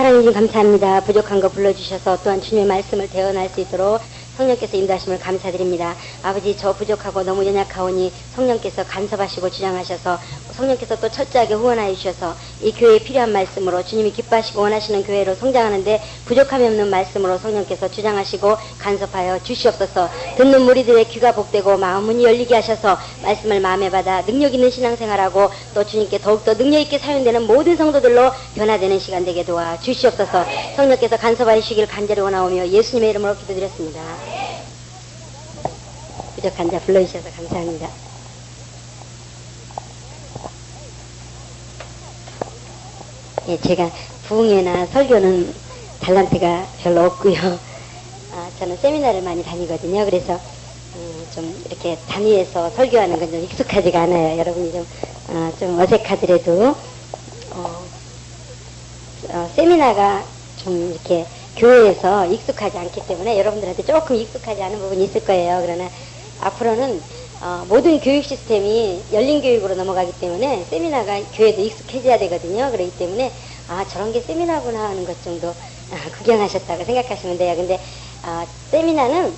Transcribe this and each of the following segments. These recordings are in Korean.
사랑해주신 감사합니다. 부족한 거 불러주셔서 또한 주님의 말씀을 대언할 수 있도록 성령께서 인도하심을 감사드립니다. 아버지, 저 부족하고 너무 연약하오니 성령께서 간섭하시고 주장하셔서 성령께서 또 철저하게 후원하여 주셔서 이 교회에 필요한 말씀으로 주님이 기뻐하시고 원하시는 교회로 성장하는데 부족함이 없는 말씀으로 성령께서 주장하시고 간섭하여 주시옵소서. 듣는 무리들의 귀가 복되고 마음 문이 열리게 하셔서 말씀을 마음에 받아 능력 있는 신앙생활하고 또 주님께 더욱더 능력 있게 사용되는 모든 성도들로 변화되는 시간 되게 도와 주시옵소서. 성령께서 간섭하여 주시길 간절히 원하오며 예수님의 이름으로 기도드렸습니다. 부족한 자 불러주셔서 감사합니다. 예, 제가 부흥회나 설교는 달란트가 별로 없고요. 저는 세미나를 많이 다니거든요. 그래서 좀 이렇게 단위에서 설교하는 건 좀 익숙하지가 않아요. 여러분이 좀 어색하더라도 세미나가 좀 이렇게 교회에서 익숙하지 않기 때문에 여러분들한테 조금 익숙하지 않은 부분이 있을 거예요. 그러나 앞으로는 모든 교육 시스템이 열린 교육으로 넘어가기 때문에 세미나가 교회도 익숙해져야 되거든요. 그렇기 때문에 저런 게 세미나구나 하는 것 정도 구경하셨다고 생각하시면 돼요. 근데 세미나는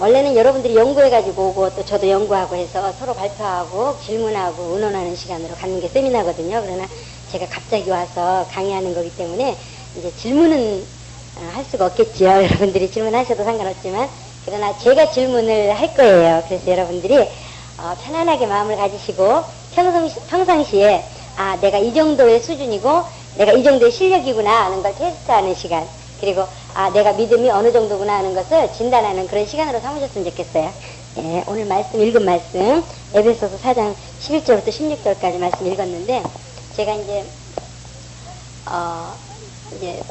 원래는 여러분들이 연구해가지고 오고 또 저도 연구하고 해서 서로 발표하고 질문하고 의논하는 시간으로 갖는 게 세미나거든요. 그러나 제가 갑자기 와서 강의하는 거기 때문에 이제 질문은 할 수가 없겠지요. 여러분들이 질문하셔도 상관없지만 그러나 제가 질문을 할 거예요. 그래서 여러분들이 편안하게 마음을 가지시고 평상시에 내가 이 정도의 수준이고 내가 이 정도의 실력이구나 하는 걸 테스트하는 시간, 그리고 내가 믿음이 어느 정도구나 하는 것을 진단하는 그런 시간으로 삼으셨으면 좋겠어요. 예, 오늘 읽은 말씀 에베소서 4장 11절부터 16절까지 말씀 읽었는데 제가 이제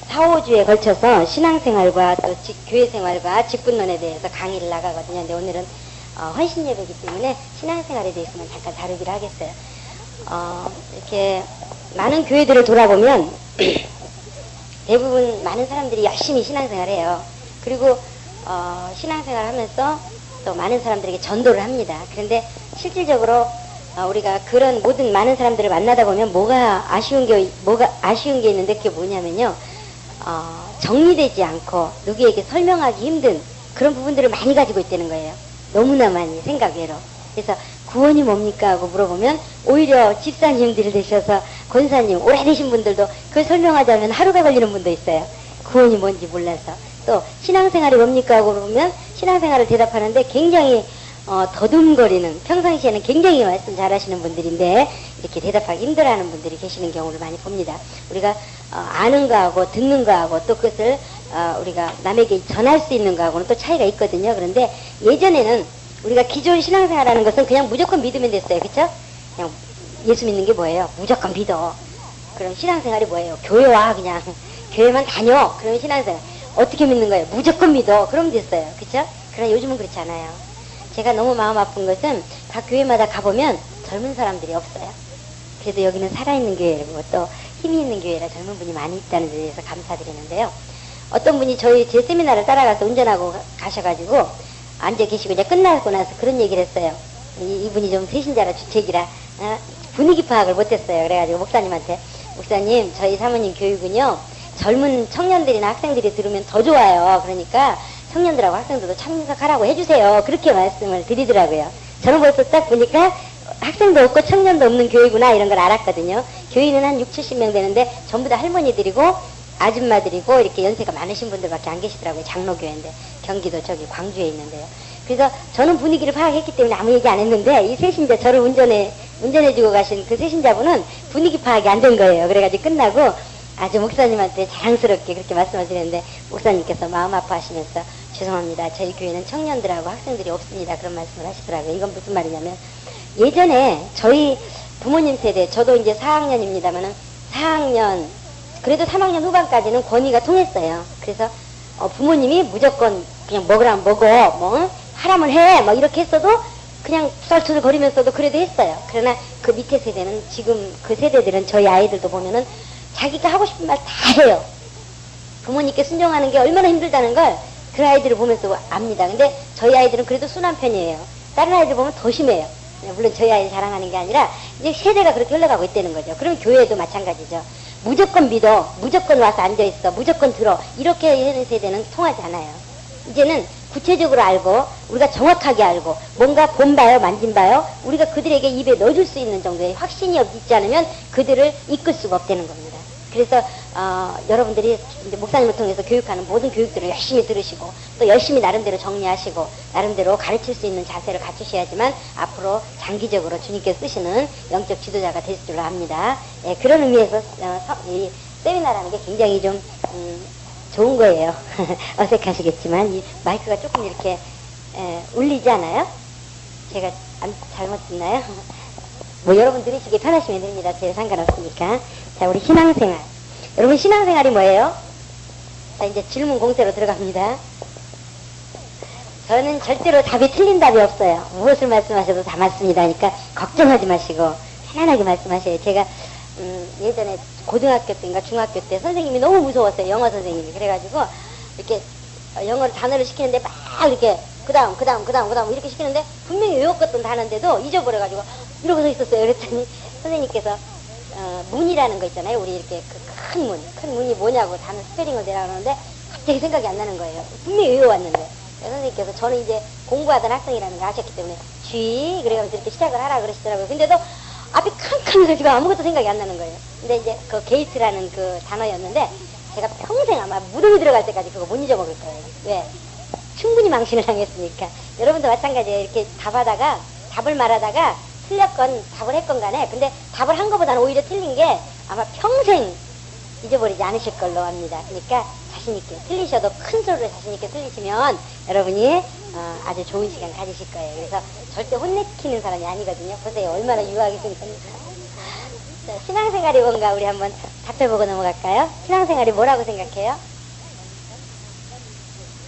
4, 5주에 걸쳐서 신앙생활과 또 교회생활과 직분론에 대해서 강의를 나가거든요. 근데 오늘은 헌신예배이기 때문에 신앙생활에 대해서만 잠깐 다루기로 하겠어요. 이렇게 많은 교회들을 돌아보면 대부분 많은 사람들이 열심히 신앙생활을 해요. 그리고 신앙생활을 하면서 또 많은 사람들에게 전도를 합니다. 그런데 실질적으로 우리가 그런 모든 많은 사람들을 만나다 보면 뭐가 아쉬운 게 있는데 그게 뭐냐면요. 정리되지 않고 누구에게 설명하기 힘든 그런 부분들을 많이 가지고 있다는 거예요. 너무나 많이 생각 외로. 그래서 구원이 뭡니까 하고 물어보면 오히려 집사님들이 되셔서 권사님 오래되신 분들도 그걸 설명하자면 하루가 걸리는 분도 있어요. 구원이 뭔지 몰라서. 또 신앙생활이 뭡니까 하고 물어보면 신앙생활을 대답하는데 굉장히 더듬거리는, 평상시에는 굉장히 말씀 잘하시는 분들인데 이렇게 대답하기 힘들어하는 분들이 계시는 경우를 많이 봅니다. 우리가 아는 거하고 듣는 거하고 또 그것을 우리가 남에게 전할 수 있는 거하고는 또 차이가 있거든요. 그런데 예전에는 우리가 기존 신앙생활하는 것은 그냥 무조건 믿으면 됐어요. 그쵸? 그냥 예수 믿는 게 뭐예요? 무조건 믿어. 그럼 신앙생활이 뭐예요? 교회 와, 그냥 교회만 다녀. 그러면 신앙생활 어떻게 믿는 거예요? 무조건 믿어. 그럼 됐어요. 그쵸? 그러나 요즘은 그렇지 않아요. 제가 너무 마음 아픈 것은 각 교회마다 가보면 젊은 사람들이 없어요. 그래도 여기는 살아있는 교회고 또 힘이 있는 교회라 젊은 분이 많이 있다는 데 대해서 감사드리는데요. 어떤 분이 제 세미나를 따라가서 운전하고 가셔가지고 앉아 계시고 이제 끝나고 나서 그런 얘기를 했어요. 이분이 좀 세신자라 주책이라 분위기 파악을 못했어요. 그래가지고 목사님한테, 목사님 저희 사모님 교육은요 젊은 청년들이나 학생들이 들으면 더 좋아요. 그러니까 청년들하고 학생들도 참석하라고 해주세요. 그렇게 말씀을 드리더라고요. 저는 벌써 딱 보니까 학생도 없고 청년도 없는 교회구나 이런 걸 알았거든요. 교인은 한 6, 70명 되는데 전부 다 할머니들이고 아줌마들이고 이렇게 연세가 많으신 분들밖에 안 계시더라고요. 장로교회인데 경기도 광주에 있는데요. 그래서 저는 분위기를 파악했기 때문에 아무 얘기 안 했는데 이 세신자, 저를 운전해주고 가신 그 세신자분은 분위기 파악이 안 된 거예요. 그래가지고 끝나고 아주 목사님한테 자랑스럽게 그렇게 말씀하시는데 목사님께서 마음 아파하시면서 죄송합니다. 저희 교회는 청년들하고 학생들이 없습니다. 그런 말씀을 하시더라고요. 이건 무슨 말이냐면 예전에 저희 부모님 세대, 저도 이제 4학년입니다만은 4학년, 그래도 3학년 후반까지는 권위가 통했어요. 그래서 부모님이 무조건 그냥 먹으라면 먹어, 뭐 하라면 해, 뭐 이렇게 했어도 그냥 투덜투덜 거리면서도 그래도 했어요. 그러나 그 밑에 세대는, 지금 그 세대들은 저희 아이들도 보면은 자기가 하고 싶은 말 다 해요. 부모님께 순종하는 게 얼마나 힘들다는 걸 그 아이들을 보면서 압니다. 근데 저희 아이들은 그래도 순한 편이에요. 다른 아이들 보면 더 심해요. 물론 저희 아이를 자랑하는 게 아니라 이제 세대가 그렇게 흘러가고 있다는 거죠. 그럼 교회도 마찬가지죠. 무조건 믿어, 무조건 와서 앉아있어, 무조건 들어, 이렇게 하는 세대는 통하지 않아요. 이제는 구체적으로 알고 우리가 정확하게 알고 뭔가 본 바요 만진 바요 우리가 그들에게 입에 넣어줄 수 있는 정도의 확신이 있지 않으면 그들을 이끌 수가 없다는 겁니다. 그래서 여러분들이 이제 목사님을 통해서 교육하는 모든 교육들을 열심히 들으시고 또 열심히 나름대로 정리하시고 나름대로 가르칠 수 있는 자세를 갖추셔야지만 앞으로 장기적으로 주님께서 쓰시는 영적 지도자가 되실 줄로 압니다. 예, 그런 의미에서 이 세미나라는 게 굉장히 좀 좋은 거예요. 어색하시겠지만 이 마이크가 조금 이렇게 울리지 않아요? 제가 잘못 듣나요? 뭐 여러분 들으시기 편하시면 됩니다. 제가 상관없으니까. 자, 우리 신앙생활. 여러분 신앙생활이 뭐예요? 자, 이제 질문 공세로 들어갑니다. 저는 절대로 답이 틀린 답이 없어요. 무엇을 말씀하셔도 다 맞습니다. 그러니까 걱정하지 마시고 편안하게 말씀하셔요. 제가 예전에 고등학교 때인가 중학교 때 선생님이 너무 무서웠어요. 영어 선생님이. 그래가지고 이렇게 영어를 단어를 시키는데 막 이렇게 그 다음 이렇게 시키는데 분명히 외웠던 단어인데도 잊어버려가지고 이러고 서 있었어요. 그랬더니 선생님께서 문이라는 거 있잖아요. 우리 이렇게 그 큰 문이 뭐냐고 단어 스페링을 내라 그러는데 갑자기 생각이 안 나는 거예요. 분명히 외워왔는데 선생님께서 저는 이제 공부하던 학생이라는 걸 아셨기 때문에 쥐 그래가지고 이렇게 시작을 하라 그러시더라고요. 근데도 앞이 캄캄해가지고 아무것도 생각이 안 나는 거예요. 근데 이제 그 게이트라는 그 단어였는데 제가 평생 아마 무덤이 들어갈 때까지 그거 못 잊어먹을 거예요. 왜? 충분히 망신을 당했으니까. 여러분도 마찬가지예요. 이렇게 답을 말하다가 틀렸건 답을 했건 간에 근데 답을 한 것보다는 오히려 틀린 게 아마 평생 잊어버리지 않으실 걸로 합니다. 그러니까 자신있게 틀리셔도 큰 소리로 자신있게 틀리시면 여러분이 아주 좋은 시간 가지실 거예요. 그래서 절대 혼내키는 사람이 아니거든요. 보세요. 얼마나 유하게 생겼는지. 신앙생활이 뭔가 우리 한번 답해보고 넘어갈까요? 신앙생활이 뭐라고 생각해요?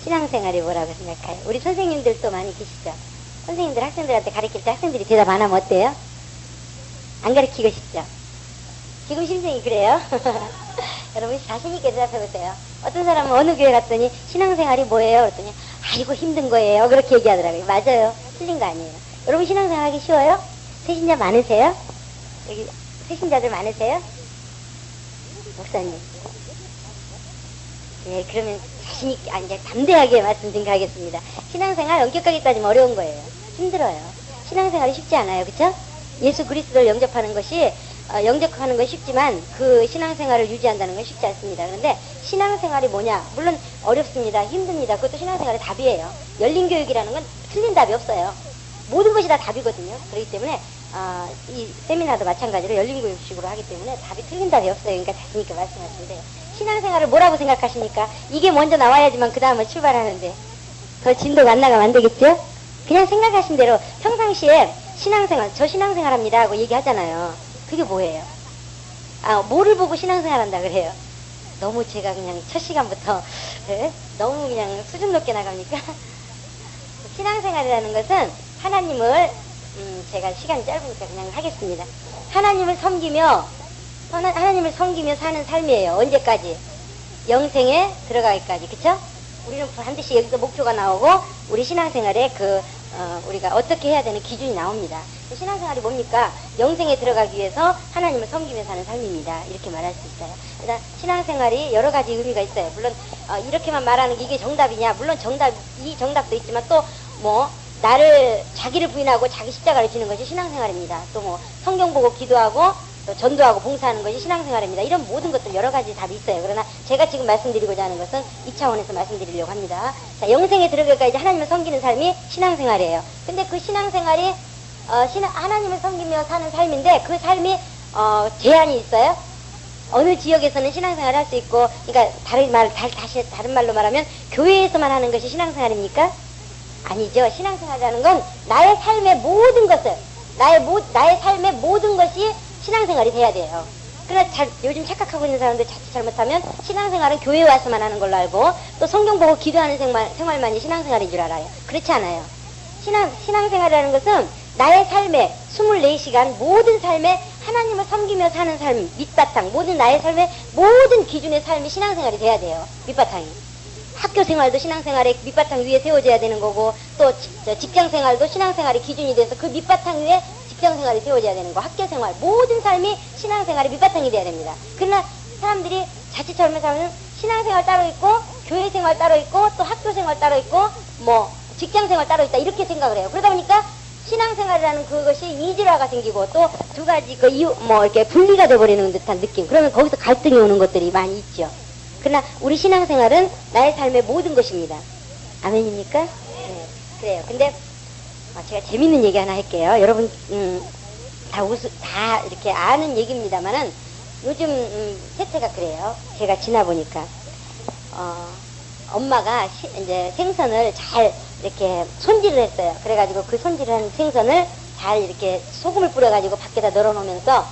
신앙생활이 뭐라고 생각해요? 우리 선생님들도 많이 계시죠? 선생님들 학생들한테 가르칠 때 학생들이 대답 안 하면 어때요? 안 가르치고 싶죠? 지금 심정이 그래요? 여러분 자신있게 대답해보세요. 어떤 사람은 어느 교회 갔더니 신앙생활이 뭐예요? 그랬더니 아이고 힘든 거예요. 그렇게 얘기하더라고요. 맞아요. 틀린 거 아니에요. 여러분 신앙생활 하기 쉬워요? 세신자 많으세요? 여기 세신자들 많으세요? 목사님. 네, 그러면 자신있게, 이제 담대하게 말씀 좀 가겠습니다. 신앙생활 엄격하게 따지면 어려운 거예요. 힘들어요. 신앙생활이 쉽지 않아요. 그쵸? 예수 그리스도를 영접하는 것이 쉽지만 그 신앙생활을 유지한다는 건 쉽지 않습니다. 그런데 신앙생활이 뭐냐? 물론 어렵습니다. 힘듭니다. 그것도 신앙생활의 답이에요. 열린교육이라는 건 틀린 답이 없어요. 모든 것이 다 답이거든요. 그렇기 때문에 이 세미나도 마찬가지로 열린교육식으로 하기 때문에 답이 틀린 답이 없어요. 그러니까 자신있게 말씀하시면 돼요. 신앙생활을 뭐라고 생각하십니까? 이게 먼저 나와야지만 그 다음에 출발하는데 더 진도가 안 나가면 안 되겠죠? 그냥 생각하신 대로 평상시에 저 신앙생활 합니다 하고 얘기하잖아요. 그게 뭐예요? 뭐를 보고 신앙생활 한다 그래요? 너무 제가 그냥 첫 시간부터 너무 그냥 수준 높게 나갑니까? 신앙생활이라는 것은 하나님을 제가 시간이 짧으니까 그냥 하겠습니다. 하나님을 섬기며 사는 삶이에요. 언제까지? 영생에 들어가기까지. 그쵸? 우리는 반드시 여기서 목표가 나오고 우리 신앙생활에 우리가 어떻게 해야 되는 기준이 나옵니다. 신앙생활이 뭡니까? 영생에 들어가기 위해서 하나님을 섬기며 사는 삶입니다. 이렇게 말할 수 있어요. 일단 신앙생활이 여러 가지 의미가 있어요. 물론 이렇게만 말하는 게 이게 정답이냐? 물론 이 정답도 있지만 또 자기를 부인하고 자기 십자가를 지는 것이 신앙생활입니다. 또 성경 보고 기도하고 또 전도하고 봉사하는 것이 신앙생활입니다. 이런 모든 것들 여러 가지 답이 있어요. 그러나 제가 지금 말씀드리고자 하는 것은 이 차원에서 말씀드리려고 합니다. 자, 영생에 들어갈까지 하나님을 섬기는 삶이 신앙생활이에요. 근데 그 신앙생활이 하나님을 섬기며 사는 삶인데 그 삶이 제한이 있어요. 어느 지역에서는 신앙생활을 할 수 있고, 그러니까 다른 말로 말하면 교회에서만 하는 것이 신앙생활입니까? 아니죠. 신앙생활이라는 건 나의 삶의 모든 것을 나의 삶의 모든 것이 신앙생활이 돼야 돼요. 그러나 요즘 착각하고 있는 사람들 자칫 잘못하면 신앙생활은 교회에 와서만 하는 걸로 알고 또 성경 보고 기도하는 생활만이 신앙생활인 줄 알아요. 그렇지 않아요. 신앙생활이라는 것은 나의 삶의 24시간 모든 삶에 하나님을 섬기며 사는 삶, 밑바탕, 나의 삶의 모든 기준의 삶이 신앙생활이 돼야 돼요. 밑바탕이. 학교 생활도 신앙생활의 밑바탕 위에 세워져야 되는 거고 또 직장 생활도 신앙생활의 기준이 돼서 그 밑바탕 위에 직장 생활이 세워져야 되는 거, 학교 생활 모든 삶이 신앙생활의 밑바탕이 돼야 됩니다. 그러나 사람들이 자칫 젊은 사람은 신앙생활 따로 있고 교회생활 따로 있고 또 학교생활 따로 있고 뭐 직장생활 따로 있다 이렇게 생각을 해요. 그러다 보니까 신앙생활이라는 그것이 이질화가 생기고 또 두 가지 그 이유 뭐 이렇게 분리가 돼버리는 듯한 느낌. 그러면 거기서 갈등이 오는 것들이 많이 있죠. 그러나 우리 신앙생활은 나의 삶의 모든 것입니다. 아멘입니까? 네, 그래요. 근데 제가 재밌는 얘기 하나 할게요. 여러분 다 이렇게 아는 얘기입니다만은 요즘 세태가 그래요. 제가 지나보니까 엄마가 이제 생선을 잘 이렇게 손질을 했어요. 그래가지고 그 손질한 생선을 잘 이렇게 소금을 뿌려가지고 밖에다 널어놓으면서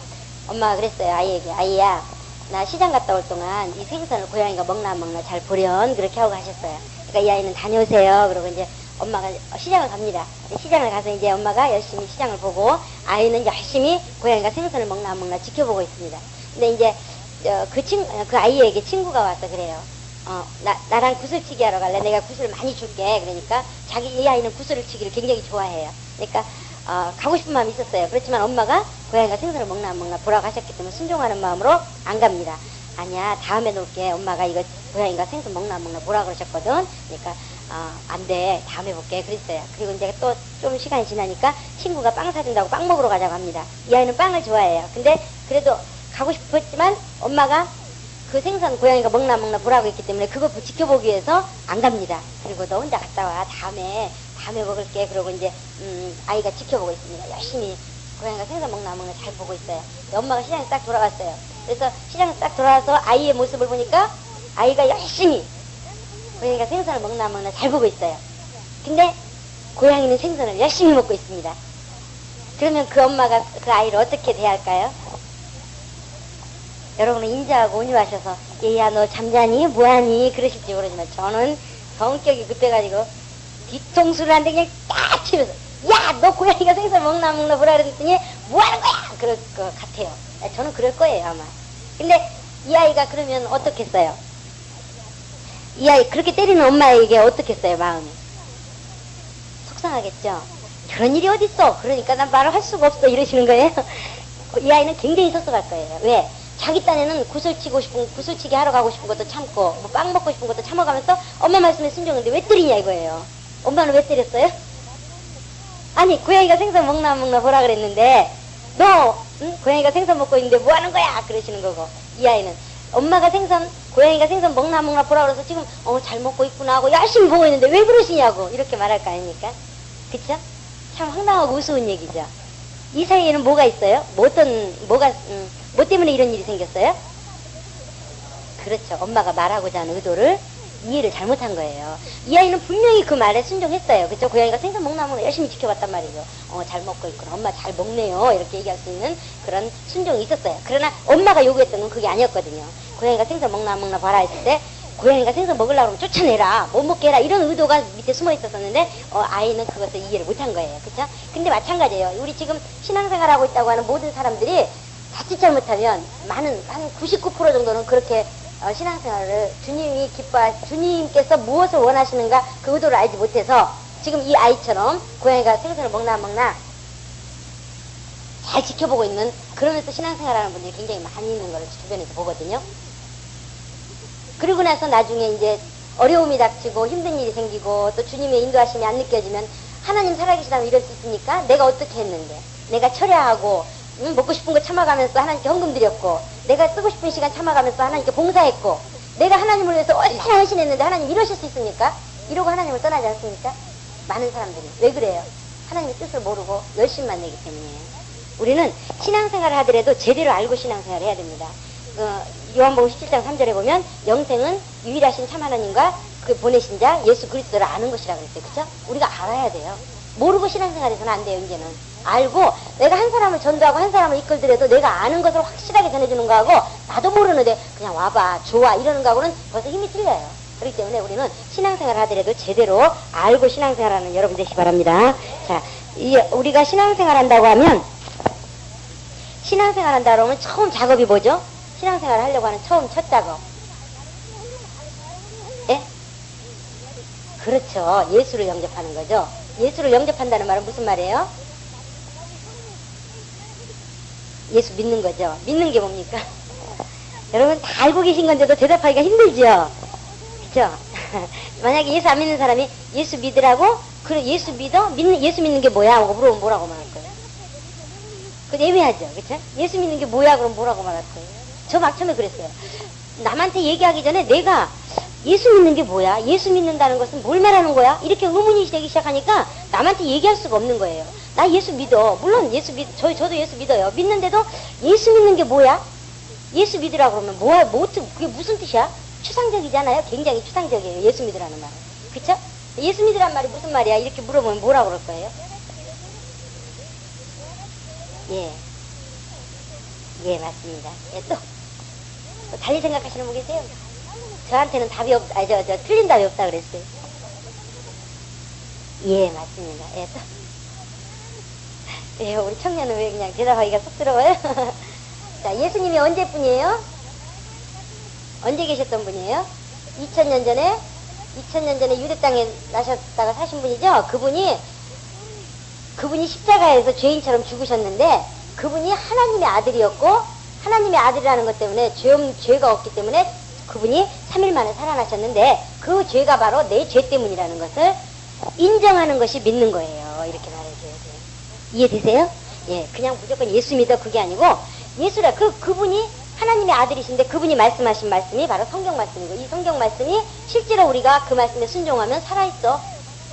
엄마가 그랬어요. 아이에게, 아이야, 나 시장 갔다 올 동안 이 생선을 고양이가 먹나 안 먹나 잘 보렴. 그렇게 하고 가셨어요. 그러니까 이 아이는 다녀오세요. 그러고 이제 엄마가 시장을 갑니다. 시장을 가서 이제 엄마가 열심히 시장을 보고 아이는 열심히 고양이가 생선을 먹나 안 먹나 지켜보고 있습니다. 근데 이제 그 아이에게 친구가 와서 그래요. 나랑 구슬치기 하러 갈래? 내가 구슬을 많이 줄게. 그러니까 이 아이는 구슬을 치기를 굉장히 좋아해요. 그러니까 가고 싶은 마음이 있었어요. 그렇지만 엄마가 고양이가 생선을 먹나 안 먹나 보라고 하셨기 때문에 순종하는 마음으로 안 갑니다. 아니야, 다음에 놀게. 엄마가 이거 고양이가 생선 먹나 안 먹나 보라 그러셨거든. 그러니까 안 돼, 다음에 볼게 그랬어요. 그리고 이제 또 좀 시간이 지나니까 친구가 빵 사준다고 빵 먹으러 가자고 합니다. 이 아이는 빵을 좋아해요. 근데 그래도 가고 싶었지만 엄마가 그 생선 고양이가 먹나 안 먹나 보라고 했기 때문에 그거 지켜보기 위해서 안 갑니다. 그리고 너 혼자 갔다 와. 다음에 먹을게. 그러고 이제 아이가 지켜보고 있습니다. 열심히 고양이가 생선 먹나 안 먹나 잘 보고 있어요. 엄마가 시장에 딱 돌아갔어요. 그래서 시장에 딱 돌아와서 아이의 모습을 보니까 아이가 열심히 고양이가 생선을 먹나 안 먹나 잘 보고 있어요. 근데 고양이는 생선을 열심히 먹고 있습니다. 그러면 그 엄마가 그 아이를 어떻게 대할까요? 여러분은 인자하고 온유하셔서 얘야 너 잠자니? 뭐하니? 그러실지 모르지만 저는 성격이 그때가지고 뒤통수를 한대 그냥 딱 치면서 야 너 고양이가 생선 먹나 안 먹나 보라 그랬더니 뭐하는 거야? 그럴 것 같아요. 저는 그럴 거예요 아마. 근데 이 아이가 그러면 어떻겠어요? 이 아이 그렇게 때리는 엄마에게 어떻겠어요 마음이? 속상하겠죠. 그런 일이 어딨어. 그러니까 난 말을 할 수가 없어 이러시는 거예요. 이 아이는 굉장히 섭섭할 거예요. 왜? 자기 딴에는 구슬치기 하러 가고 싶은 것도 참고 뭐 빵 먹고 싶은 것도 참아가면서 엄마 말씀에 순종했는데 왜 때리냐 이거예요. 엄마는 왜 때렸어요? 아니 고양이가 생선 먹나 안 먹나 보라 그랬는데 너 고양이가 생선 먹고 있는데 뭐 하는 거야 그러시는 거고 이 아이는 엄마가 고양이가 생선 먹나 안 먹나 보라 그래서 지금 잘 먹고 있구나 하고 열심히 보고 있는데 왜 그러시냐고 이렇게 말할 거 아닙니까? 그쵸? 참 황당하고 우스운 얘기죠. 이 사이에는 뭐가 있어요? 뭐 때문에 이런 일이 생겼어요? 그렇죠. 엄마가 말하고자 하는 의도를 이해를 잘못한 거예요. 이 아이는 분명히 그 말에 순종했어요. 그쵸? 고양이가 생선 먹나 안 먹나 열심히 지켜봤단 말이죠. 잘 먹고 있구나. 엄마 잘 먹네요. 이렇게 얘기할 수 있는 그런 순종이 있었어요. 그러나 엄마가 요구했던 건 그게 아니었거든요. 고양이가 생선 먹나 안 먹나 봐라 했을 때 고양이가 생선 먹으려고 그러면 쫓아내라. 못 먹게 해라. 이런 의도가 밑에 숨어 있었었는데 아이는 그것을 이해를 못한 거예요. 그쵸? 근데 마찬가지예요. 우리 지금 신앙생활하고 있다고 하는 모든 사람들이 자칫 잘못하면 한 99% 정도는 그렇게 신앙생활을 주님께서 무엇을 원하시는가 그 의도를 알지 못해서 지금 이 아이처럼 고양이가 생선을 먹나 안 먹나 잘 지켜보고 있는 그러면서 신앙생활하는 분들이 굉장히 많이 있는 걸 주변에서 보거든요. 그리고 나서 나중에 이제 어려움이 닥치고 힘든 일이 생기고 또 주님의 인도하심이 안 느껴지면 하나님 살아계시다면 이럴 수 있습니까? 내가 어떻게 했는데 내가 철야하고 먹고 싶은 거 참아가면서 하나님께 헌금 드렸고 내가 쓰고 싶은 시간 참아가면서 하나님께 봉사했고 내가 하나님을 위해서 얼마나 헌신했는데 하나님 이러실 수 있습니까? 이러고 하나님을 떠나지 않습니까? 많은 사람들이. 왜 그래요? 하나님의 뜻을 모르고 열심만 내기 때문이에요. 우리는 신앙생활을 하더라도 제대로 알고 신앙생활을 해야 됩니다. 요한복음 17장 3절에 보면 영생은 유일하신 참 하나님과 그 보내신 자 예수 그리스도를 아는 것이라 그랬어요. 그쵸? 우리가 알아야 돼요. 모르고 신앙생활해서는 안 돼요. 이제는 알고 내가 한 사람을 전도하고 한 사람을 이끌더라도 내가 아는 것을 확실하게 전해주는 거하고 나도 모르는데 그냥 와봐 좋아 이러는 거하고는 벌써 힘이 틀려요. 그렇기 때문에 우리는 신앙생활을 하더라도 제대로 알고 신앙생활하는 여러분 되시기 바랍니다. 자, 우리가 신앙생활 한다고 하면 신앙생활 한다고 하면 처음 작업이 뭐죠? 신앙생활을 하려고 하는 첫 작업. 예? 그렇죠. 예수를 영접하는 거죠. 예수를 영접한다는 말은 무슨 말이에요? 예수 믿는 거죠. 믿는 게 뭡니까? 여러분 다 알고 계신 건데도 대답하기가 힘들죠? 그쵸? 만약에 예수 안 믿는 사람이 예수 믿으라고? 그래, 예수 믿어? 예수 믿는 게 뭐야? 하고 물어보면 뭐라고 말할 거예요? 그거 애매하죠? 그쵸? 예수 믿는 게 뭐야? 그럼 뭐라고 말할 거예요? 저 막 처음에 그랬어요. 남한테 얘기하기 전에 내가 예수 믿는 게 뭐야? 예수 믿는다는 것은 뭘 말하는 거야? 이렇게 의문이 되기 시작하니까 남한테 얘기할 수가 없는 거예요. 나 예수 믿어. 물론 저도 예수 믿어요. 믿는데도 예수 믿는 게 뭐야? 예수 믿으라고 그러면 그게 무슨 뜻이야? 추상적이잖아요. 굉장히 추상적이에요. 예수 믿으라는 말은. 그쵸? 예수 믿으란 말이 무슨 말이야? 이렇게 물어보면 뭐라고 그럴 거예요? 예. 예, 맞습니다. 예, 또 달리 생각하시는 분 계세요? 저한테는 답이 틀린 답이 없다 그랬어요. 예, 맞습니다. 예, 또. 예, 우리 청년은 왜 그냥 대답하기가 쏙 들어가요? 자, 예수님이 언제뿐이에요? 언제 계셨던 분이에요? 2000년 전에 유대 땅에 나셨다가 사신 분이죠? 그분이 십자가에서 죄인처럼 죽으셨는데, 그분이 하나님의 아들이었고, 하나님의 아들이라는 것 때문에 죄가 없기 때문에 그분이 3일 만에 살아나셨는데, 그 죄가 바로 내 죄 때문이라는 것을 인정하는 것이 믿는 거예요. 이렇게 말해줘야 돼요. 이해되세요? 예, 그냥 무조건 예수 믿어 그게 아니고, 그분이 하나님의 아들이신데 그분이 말씀하신 말씀이 바로 성경 말씀이고, 이 성경 말씀이 실제로 우리가 그 말씀에 순종하면 살아있어.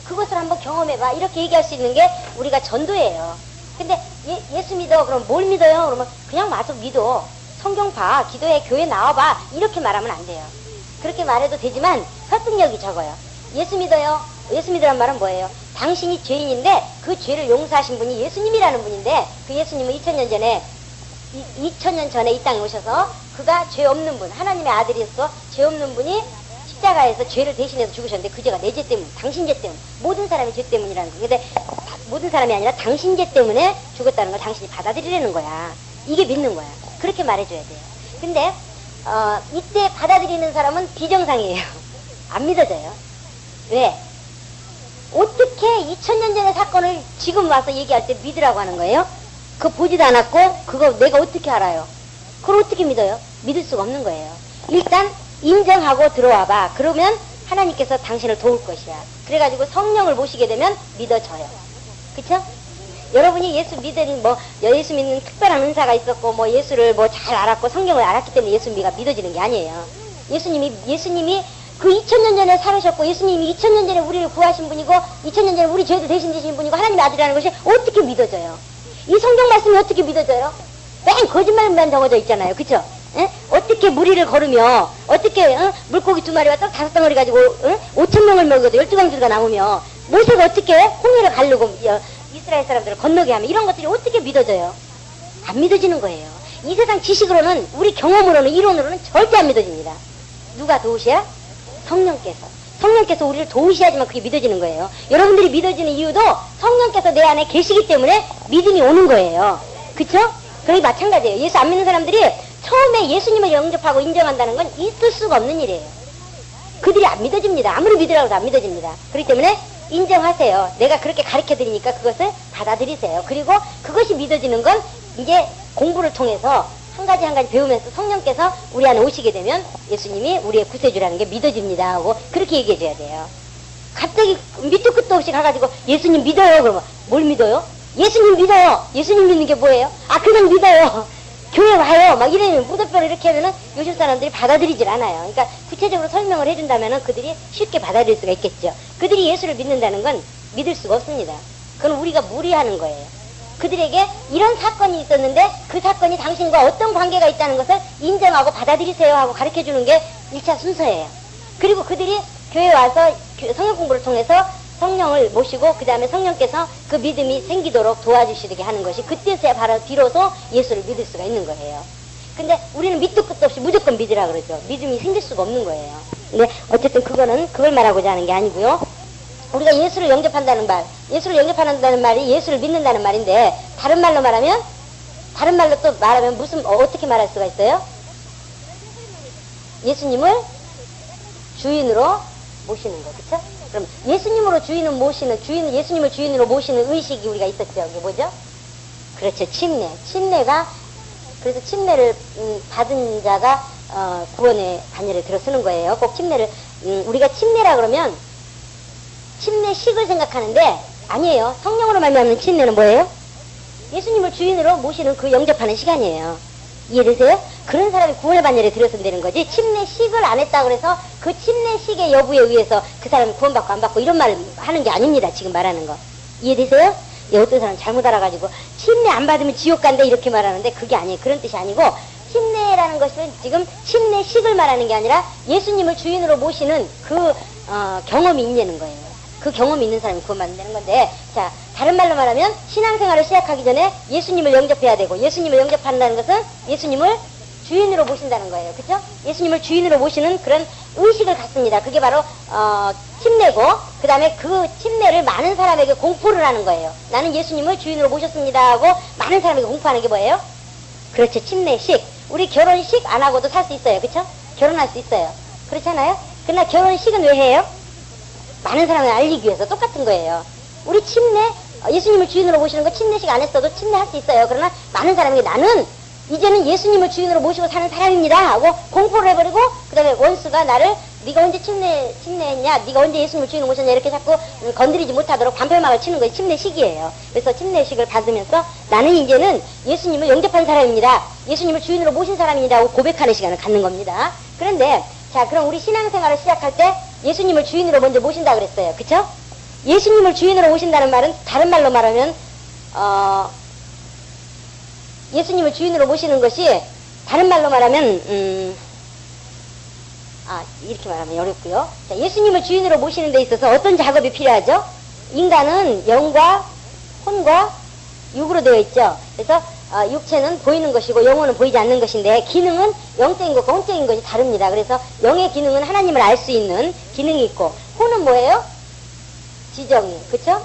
그것을 한번 경험해봐. 이렇게 얘기할 수 있는 게 우리가 전도예요. 근데 예수 믿어. 그럼 뭘 믿어요? 그러면 그냥 와서 믿어. 성경 봐. 기도해. 교회 나와봐. 이렇게 말하면 안 돼요. 그렇게 말해도 되지만 설득력이 적어요. 예수 믿어요. 예수 믿으란 말은 뭐예요? 당신이 죄인인데 그 죄를 용서하신 분이 예수님이라는 분인데, 그 예수님은 2000년 전에 이 땅에 오셔서 그가 죄 없는 분, 하나님의 아들이었어. 죄 없는 분이 십자가에서 죄를 대신해서 죽으셨는데, 그 죄가 내 죄 때문, 당신 죄 때문, 모든 사람의 죄 때문이라는 거. 근데 모든 사람이 아니라 당신 죄 때문에 죽었다는 걸 당신이 받아들이려는 거야. 이게 믿는 거야. 그렇게 말해줘야 돼요. 근데 이때 받아들이는 사람은 비정상이에요. 안 믿어져요. 왜? 어떻게 2000년 전의 사건을 지금 와서 얘기할 때 믿으라고 하는 거예요? 그거 보지도 않았고 그거 내가 어떻게 알아요? 그걸 어떻게 믿어요? 믿을 수가 없는 거예요. 일단 인정하고 들어와봐. 그러면 하나님께서 당신을 도울 것이야. 그래가지고 성령을 모시게 되면 믿어져요. 그쵸? 여러분이 예수 믿는 특별한 은사가 있었고, 예수를 잘 알았고, 성경을 알았기 때문에 예수가 믿어지는 게 아니에요. 예수님이 그 2000년 전에 살으셨고, 예수님이 2000년 전에 우리를 구하신 분이고, 2000년 전에 우리 죄도 대신 지신 분이고, 하나님의 아들이라는 것이 어떻게 믿어져요? 이 성경 말씀이 어떻게 믿어져요? 맨 거짓말만 적어져 있잖아요. 그쵸? 에? 어떻게 무리를 걸으며, 어떻게, 물고기 2마리와 떡 5덩어리 가지고, 5,000명을 먹어도 12강주가 나오며, 모세가 어떻게 홍해를 가르고, 이스라엘 사람들을 건너게 하면, 이런 것들이 어떻게 믿어져요? 안 믿어지는 거예요. 이 세상 지식으로는, 우리 경험으로는, 이론으로는 절대 안 믿어집니다. 누가 도우셔야? 성령께서 우리를 도우셔야지만 그게 믿어지는 거예요. 여러분들이 믿어지는 이유도 성령께서 내 안에 계시기 때문에 믿음이 오는 거예요. 그쵸? 그게 마찬가지예요. 예수 안 믿는 사람들이 처음에 예수님을 영접하고 인정한다는 건 있을 수가 없는 일이에요. 그들이 안 믿어집니다. 아무리 믿으라고 해도 안 믿어집니다. 그렇기 때문에 인정하세요. 내가 그렇게 가르쳐드리니까 그것을 받아들이세요. 그리고 그것이 믿어지는 건 이제 공부를 통해서 한 가지 배우면서 성령께서 우리 안에 오시게 되면 예수님이 우리의 구세주라는 게 믿어집니다 하고 그렇게 얘기해줘야 돼요. 갑자기 밑도 끝도 없이 가가지고 예수님 믿어요. 그러면 뭘 믿어요? 예수님 믿어요. 예수님 믿는 게 뭐예요? 그냥 믿어요. 교회 와요. 막 이러면 무덤뼈를 이렇게 하면은 요즘 사람들이 받아들이질 않아요. 그러니까 구체적으로 설명을 해준다면은 그들이 쉽게 받아들일 수가 있겠죠. 그들이 예수를 믿는다는 건 믿을 수가 없습니다. 그건 우리가 무리하는 거예요. 그들에게 이런 사건이 있었는데 그 사건이 당신과 어떤 관계가 있다는 것을 인정하고 받아들이세요 하고 가르쳐주는 게 1차 순서예요. 그리고 그들이 교회에 와서 성경 공부를 통해서 성령을 모시고 그 다음에 성령께서 그 믿음이 생기도록 도와주시게 하는 것이 그때서야 바로 비로소 예수를 믿을 수가 있는 거예요. 근데 우리는 밑도 끝도 없이 무조건 믿으라 그러죠. 믿음이 생길 수가 없는 거예요. 근데 어쨌든 그걸 말하고자 하는 게 아니고요. 우리가 예수를 영접한다는 말이 예수를 믿는다는 말인데, 다른 말로 또 말하면 어떻게 말할 수가 있어요? 예수님을 주인으로 모시는 거, 그쵸? 그럼 예수님을 주인으로 모시는 의식이 우리가 있었죠. 이게 뭐죠? 그렇죠. 침례가, 그래서 침례를 받은 자가 구원의 반열에 들어 쓰는 거예요. 꼭 침례를 우리가 침례라 그러면 침례식을 생각하는데 아니에요. 성령으로 말미암는 침례는 뭐예요? 예수님을 주인으로 모시는 그 영접하는 시간이에요. 이해되세요? 그런 사람이 구원의 반열에 들어선다는 거지, 침례식을 안 했다 그래서 그 침례식의 여부에 의해서 그 사람이 구원받고 안 받고 이런 말 하는 게 아닙니다. 지금 말하는 거. 이해되세요? 예, 어떤 사람 잘못 알아가지고 침례 안 받으면 지옥 간대 이렇게 말하는데 그게 아니에요. 그런 뜻이 아니고, 침례라는 것은 지금 침례식을 말하는 게 아니라 예수님을 주인으로 모시는 그 경험이 있냐는 거예요. 그 경험이 있는 사람이 구원받는다는 건데, 자, 다른 말로 말하면 신앙생활을 시작하기 전에 예수님을 영접해야 되고, 예수님을 영접한다는 것은 예수님을 주인으로 모신다는 거예요. 그렇죠? 예수님을 주인으로 모시는 그런 의식을 갖습니다. 그게 바로 침례고, 그 다음에 그 침례를 많은 사람에게 공포를 하는 거예요. 나는 예수님을 주인으로 모셨습니다 하고 많은 사람에게 공포하는 게 뭐예요? 그렇죠. 침례식. 우리 결혼식 안 하고도 살 수 있어요. 그렇죠? 결혼할 수 있어요. 그렇잖아요? 그러나 결혼식은 왜 해요? 많은 사람을 알리기 위해서. 똑같은 거예요. 우리 침례, 예수님을 주인으로 모시는 거 침례식 안 했어도 침례할 수 있어요. 그러나 많은 사람에게 나는 이제는 예수님을 주인으로 모시고 사는 사람입니다 하고 공포를 해버리고, 그 다음에 원수가 나를 네가 언제 침례했냐, 네가 언제 예수님을 주인으로 모셨냐 이렇게 자꾸 건드리지 못하도록 반별막을 치는 것이 침례식이에요. 그래서 침례식을 받으면서 나는 이제는 예수님을 영접한 사람입니다, 예수님을 주인으로 모신 사람입니다 하고 고백하는 시간을 갖는 겁니다. 그런데 자, 그럼 우리 신앙생활을 시작할 때 예수님을 주인으로 먼저 모신다 그랬어요. 그쵸? 예수님을 주인으로 모신다는 말은 다른 말로 말하면 예수님을 주인으로 모시는 것이 다른 말로 말하면 이렇게 말하면 어렵고요. 자, 예수님을 주인으로 모시는 데 있어서 어떤 작업이 필요하죠? 인간은 영과 혼과 육으로 되어 있죠. 그래서 육체는 보이는 것이고 영혼은 보이지 않는 것인데, 기능은 영적인 것과 혼적인 것이 다릅니다. 그래서 영의 기능은 하나님을 알 수 있는 기능이 있고, 혼은 뭐예요? 지정이, 그쵸?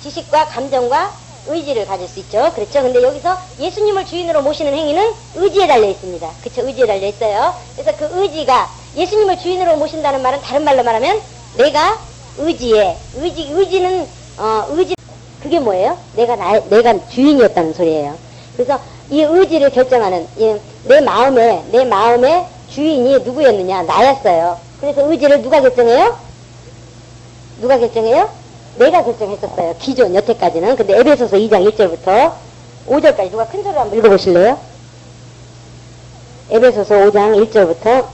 지식과 감정과 의지를 가질 수 있죠. 그렇죠? 근데 여기서 예수님을 주인으로 모시는 행위는 의지에 달려 있습니다. 그쵸? 의지에 달려 있어요. 그래서 그 의지가, 예수님을 주인으로 모신다는 말은 다른 말로 말하면 내가 의지에, 의지는 의지, 그게 뭐예요? 내가 주인이었다는 소리예요. 그래서 이 의지를 결정하는, 내 마음의 주인이 누구였느냐? 나였어요. 그래서 의지를 누가 결정해요? 누가 결정해요? 내가 결정했었어요. 기존 여태까지는. 근데 에베소서 2장 1절부터 5절까지 누가 큰 소리로 한번 읽어보실래요? 에베소서 5장 1절부터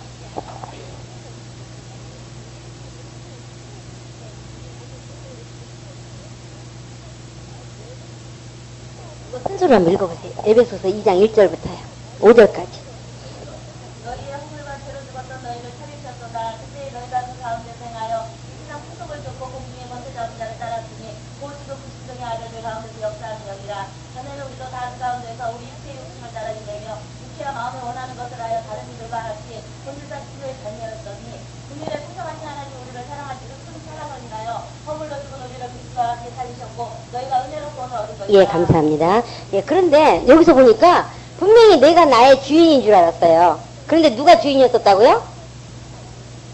큰 소리로 한번 읽어보세요. 에베소서 2장 1절부터요. 5절까지. 너희의 허물과 죄로 죽었던 너희를 살리셨도다. 그때 너희가 그 가운데 생하여 세상 풍속을 쫓고 공중에 먼저 잡은 자를 따랐으니 고지도 불신등의 아들들 가운데서 역사하는 여기라. 전에는 우리도 다 그 가운데서 우리 육체의 욕심을 따라 지내며 육체와 마음에 원하는 것을 하여 다른 이들과 같이 본질상 지도의 자녀였더니 금일에 풍성하신 하나님 우리를 사랑하시고 큰 사랑을 인하여 허물로 죽은 우리를 그리스도와 함께 살리셨고 너희가 은혜로 구원을 얻은 것이다. 예, 감사합니다. 예, 그런데 여기서 보니까 분명히 내가 나의 주인인 줄 알았어요. 그런데 누가 주인이었었다고요?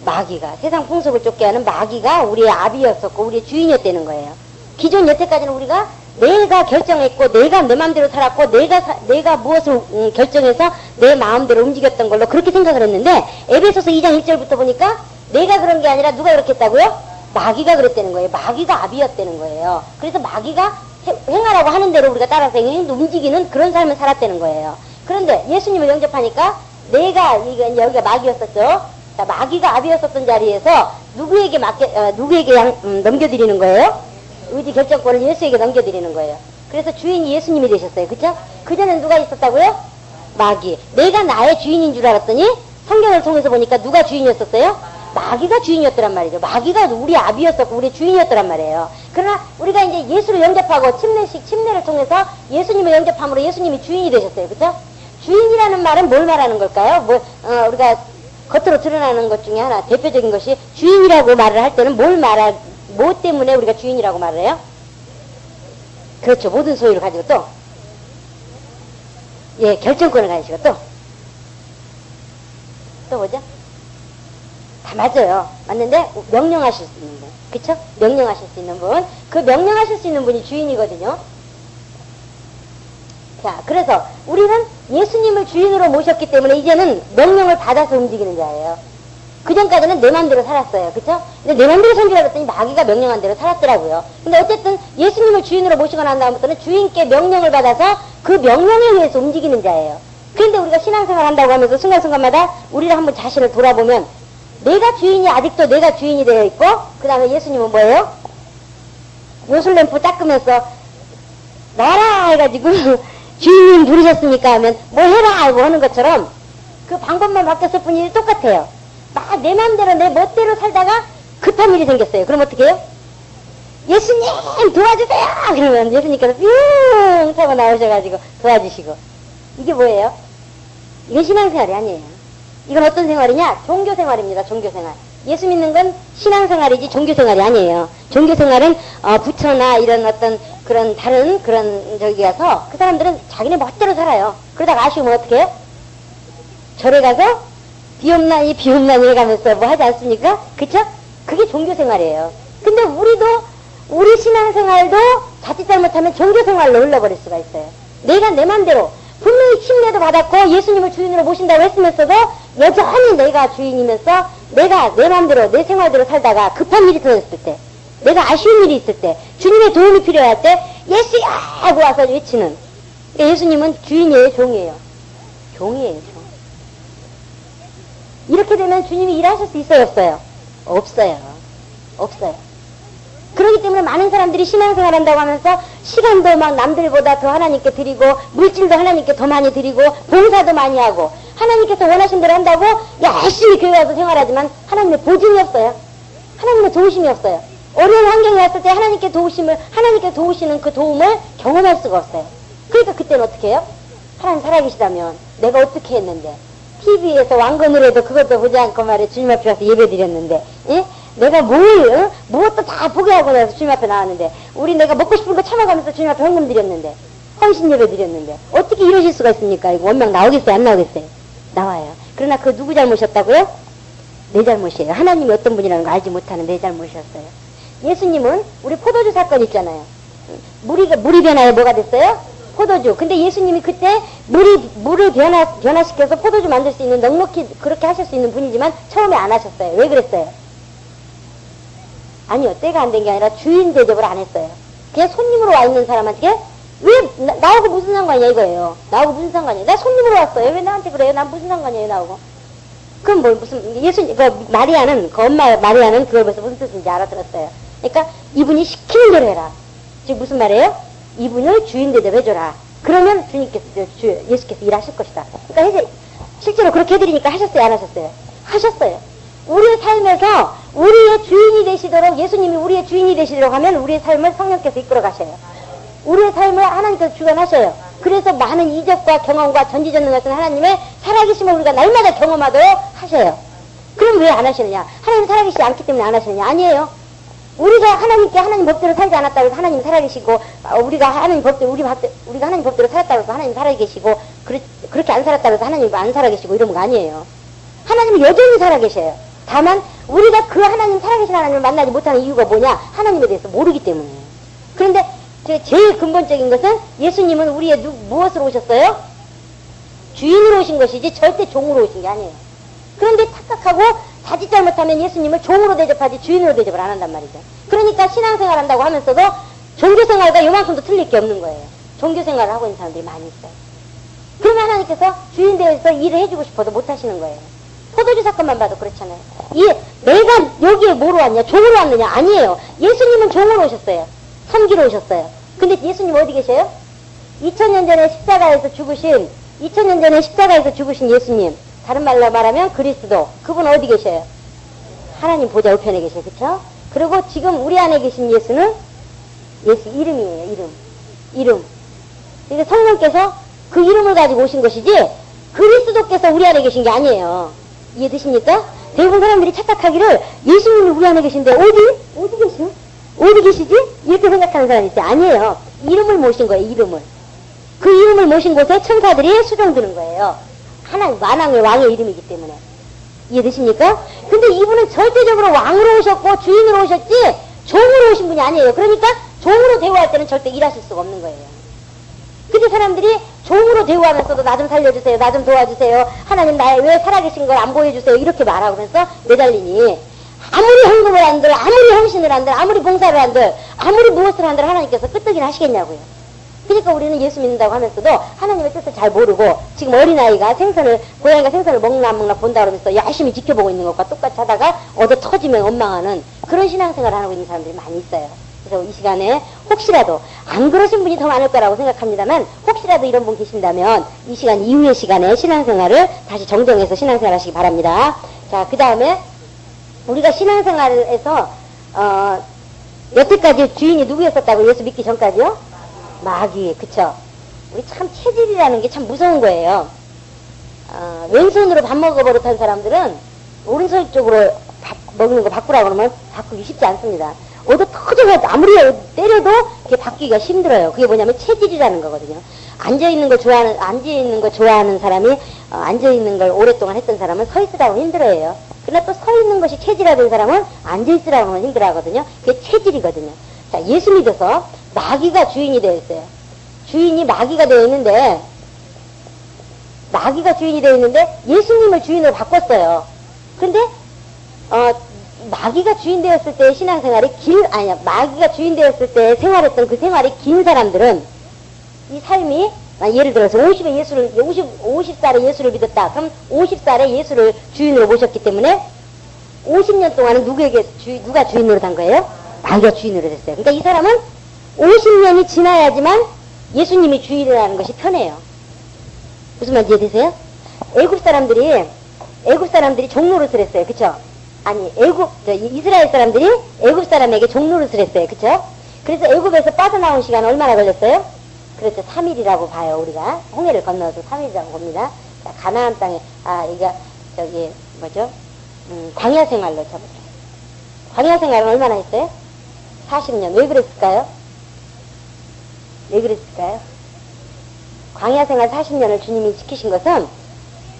마귀가. 세상 풍속을 쫓게 하는 마귀가 우리의 아비였었고 우리의 주인이었다는 거예요. 기존 여태까지는 우리가 내가 결정했고 내가 내 마음대로 살았고 내가 무엇을 결정해서 내 마음대로 움직였던 걸로 그렇게 생각을 했는데, 에베소서 2장 1절부터 보니까 내가 그런 게 아니라 누가 그렇게 했다고요? 마귀가 그랬다는 거예요. 마귀가 아비였다는 거예요. 그래서 마귀가 행하라고 하는 대로 우리가 따라서 움직이는 그런 삶을 살았다는 거예요. 그런데 예수님을 영접하니까 여기가 마귀였었죠. 자, 마귀가 아비였었던 자리에서 누구에게 넘겨드리는 거예요? 의지 결정권을 예수에게 넘겨드리는 거예요. 그래서 주인이 예수님이 되셨어요. 그쵸? 그전엔 누가 있었다고요? 마귀. 내가 나의 주인인 줄 알았더니 성경을 통해서 보니까 누가 주인이었었어요? 마귀가 주인이었더란 말이죠. 마귀가 우리 아비였었고 우리 주인이었더란 말이에요. 그러나 우리가 이제 예수를 영접하고 침례를 통해서 예수님을 영접함으로 예수님이 주인이 되셨어요. 그쵸? 주인이라는 말은 뭘 말하는 걸까요? 우리가 겉으로 드러나는 것 중에 하나, 대표적인 것이 주인이라고 말을 할 때는 뭐 때문에 우리가 주인이라고 말을 해요? 그렇죠. 모든 소유를 가지고 또, 예, 결정권을 가지고 또 뭐죠? 다 맞아요. 맞는데, 명령하실 수 있는 분. 그쵸? 명령하실 수 있는 분. 그 명령하실 수 있는 분이 주인이거든요. 자, 그래서 우리는 예수님을 주인으로 모셨기 때문에 이제는 명령을 받아서 움직이는 자예요. 그전까지는 내 맘대로 살았어요. 그쵸? 근데 내 맘대로 산 줄 알았더니 마귀가 명령한 대로 살았더라고요. 근데 어쨌든 예수님을 주인으로 모시고 난 다음부터는 주인께 명령을 받아서 그 명령에 의해서 움직이는 자예요. 그런데 우리가 신앙생활 한다고 하면서 순간순간마다 우리를 한번 자신을 돌아보면 내가 주인이 아직도 내가 주인이 되어 있고 그 다음에 예수님은 뭐예요? 요술램프 닦으면서 나라 해가지고 주인님 부르셨으니까 하면 뭐 해라 하고 하는 것처럼 그 방법만 바뀌었을 뿐이지 똑같아요. 막 내 맘대로 내 멋대로 살다가 급한 일이 생겼어요. 그럼 어떻게 해요? 예수님 도와주세요! 그러면 예수님께서 뿅 타고 나오셔가지고 도와주시고. 이게 뭐예요? 이건 신앙생활이 아니에요. 이건 어떤 생활이냐? 종교생활입니다. 종교생활. 예수 믿는 건 신앙생활이지 종교생활이 아니에요. 종교생활은 부처나 이런 어떤 그런 다른 그런 저기 가서 그 사람들은 자기네 멋대로 살아요. 그러다가 아쉬우면 어떻게 해요? 절에 가서 비옵나니 비옵나니 해가면서 뭐 하지 않습니까? 그쵸? 그게 종교생활이에요. 근데 우리도 우리 신앙생활도 자칫 잘못하면 종교생활로 흘러버릴 수가 있어요. 내가 내 맘대로 분명히 침례도 받았고 예수님을 주인으로 모신다고 했으면서도 여전히 내가 주인이면서 내가 내 맘대로 내 생활대로 살다가 급한 일이 터졌을 때 내가 아쉬운 일이 있을 때 주님의 도움이 필요할 때 예수야 하고 와서 외치는. 그러니까 예수님은 주인이에요, 종이에요? 종이에요, 종. 이렇게 되면 주님이 일하실 수 있어요, 없어요? 없어요. 없어요. 그렇기 때문에 많은 사람들이 신앙생활 한다고 하면서 시간도 막 남들보다 더 하나님께 드리고 물질도 하나님께 더 많이 드리고 봉사도 많이 하고 하나님께서 원하신 대로 한다고 열심히 교회 와서 생활하지만 하나님의 보증이 없어요. 하나님의 도우심이 없어요. 어려운 환경이 왔을 때 하나님께 도우시는 그 도움을 경험할 수가 없어요. 그러니까 그때는 어떻게 해요? 하나님 살아계시다면 내가 어떻게 했는데 TV에서 왕건을 해도 그것도 보지 않고 말해 주님 앞에 와서 예배 드렸는데 예? 내가 무엇도 다 포기하고 나서 주님 앞에 나왔는데 내가 먹고 싶은 거 참아가면서 주님 앞에 헌금 드렸는데 헌신 예배 드렸는데 어떻게 이러실 수가 있습니까? 이거 원망 나오겠어요? 안 나오겠어요? 나와요. 그러나 그 누구 잘못이었다고요? 내 잘못이에요. 하나님이 어떤 분이라는 거 알지 못하는 내 잘못이었어요. 예수님은 우리 포도주 사건 있잖아요. 물이 변화해 뭐가 됐어요? 포도주. 근데 예수님이 그때 물을 변화시켜서 포도주 만들 수 있는 넉넉히 그렇게 하실 수 있는 분이지만 처음에 안 하셨어요. 왜 그랬어요? 아니요. 때가 안 된 게 아니라 주인 대접을 안 했어요. 그냥 손님으로 와 있는 사람한테 왜 나하고 무슨 상관이야 이거예요. 나하고 무슨 상관이야. 나 손님으로 왔어요. 왜 나한테 그래요? 난 무슨 상관이에요 나하고. 그럼 마리아는 그 엄마 마리아는 그걸 벌써 무슨 뜻인지 알아들었어요. 그러니까 이분이 시키는 대로 해라. 즉 무슨 말이에요? 이분을 주인 대접해줘라. 그러면 예수께서 일하실 것이다. 그러니까 실제로 그렇게 해드리니까 하셨어요? 안 하셨어요? 하셨어요. 우리의 삶에서 우리의 주인이 되시도록 예수님이 우리의 주인이 되시도록 하면 우리의 삶을 성령께서 이끌어 가셔요. 우리의 삶을 하나님께서 주관하셔요. 그래서 많은 이적과 경험과 전지전능 같은 하나님의 살아계심을 우리가 날마다 경험하도록 하셔요. 그럼 왜 안 하시느냐? 하나님 살아계시지 않기 때문에 안 하시느냐? 아니에요. 우리가 하나님 법대로 살지 않았다고 해서 하나님 살아계시고 우리가 하나님 법대로 살았다고 해서 하나님 살아계시고 그렇게 안 살았다고 해서 하나님 안 살아계시고 이런 거 아니에요. 하나님은 여전히 살아계셔요. 다만 우리가 그 하나님 살아계신 하나님을 만나지 못하는 이유가 뭐냐? 하나님에 대해서 모르기 때문이에요. 그런데 제일 근본적인 것은 예수님은 우리의 무엇으로 오셨어요? 주인으로 오신 것이지 절대 종으로 오신 게 아니에요. 그런데 착각하고 자칫 잘못하면 예수님을 종으로 대접하지 주인으로 대접을 안 한단 말이죠. 그러니까 신앙생활 한다고 하면서도 종교생활과 요만큼도 틀릴 게 없는 거예요. 종교생활을 하고 있는 사람들이 많이 있어요. 그러면 하나님께서 주인 되어서 일을 해주고 싶어도 못 하시는 거예요. 포도주 사건만 봐도 그렇잖아요. 내가 여기에 뭐로 왔냐? 종으로 왔느냐? 아니에요. 예수님은 종으로 오셨어요. 섬기러 오셨어요. 근데 예수님 어디 계셔요? 2000년 전에 십자가에서 죽으신 예수님. 다른 말로 말하면 그리스도. 그분 어디 계셔요? 하나님 보좌 우편에 계셔요. 그쵸? 그리고 지금 우리 안에 계신 예수는 예수 이름이에요. 이름. 그러니까 성령께서 그 이름을 가지고 오신 것이지 그리스도께서 우리 안에 계신 게 아니에요. 이해되십니까? 대부분 사람들이 착각하기를 예수님이 우리 안에 계신데 어디 계시요? 어디 계시지? 이렇게 생각하는 사람이 있어요. 아니에요. 이름을 모신 거예요. 이름을. 그 이름을 모신 곳에 천사들이 수종드는 거예요. 하나님 만왕의 왕의 이름이기 때문에. 이해되십니까? 근데 이분은 절대적으로 왕으로 오셨고 주인으로 오셨지 종으로 오신 분이 아니에요. 그러니까 종으로 대우할 때는 절대 일하실 수가 없는 거예요. 근데 사람들이 종으로 대우하면서도 나 좀 살려주세요, 나 좀 도와주세요, 하나님 나의 왜 살아계신 걸 안 보여주세요, 이렇게 말하면서 매달리니 아무리 헌금을 한들, 아무리 헌신을 한들, 아무리 봉사를 한들, 아무리 무엇을 한들 하나님께서 끄떡이나 하시겠냐고요. 그러니까 우리는 예수 믿는다고 하면서도 하나님의 뜻을 잘 모르고 지금 어린아이가 고양이가 생선을 먹나 안 먹나 본다 그러면서 열심히 지켜보고 있는 것과 똑같이 하다가 얻어 터지면 원망하는 그런 신앙생활을 하고 있는 사람들이 많이 있어요. 그래서 이 시간에 혹시라도 안 그러신 분이 더 많을 거라고 생각합니다만 혹시라도 이런 분 계신다면 이 시간 이후의 시간에 신앙생활을 다시 정정해서 신앙생활 하시기 바랍니다. 자, 그 다음에 우리가 신앙생활에서 여태까지 주인이 누구였었다고 예수 믿기 전까지요? 마귀, 그쵸? 우리 참 체질이라는 게 참 무서운 거예요. 왼손으로 밥 먹어버릇한 사람들은 오른손 쪽으로 밥 먹는 거 바꾸라고 그러면 바꾸기 쉽지 않습니다. 얻어 터져가지고 아무리 때려도 그게 바뀌기가 힘들어요. 그게 뭐냐면 체질이라는 거거든요. 앉아있는 거 좋아하는 사람이, 앉아있는 걸 오랫동안 했던 사람은 서 있으라고 힘들어해요. 그러나 또 서 있는 것이 체질화된 사람은 앉아있으라고 하면 힘들어 하거든요. 그게 체질이거든요. 자, 예수 믿어서 마귀가 주인이 되어 있어요. 주인이 마귀가 되어 있는데, 예수님을 주인으로 바꿨어요. 근데, 마귀가 주인 되었을 때 신앙생활이 마귀가 주인 되었을 때 생활했던 그 생활이 긴 사람들은 이 삶이, 예를 들어서 50살에 예수를 믿었다. 그럼 50살에 예수를 주인으로 모셨기 때문에 50년 동안은 누가 주인으로 단 거예요? 마귀가 주인으로 됐어요. 그러니까 이 사람은 50년이 지나야지만 예수님이 주인이라는 것이 편해요. 무슨 말인지 이해되세요? 애굽 사람들이 종노릇을 했어요. 그쵸? 아니, 이스라엘 사람들이 애굽 사람에게 종노릇을 했어요. 그쵸? 그래서 애굽에서 빠져나온 시간 얼마나 걸렸어요? 그렇죠. 3일이라고 봐요, 우리가. 홍해를 건너서 3일이라고 봅니다. 자, 가나안 땅에, 광야 생활로 쳐보세요. 광야 생활은 얼마나 했어요? 40년. 왜 그랬을까요? 광야 생활 40년을 주님이 지키신 것은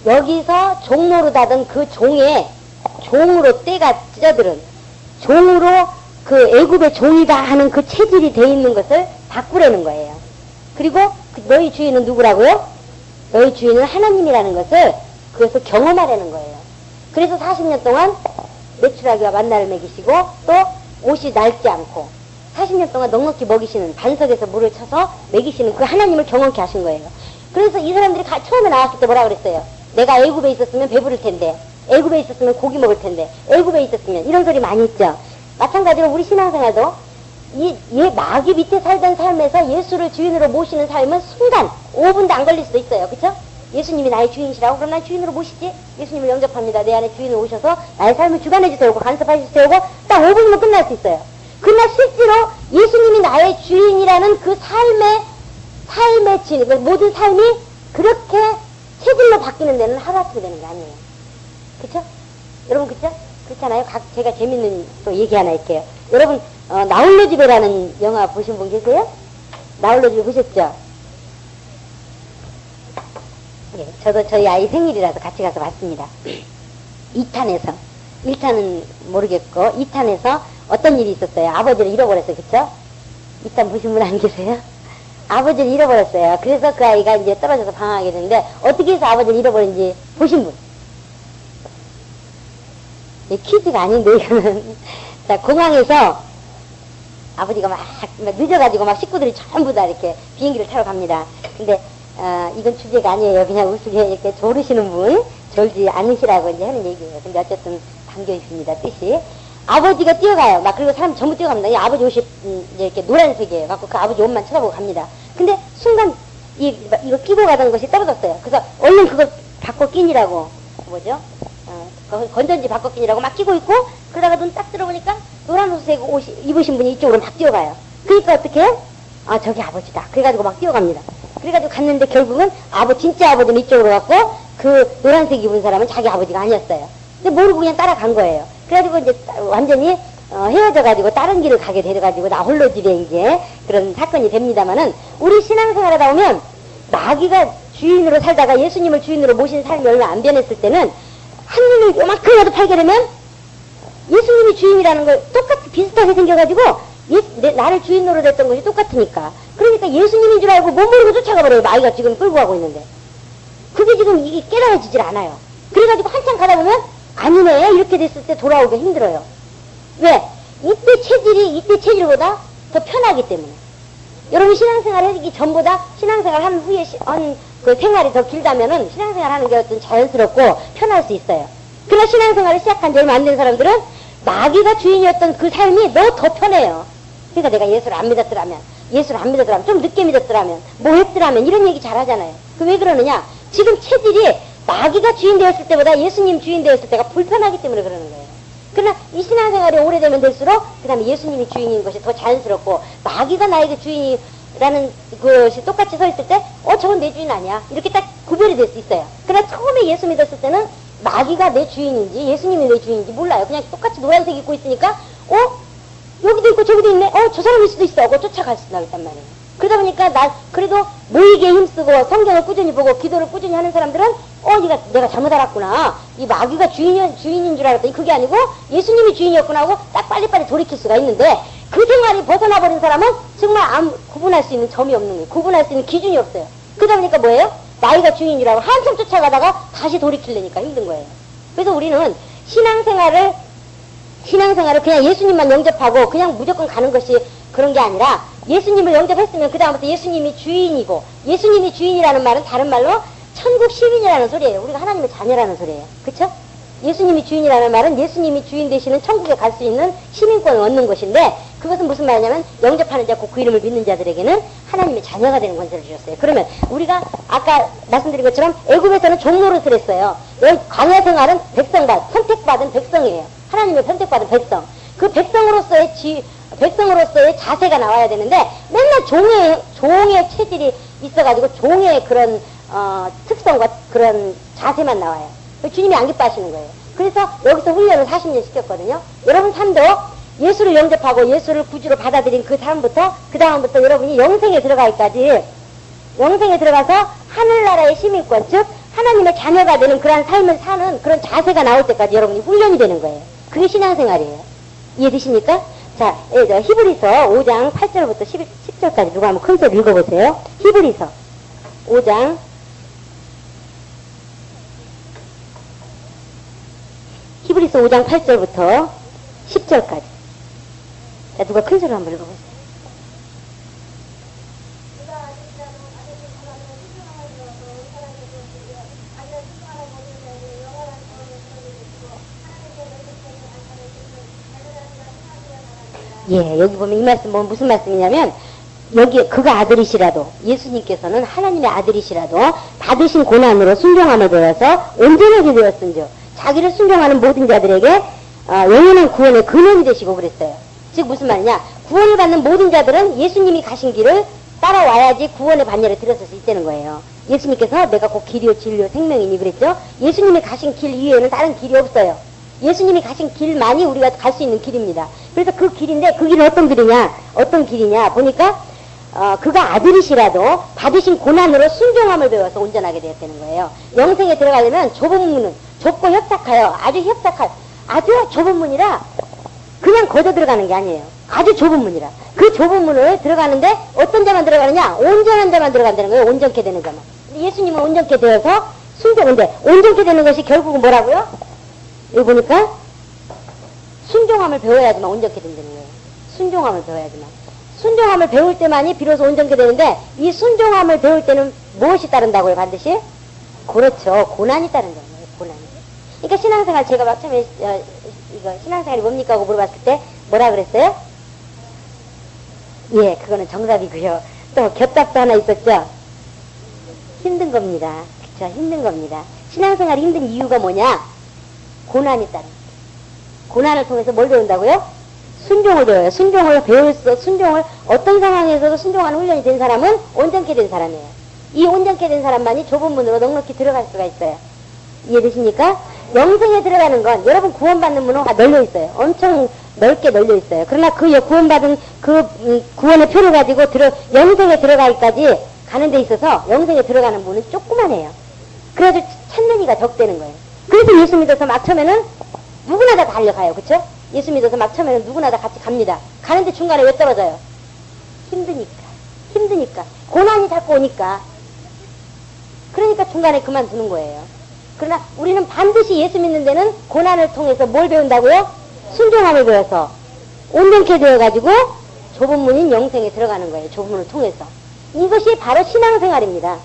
여기서 종노릇하던 그 종으로 때가 찢어들은 종으로 그 애굽의 종이다 하는 그 체질이 돼 있는 것을 바꾸려는 거예요. 그리고 너희 주인은 누구라고요? 너희 주인은 하나님이라는 것을 그것을 경험하려는 거예요. 그래서 40년 동안 메추라기와 만나를 먹이시고 또 옷이 낡지 않고 40년 동안 넉넉히 먹이시는 반석에서 물을 쳐서 먹이시는 그 하나님을 경험케 하신 거예요. 그래서 이 사람들이 처음에 나왔을 때 뭐라 그랬어요? 내가 애굽에 있었으면 배부를 텐데, 애굽에 있었으면 고기 먹을 텐데, 애굽에 있었으면, 이런 소리 많이 있죠. 마찬가지로 우리 신앙생활도 마귀 밑에 살던 삶에서 예수를 주인으로 모시는 삶은 순간 5분도 안 걸릴 수도 있어요. 그쵸? 예수님이 나의 주인이시라고? 그럼 난 주인으로 모시지? 예수님을 영접합니다. 내 안에 주인으로 오셔서 나의 삶을 주관해 주세요. 간섭해 주세요. 딱 5분이면 끝날 수 있어요. 그러나 실제로 예수님이 나의 주인이라는 그 삶의 주인, 모든 삶이 그렇게 체질로 바뀌는 데는 하루아침에 되는 게 아니에요. 그쵸? 여러분, 그쵸? 그렇잖아요. 제가 재밌는 또 얘기 하나 할게요. 여러분, 나홀로 집에라는 영화 보신 분 계세요? 나홀로 집에 보셨죠? 예, 저도 저희 아이 생일이라서 같이 가서 봤습니다. 2탄에서, 1탄은 모르겠고, 2탄에서 어떤 일이 있었어요? 아버지를 잃어버렸어요. 그쵸? 2탄 보신 분 안 계세요? 아버지를 잃어버렸어요. 그래서 그 아이가 이제 떨어져서 방황하게 되는데, 어떻게 해서 아버지를 잃어버린지 보신 분? 퀴즈가 아닌데, 이거는. 자, 공항에서 아버지가 막 늦어가지고 막 식구들이 전부 다 이렇게 비행기를 타러 갑니다. 근데, 이건 주제가 아니에요. 그냥 우스개 이렇게 조르시는 분, 졸지 않으시라고 이제 하는 얘기예요. 근데 어쨌든 담겨 있습니다. 뜻이. 아버지가 뛰어가요. 막 그리고 사람 전부 뛰어갑니다. 이 아버지 옷이 이렇게 노란색이에요. 갖고 그 아버지 옷만 쳐다보고 갑니다. 근데 순간 이거 끼고 가던 것이 떨어졌어요. 그래서 얼른 그걸 바꿔 끼니라고, 뭐죠? 건전지 바꿔 끼니라고 막 끼고 있고, 그러다가 눈 딱 들어보니까 노란 옷 입으신 분이 이쪽으로 막 뛰어가요. 그러니까 어떻게 해요? 아, 저기 아버지다. 그래가지고 막 뛰어갑니다. 그래가지고 갔는데 결국은 진짜 아버지는 이쪽으로 갔고, 그 노란색 입은 사람은 자기 아버지가 아니었어요. 근데 모르고 그냥 따라간 거예요. 그래가지고 이제 완전히 헤어져가지고 다른 길을 가게 돼가지고 나 홀로 집에 이제 그런 사건이 됩니다만은, 우리 신앙생활 하다 보면 마귀가 주인으로 살다가 예수님을 주인으로 모신 삶이 얼마 안 변했을 때는 한 눈을 요만큼이라도 팔게 되면 예수님이 주인이라는 걸 똑같이 비슷하게 생겨가지고 나를 주인으로 됐던 것이 똑같으니까, 그럼 그러니까 예수님인 줄 알고 못 모르고 쫓아가버려요. 아이가 지금 끌고 가고 있는데. 그게 지금 이게 깨달아지질 않아요. 그래가지고 한참 가다 보면 아니네 이렇게 됐을 때 돌아오기 힘들어요. 왜? 이때 체질보다 더 편하기 때문에. 여러분 신앙생활 하기 전보다 신앙생활 한 후에 그 생활이 더 길다면은 신앙생활 하는 게 어떤 자연스럽고 편할 수 있어요. 그러나 신앙생활을 시작한 지 얼마 안 된 사람들은 마귀가 주인이었던 그 삶이 더 편해요. 그러니까 내가 예수를 안 믿었더라면, 좀 늦게 믿었더라면, 뭐 했더라면 이런 얘기 잘 하잖아요. 그 왜 그러느냐? 지금 체질이 마귀가 주인 되었을 때보다 예수님 주인 되었을 때가 불편하기 때문에 그러는 거예요. 그러나 이 신앙생활이 오래되면 될수록 그 다음에 예수님이 주인인 것이 더 자연스럽고 마귀가 나에게 주인이라는 것이 똑같이 서 있을 때 저건 내 주인 아니야 이렇게 딱 구별이 될 수 있어요. 그러나 처음에 예수 믿었을 때는 마귀가 내 주인인지 예수님이 내 주인인지 몰라요. 그냥 똑같이 노란색 입고 있으니까 여기도 있고 저기도 있네 저 사람일 수도 있어 하고 쫓아갈 수도 있단 말이에요. 그러다 보니까 그래도 모이기에 힘쓰고 성경을 꾸준히 보고 기도를 꾸준히 하는 사람들은 내가 잘못 알았구나. 이 마귀가 주인인 줄 알았더니 그게 아니고 예수님이 주인이었구나 하고 딱 빨리빨리 돌이킬 수가 있는데 그 생활이 벗어나버린 사람은 정말 구분할 수 있는 점이 없는 거예요. 구분할 수 있는 기준이 없어요. 그러다 보니까 뭐예요? 나이가 주인인 줄 알고 한참 쫓아가다가 다시 돌이키려니까 힘든 거예요. 그래서 우리는 신앙생활을 그냥 예수님만 영접하고 그냥 무조건 가는 것이 그런 게 아니라 예수님을 영접했으면 그 다음부터 예수님이 주인이고 예수님이 주인이라는 말은 다른 말로 천국 시민이라는 소리예요. 우리가 하나님의 자녀라는 소리예요. 그쵸? 예수님이 주인이라는 말은 예수님이 주인 되시는 천국에 갈 수 있는 시민권을 얻는 것인데 그것은 무슨 말이냐면 영접하는 자, 그 이름을 믿는 자들에게는 하나님의 자녀가 되는 권세를 주셨어요. 그러면 우리가 아까 말씀드린 것처럼 애굽에서는 종노릇을 했어요. 여기 광야 생활은 선택받은 백성이에요. 하나님의 선택받은 백성. 그 백성으로서의 자세가 나와야 되는데 맨날 종의 체질이 있어가지고 종의 그런 특성과 그런 자세만 나와요. 주님이 안 기뻐하시는 거예요. 그래서 여기서 훈련을 40년 시켰거든요. 여러분 삶도 예수를 영접하고 예수를 구주로 받아들인 그 다음부터 여러분이 영생에 들어가서 하늘나라의 시민권, 즉 하나님의 자녀가 되는 그런 삶을 사는 그런 자세가 나올 때까지 여러분이 훈련이 되는 거예요. 그게 신앙생활이에요. 이해되십니까? 자, 히브리서 5장 8절부터 10절까지 누가 한번 큰 소리 읽어보세요. 히브리서 5장 8절부터 10절까지. 자, 누가 큰 소리 한번 읽어보세요. 예, 여기 보면 이 말씀 무슨 말씀이냐면 여기 그가 아들이시라도 예수님께서는 하나님의 아들이시라도 받으신 고난으로 순종함을 배워서 온전하게 되었은즉 자기를 순종하는 모든 자들에게 영원한 구원의 근원이 되시고 그랬어요. 즉 무슨 말이냐, 구원을 받는 모든 자들은 예수님이 가신 길을 따라와야지 구원의 반열에 들어설 수 있다는 거예요. 예수님께서 내가 곧 길이요 진리요 생명이니 그랬죠. 예수님이 가신 길 이외에는 다른 길이 없어요. 예수님이 가신 길만이 우리가 갈 수 있는 길입니다. 그래서 그 길인데 그 길은 어떤 길이냐 보니까 그가 아들이시라도 받으신 고난으로 순종함을 배워서 온전하게 되었다는 거예요. 영생에 들어가려면 좁은 문은 좁고 협착하여 아주 좁은 문이라 그냥 거저 들어가는 게 아니에요. 아주 좁은 문이라 그 좁은 문을 들어가는데 어떤 자만 들어가느냐, 온전한 자만 들어간다는 거예요. 온전케 되는 자만. 예수님은 온전케 되어서 순종인데 온전케 되는 것이 결국은 뭐라고요? 여기 보니까 순종함을 배워야지만 온전케 된다는 거예요. 순종함을 배워야지만. 순종함을 배울 때만이 비로소 온전케 되는데 이 순종함을 배울 때는 무엇이 따른다고요? 반드시? 그렇죠. 고난이 따른다는 거예요. 고난이. 그러니까 신앙생활 제가 막 처음에 이거 신앙생활이 뭡니까 하고 물어봤을 때 뭐라 그랬어요? 예, 그거는 정답이고요. 또 곁답도 하나 있었죠. 힘든 겁니다. 그쵸? 힘든 겁니다. 신앙생활이 힘든 이유가 뭐냐? 고난이 따른. 고난을 통해서 뭘 배운다고요? 순종을 배워요. 순종을 어떤 상황에서도 순종하는 훈련이 된 사람은 온전케 된 사람이에요. 이 온전케 된 사람만이 좁은 문으로 넉넉히 들어갈 수가 있어요. 이해되십니까? 영생에 들어가는 건 여러분 구원받는 문은 널려 있어요. 엄청 넓게 널려 있어요. 그러나 그 구원받은 구원의 표를 가지고 영생에 들어가기까지 가는 데 있어서 영생에 들어가는 문은 조그만해요. 그래가지고 찾는 이가 적대는 거예요. 그래서 예수 믿어서 막 처음에는 누구나 다 달려가요. 그쵸? 예수 믿어서 막 처음에는 누구나 다 같이 갑니다. 가는데 중간에 왜 떨어져요? 힘드니까. 힘드니까. 고난이 자꾸 오니까. 그러니까 중간에 그만두는 거예요. 그러나 우리는 반드시 예수 믿는 데는 고난을 통해서 뭘 배운다고요? 순종함을 배워서 온전케 되어가지고 좁은 문인 영생에 들어가는 거예요. 좁은 문을 통해서. 이것이 바로 신앙생활입니다.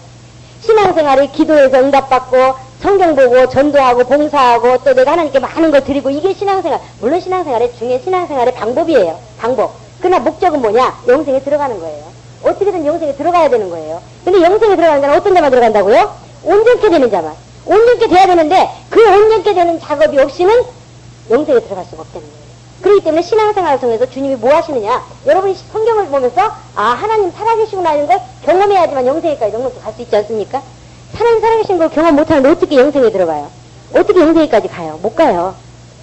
신앙생활을 기도해서 응답받고 성경 보고 전도하고 봉사하고 또 내가 하나님께 많은 걸 드리고 이게 신앙생활. 물론 신앙생활의 중에 신앙생활의 방법이에요. 방법. 그러나 목적은 뭐냐? 영생에 들어가는 거예요. 어떻게든 영생에 들어가야 되는 거예요. 근데 영생에 들어가는 자는 어떤 자만 들어간다고요? 온전케 되는 자만. 온전케 돼야 되는데 그 온전케 되는 작업이 없이는 영생에 들어갈 수가 없다는 거예요. 그렇기 때문에 신앙생활을 통해서 주님이 뭐 하시느냐? 여러분이 성경을 보면서 아 하나님 살아계시구나 이런 걸 경험해야지만 영생에까지 넉넉히 갈 수 있지 않습니까? 하나님 살아계신 걸 경험 못하는데 어떻게 영생에 들어가요? 어떻게 영생에까지 가요? 못 가요.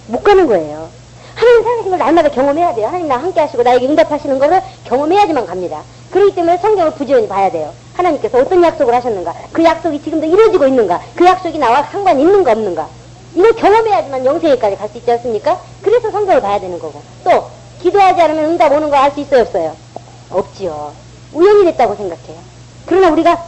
못 가는 거예요. 하나님 살아계신 걸 날마다 경험해야 돼요. 하나님 나와 함께 하시고 나에게 응답하시는 거를 경험해야지만 갑니다. 그렇기 때문에 성경을 부지런히 봐야 돼요. 하나님께서 어떤 약속을 하셨는가? 그 약속이 지금도 이루어지고 있는가? 그 약속이 나와 상관이 있는가 없는가? 이걸 경험해야지만 영생에까지 갈 수 있지 않습니까? 그래서 성경을 봐야 되는 거고. 또 기도하지 않으면 응답 오는 거 알 수 있어요 없어요? 없지요. 우연히 됐다고 생각해요. 그러나 우리가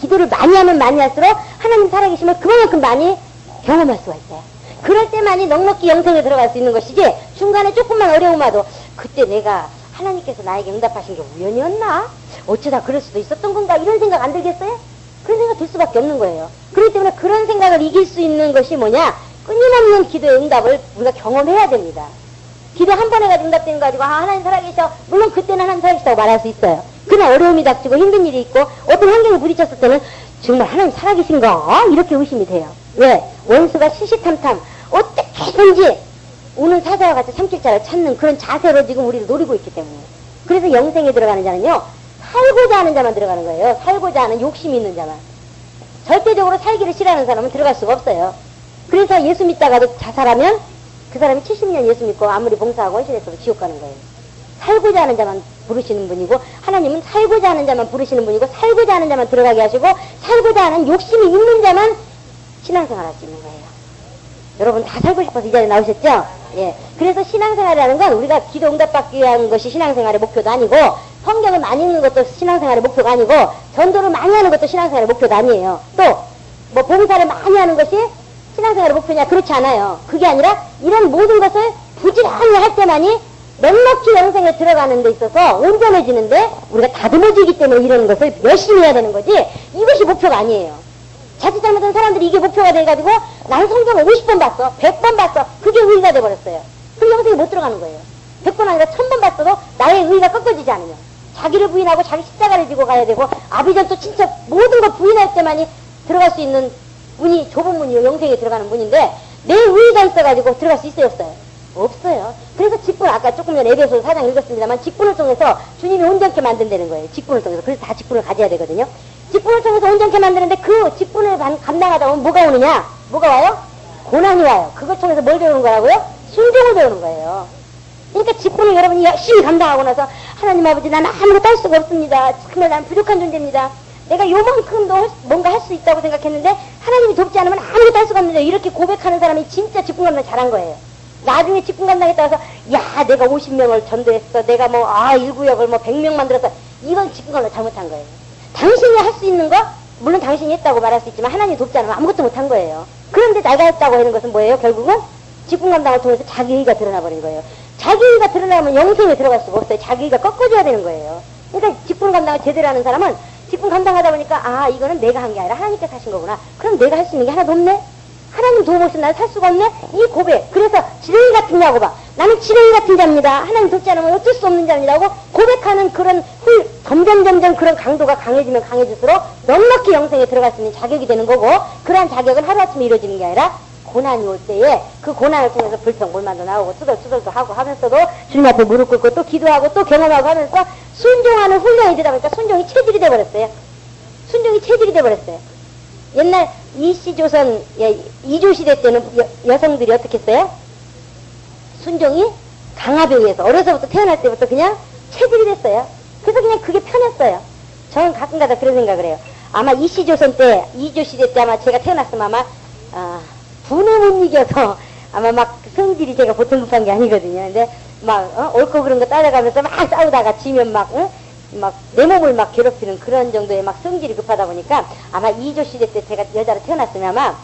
기도를 많이 하면 많이 할수록 하나님 살아계시면 그만큼 많이 경험할 수가 있어요. 그럴 때만이 넉넉히 영생에 들어갈 수 있는 것이지 중간에 조금만 어려움 와도 그때 내가 하나님께서 나에게 응답하신 게 우연이었나? 어쩌다 그럴 수도 있었던 건가? 이런 생각 안 들겠어요? 그런 생각 들 수밖에 없는 거예요. 그렇기 때문에 그런 생각을 이길 수 있는 것이 뭐냐? 끊임없는 기도의 응답을 우리가 경험해야 됩니다. 기도 한 번 해가지고 응답되는 거 가지고 아 하나님 살아계셔. 물론 그때는 하나님 살아계시다고 말할 수 있어요. 그러나 어려움이 닥치고 힘든 일이 있고 어떤 환경에 부딪혔을 때는 정말 하나님 살아계신가? 이렇게 의심이 돼요. 왜? 원수가 시시탐탐 어떻게든지 우는 사자와 같이 삼킬 자를 찾는 그런 자세로 지금 우리를 노리고 있기 때문에. 그래서 영생에 들어가는 자는요 살고자 하는 자만 들어가는 거예요. 살고자 하는 욕심이 있는 자만. 절대적으로 살기를 싫어하는 사람은 들어갈 수가 없어요. 그래서 예수 믿다가도 자살하면 그 사람이 70년 예수 믿고 아무리 봉사하고 헌신했어도 지옥 가는 거예요. 살고자 하는 자만 부르시는 분이고 하나님은 살고자 하는 자만 부르시는 분이고 살고자 하는 자만 들어가게 하시고 살고자 하는 욕심이 있는 자만 신앙생활 할 수 있는 거예요. 여러분 다 살고 싶어서 이 자리에 나오셨죠? 예. 그래서 신앙생활이라는 건 우리가 기도 응답받기 위한 것이 신앙생활의 목표도 아니고 성경을 많이 읽는 것도 신앙생활의 목표가 아니고 전도를 많이 하는 것도 신앙생활의 목표도 아니에요. 또 뭐 봉사를 많이 하는 것이 신앙생활의 목표냐? 그렇지 않아요. 그게 아니라 이런 모든 것을 부지런히 할 때만이 넉넉히 영생에 들어가는 데 있어서 온전해지는데 우리가 다듬어지기 때문에 이런 것을 열심히 해야 되는 거지 이것이 목표가 아니에요. 자칫 잘못한 사람들이 이게 목표가 돼가지고 나는 성경을 50번 봤어 100번 봤어 그게 의의가 돼버렸어요. 그럼 영생에 못 들어가는 거예요. 100번 아니라 1000번 봤어도 나의 의의가 꺾어지지 않으면 자기를 부인하고 자기 십자가를 지고 가야 되고 아비전 또 진짜 모든 걸 부인할 때만이 들어갈 수 있는 문이 좁은 문이요 영생에 들어가는 문인데 내 의의가 있어가지고 들어갈 수 있어요 없어요? 없어요. 그래서 직분 아까 조금 전에 에베소 4장 읽었습니다만 직분을 통해서 주님이 온전케 만든다는 거예요. 직분을 통해서. 그래서 다 직분을 가져야 되거든요. 직분을 통해서 온전케 만드는데 그 직분을 감당하다 보면 뭐가 오느냐? 뭐가 와요? 고난이 와요. 그걸 통해서 뭘 배우는 거라고요? 순종을 배우는 거예요. 그러니까 직분을 여러분이 열심히 감당하고 나서 하나님 아버지 나는 아무것도 할 수가 없습니다. 정말 난 부족한 존재입니다. 내가 요만큼도 뭔가 할 수 있다고 생각했는데 하나님이 돕지 않으면 아무것도 할 수가 없는데 이렇게 고백하는 사람이 진짜 직분 감당 잘한 거예요. 나중에 직분 감당했다 해서 야 내가 50명을 전도했어. 내가 뭐 1구역을 뭐 100명 만들었어. 이건 직분 감당 잘못한 거예요. 당신이 할 수 있는 거 물론 당신이 했다고 말할 수 있지만 하나님이 돕지 않으면 아무것도 못한 거예요. 그런데 내가 했다고 하는 것은 뭐예요? 결국은 직분 감당을 통해서 자기 의의가 드러나 버린 거예요. 자기 의의가 드러나면 영생에 들어갈 수가 없어요. 자기 의의가 꺾어줘야 되는 거예요. 그러니까 직분 감당을 제대로 하는 사람은 직분 감당하다 보니까 이거는 내가 한 게 아니라 하나님께서 하신 거구나. 그럼 내가 할 수 있는 게 하나도 없네? 하나님 도움 없이 난 살 수가 없네? 이 고백. 그래서 지렁이 같은 자고 봐. 나는 지렁이 같은 자입니다. 하나님 돕지 않으면 어쩔 수 없는 자입니다. 하고 고백하는 그런 점점 그런 강도가 강해지면 강해질수록 넉넉히 영생에 들어갈 수 있는 자격이 되는 거고 그러한 자격은 하루아침에 이루어지는 게 아니라 고난이 올 때에 그 고난을 통해서 불평불만도 나오고 투덜투덜도 하고 하면서도 주님 앞에 무릎 꿇고 또 기도하고 또 경험하고 하면서 순종하는 훈련이 되다 보니까 순종이 체질이 돼버렸어요. 순종이 체질이 돼버렸어요. 옛날 이시조선 2조 시대 때는 여성들이 어떻게 했어요? 순종이 강압에 의해서 어려서부터 태어날 때부터 그냥 체질이 됐어요. 그래서 그냥 그게 편했어요. 저는 가끔가다 그런 생각을 해요. 아마 이시조선 때 2조 시대 때 아마 제가 태어났으면 아마 분에 못 이겨서 아마 막 성질이 제가 보통 급한 게 아니거든요. 근데 막 옳고 그른 거 따라가면서 막 싸우다가 지면 막 막 내 몸을 막 괴롭히는 그런 정도의 막 성질이 급하다 보니까 아마 이조 시대 때 제가 여자로 태어났으면 아마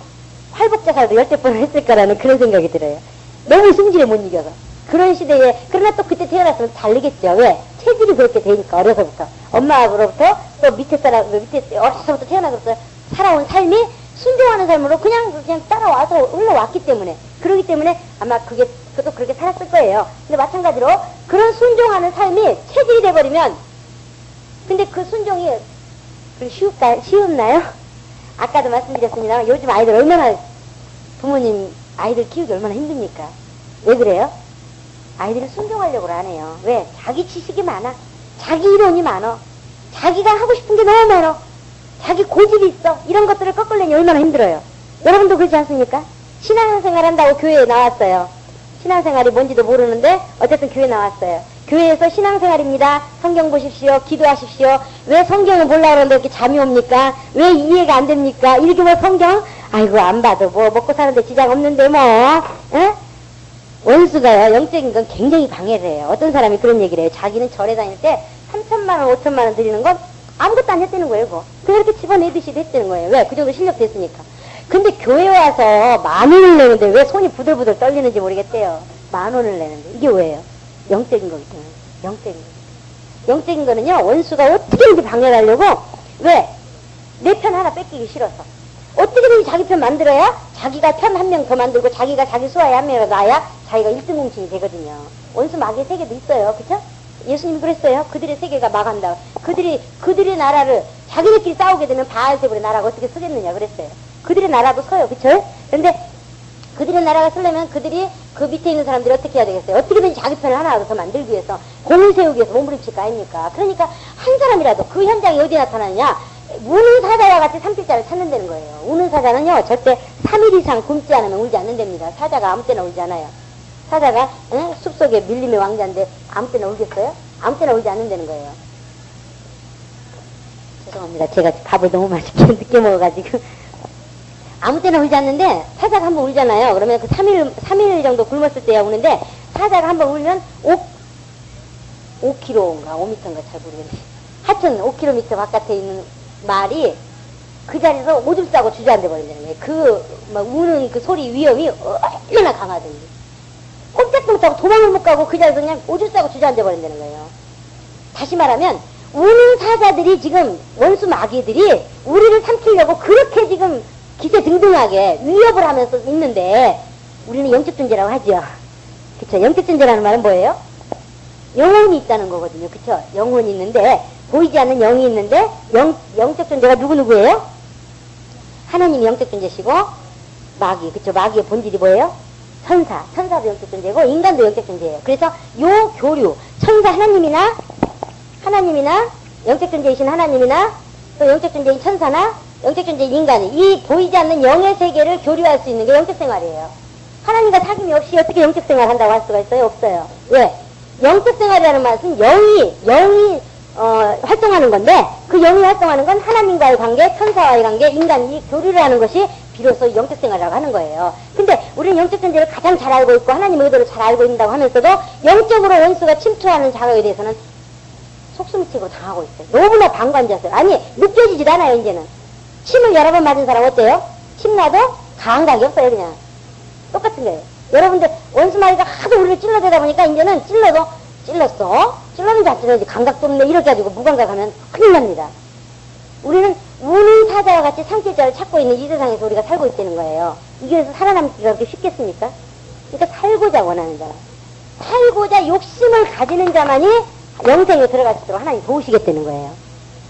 활복자살도 10번을 했을 거라는 그런 생각이 들어요. 너무 성질에 못 이겨서. 그런 시대에, 그러나 또 그때 태어났으면 다르겠죠. 왜? 체질이 그렇게 되니까, 어려서부터. 엄마로부터, 또 밑에 어려서부터 태어나서부터 살아온 삶이 순종하는 삶으로 그냥 따라와서 올라왔기 때문에. 그러기 때문에 아마 그것도 그렇게 살았을 거예요. 근데 마찬가지로 그런 순종하는 삶이 체질이 돼버리면, 근데 그 순종이 쉬웠나요? 아까도 말씀드렸습니다. 요즘 아이들 얼마나 부모님 아이들 키우기 얼마나 힘듭니까? 왜 그래요? 아이들을 순종하려고 안 해요. 왜? 자기 지식이 많아. 자기 이론이 많아. 자기가 하고 싶은 게 너무 많아. 자기 고집이 있어. 이런 것들을 꺾으려니 얼마나 힘들어요. 여러분도 그렇지 않습니까? 신앙생활 한다고 교회에 나왔어요. 신앙생활이 뭔지도 모르는데 어쨌든 교회에 나왔어요. 교회에서 신앙생활입니다. 성경 보십시오. 기도하십시오. 왜 성경을 보려고 하는데 이렇게 잠이 옵니까? 왜 이해가 안 됩니까? 이렇게 뭐 성경? 아이고 안 봐도 뭐 먹고 사는데 지장 없는데 뭐. 에? 원수가요. 영적인 건 굉장히 방해를 해요. 어떤 사람이 그런 얘기를 해요. 자기는 절에 다닐 때 3천만 원, 5천만 원 드리는 건 아무것도 안 했다는 거예요. 그거. 그렇게 집어내듯이 했다는 거예요. 왜? 그 정도 실력 됐으니까. 근데 교회 와서 10,000원을 내는데 왜 손이 부들부들 떨리는지 모르겠대요. 10,000원을 내는데. 이게 왜요? 영적인 거기 때문에. 영적인 거. 영적인 거는요, 원수가 어떻게든지 방해를 하려고, 왜? 내 편 하나 뺏기기 싫어서. 어떻게든지 자기 편 만들어야 자기가 편 한 명 더 만들고 자기가 자기 수하에 한 명이라도 놔야 자기가 1등 공신이 되거든요. 원수 마귀의 세계도 있어요. 그쵸? 예수님이 그랬어요. 그들의 세계가 망한다. 그들의 나라를 자기네끼리 싸우게 되면 바알세불의 나라가 어떻게 서겠느냐 그랬어요. 그들의 나라도 서요. 그쵸? 근데 그들의 나라가 서려면 그들이 그 밑에 있는 사람들이 어떻게 해야 되겠어요? 어떻게든지 자기 편을 하나라도 더 만들기 위해서 공을 세우기 위해서 몸부림칠 거 아닙니까? 그러니까 한 사람이라도 그 현장이 어디 나타나느냐? 우는 사자와 같이 삼킬자를 찾는다는 거예요. 우는 사자는요 절대 3일 이상 굶지 않으면 울지 않는답니다. 사자가 아무 때나 울지 않아요. 사자가 숲속에 밀림의 왕자인데 아무 때나 울겠어요? 아무 때나 울지 않는다는 거예요. 죄송합니다. 제가 밥을 너무 맛있게 늦게 먹어가지고 아무 때나 울지 않는데 사자가 한번 울잖아요. 그러면 그 3일 정도 굶었을 때야 우는데 사자가 한번 울면 5km인가 5m인가 잘 모르겠는데 하여튼 5km 바깥에 있는 말이 그 자리에서 오줌 싸고 주저앉아 버린다는 거예요. 막 우는 그 소리 위험이 얼마나 강하든지. 꼼짝도 못하고 도망을 못 가고 그 자리에서 그냥 오줌 싸고 주저앉아 버린다는 거예요. 다시 말하면 우는 사자들이 지금 원수 마귀들이 우리를 삼키려고 그렇게 지금 기세등등하게 위협을 하면서 있는데 우리는 영적 존재라고 하죠. 그쵸? 영적 존재라는 말은 뭐예요? 영혼이 있다는 거거든요. 그쵸? 영혼이 있는데 보이지 않는 영이 있는데 영적 존재가 누구예요? 하나님이 영적 존재시고 마귀, 그쵸? 마귀의 본질이 뭐예요? 천사도 영적 존재고 인간도 영적 존재예요. 그래서 요 교류, 천사 하나님이나 영적 존재이신 하나님이나 또 영적 존재인 천사나 영적 존재인 인간이 이 보이지 않는 영의 세계를 교류할 수 있는 게 영적 생활이에요. 하나님과 사귐이 없이 어떻게 영적 생활 한다고 할 수가 있어요? 없어요. 왜? 영적 생활이라는 말은 영이 활동하는 건데 그 영이 활동하는 건 하나님과의 관계, 천사와의 관계, 인간이 교류를 하는 것이 비로소 영적 생활이라고 하는 거예요. 근데 우리는 영적 존재를 가장 잘 알고 있고 하나님의 의도를 잘 알고 있다고 하면서도 영적으로 원수가 침투하는 자극에 대해서는 속수무책으로 당하고 있어요. 너무나 방관자세요. 아니 느껴지지도 않아요. 이제는 침을 여러 번 맞은 사람 어때요? 침 놔도 감각이 없어요. 그냥 똑같은 거예요. 여러분들 원수 마귀가 하도 우리를 찔러대다 보니까 이제는 찔렀는지 안 찔렀는지 감각도 없네 이렇게 가지고 무감각하면 큰일 납니다. 우리는 우는 사자와 같이 삼킬자를 찾고 있는 이 세상에서 우리가 살고 있다는 거예요. 이게 그래서 살아남기가 그렇게 쉽겠습니까? 그러니까 살고자 원하는 사람, 살고자 욕심을 가지는 자만이 영생에 들어갈 수 있도록 하나님 도우시겠다는 거예요.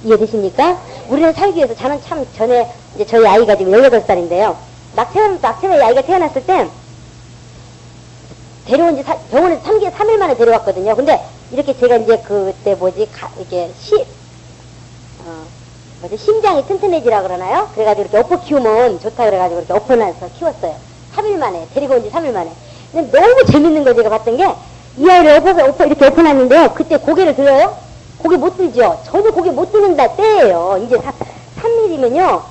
이해되십니까? 우리는 살기 위해서 저는 참 전에 이제 저희 아이가 지금 18살인데요. 낙태의 아이가 태어났을 때 데려온 지 병원에서 3일 만에 데려왔거든요. 근데 이렇게 제가 이제 그때 이렇게 심장이 튼튼해지라 그러나요? 그래가지고 이렇게 엎어 키우면 좋다 그래가지고 이렇게 엎어놔서 키웠어요. 3일 만에, 데리고 온 지 3일 만에. 근데 너무 재밌는 거 제가 봤던 게 이 아이를 이렇게 엎어놨는데요. 그때 고개를 들어요? 고개 못 들죠? 전혀 고개 못 드는 때예요. 이제 3일이면요.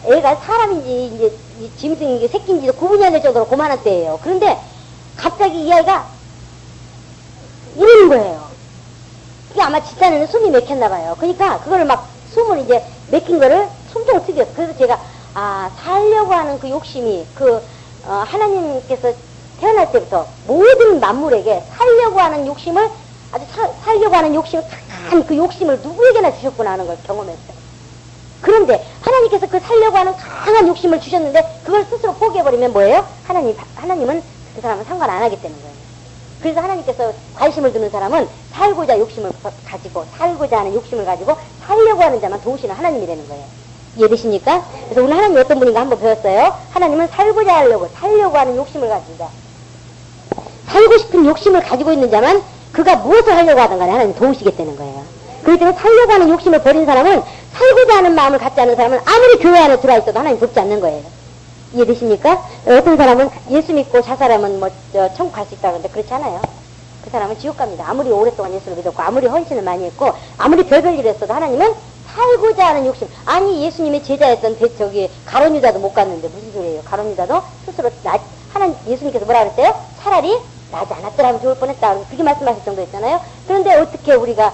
애가 사람인지 이제 짐승인지 새끼인지도 구분이 안 될 정도로 고만한 때예요. 그런데 갑자기 이 아이가 이러는 거예요. 그게 아마 진짜는 숨이 맥혔나 봐요. 그러니까 그거를 막 숨을 이제 맥힌 거를 숨통을 튀겼어. 그래서 제가 살려고 하는 그 욕심이 하나님께서 태어날 때부터 모든 만물에게 살려고 하는 욕심을 아주 살려고 하는 욕심을 강한 그 욕심을 누구에게나 주셨구나 하는 걸 경험했어요. 그런데 하나님께서 그 살려고 하는 강한 욕심을 주셨는데 그걸 스스로 포기해버리면 뭐예요? 하나님은 그 사람은 상관 안 하기 때문인 거예요. 그래서 하나님께서 관심을 두는 사람은 살고자 욕심을 가지고 살고자 하는 욕심을 가지고 살려고 하는 자만 도우시는 하나님이라는 거예요. 이해되십니까? 그래서 오늘 하나님 어떤 분인가 한번 배웠어요. 하나님은 살고자 살려고 하는 욕심을 가진 자. 살고 싶은 욕심을 가지고 있는 자만 그가 무엇을 하려고 하든 간에 하나님 도우시겠다는 거예요. 그렇기 때문에 살려고 하는 욕심을 버린 사람은 살고자 하는 마음을 갖지 않는 사람은 아무리 교회 안에 들어와 있어도 하나님 돕지 않는 거예요. 이해되십니까? 어떤 사람은 예수 믿고 자 사람은 천국 갈 수 있다 그러는데 그렇지 않아요. 그 사람은 지옥 갑니다. 아무리 오랫동안 예수를 믿었고 아무리 헌신을 많이 했고 아무리 별별 일을 했어도 하나님은 살고자 하는 욕심. 아니 예수님의 제자였던 가룟 유다도 못 갔는데 무슨 소리예요. 가룟 유다도 스스로 예수님께서 뭐라 그랬어요? 차라리 나지 않았더라면 좋을 뻔했다. 그렇게 말씀하실 정도였잖아요. 그런데 어떻게 우리가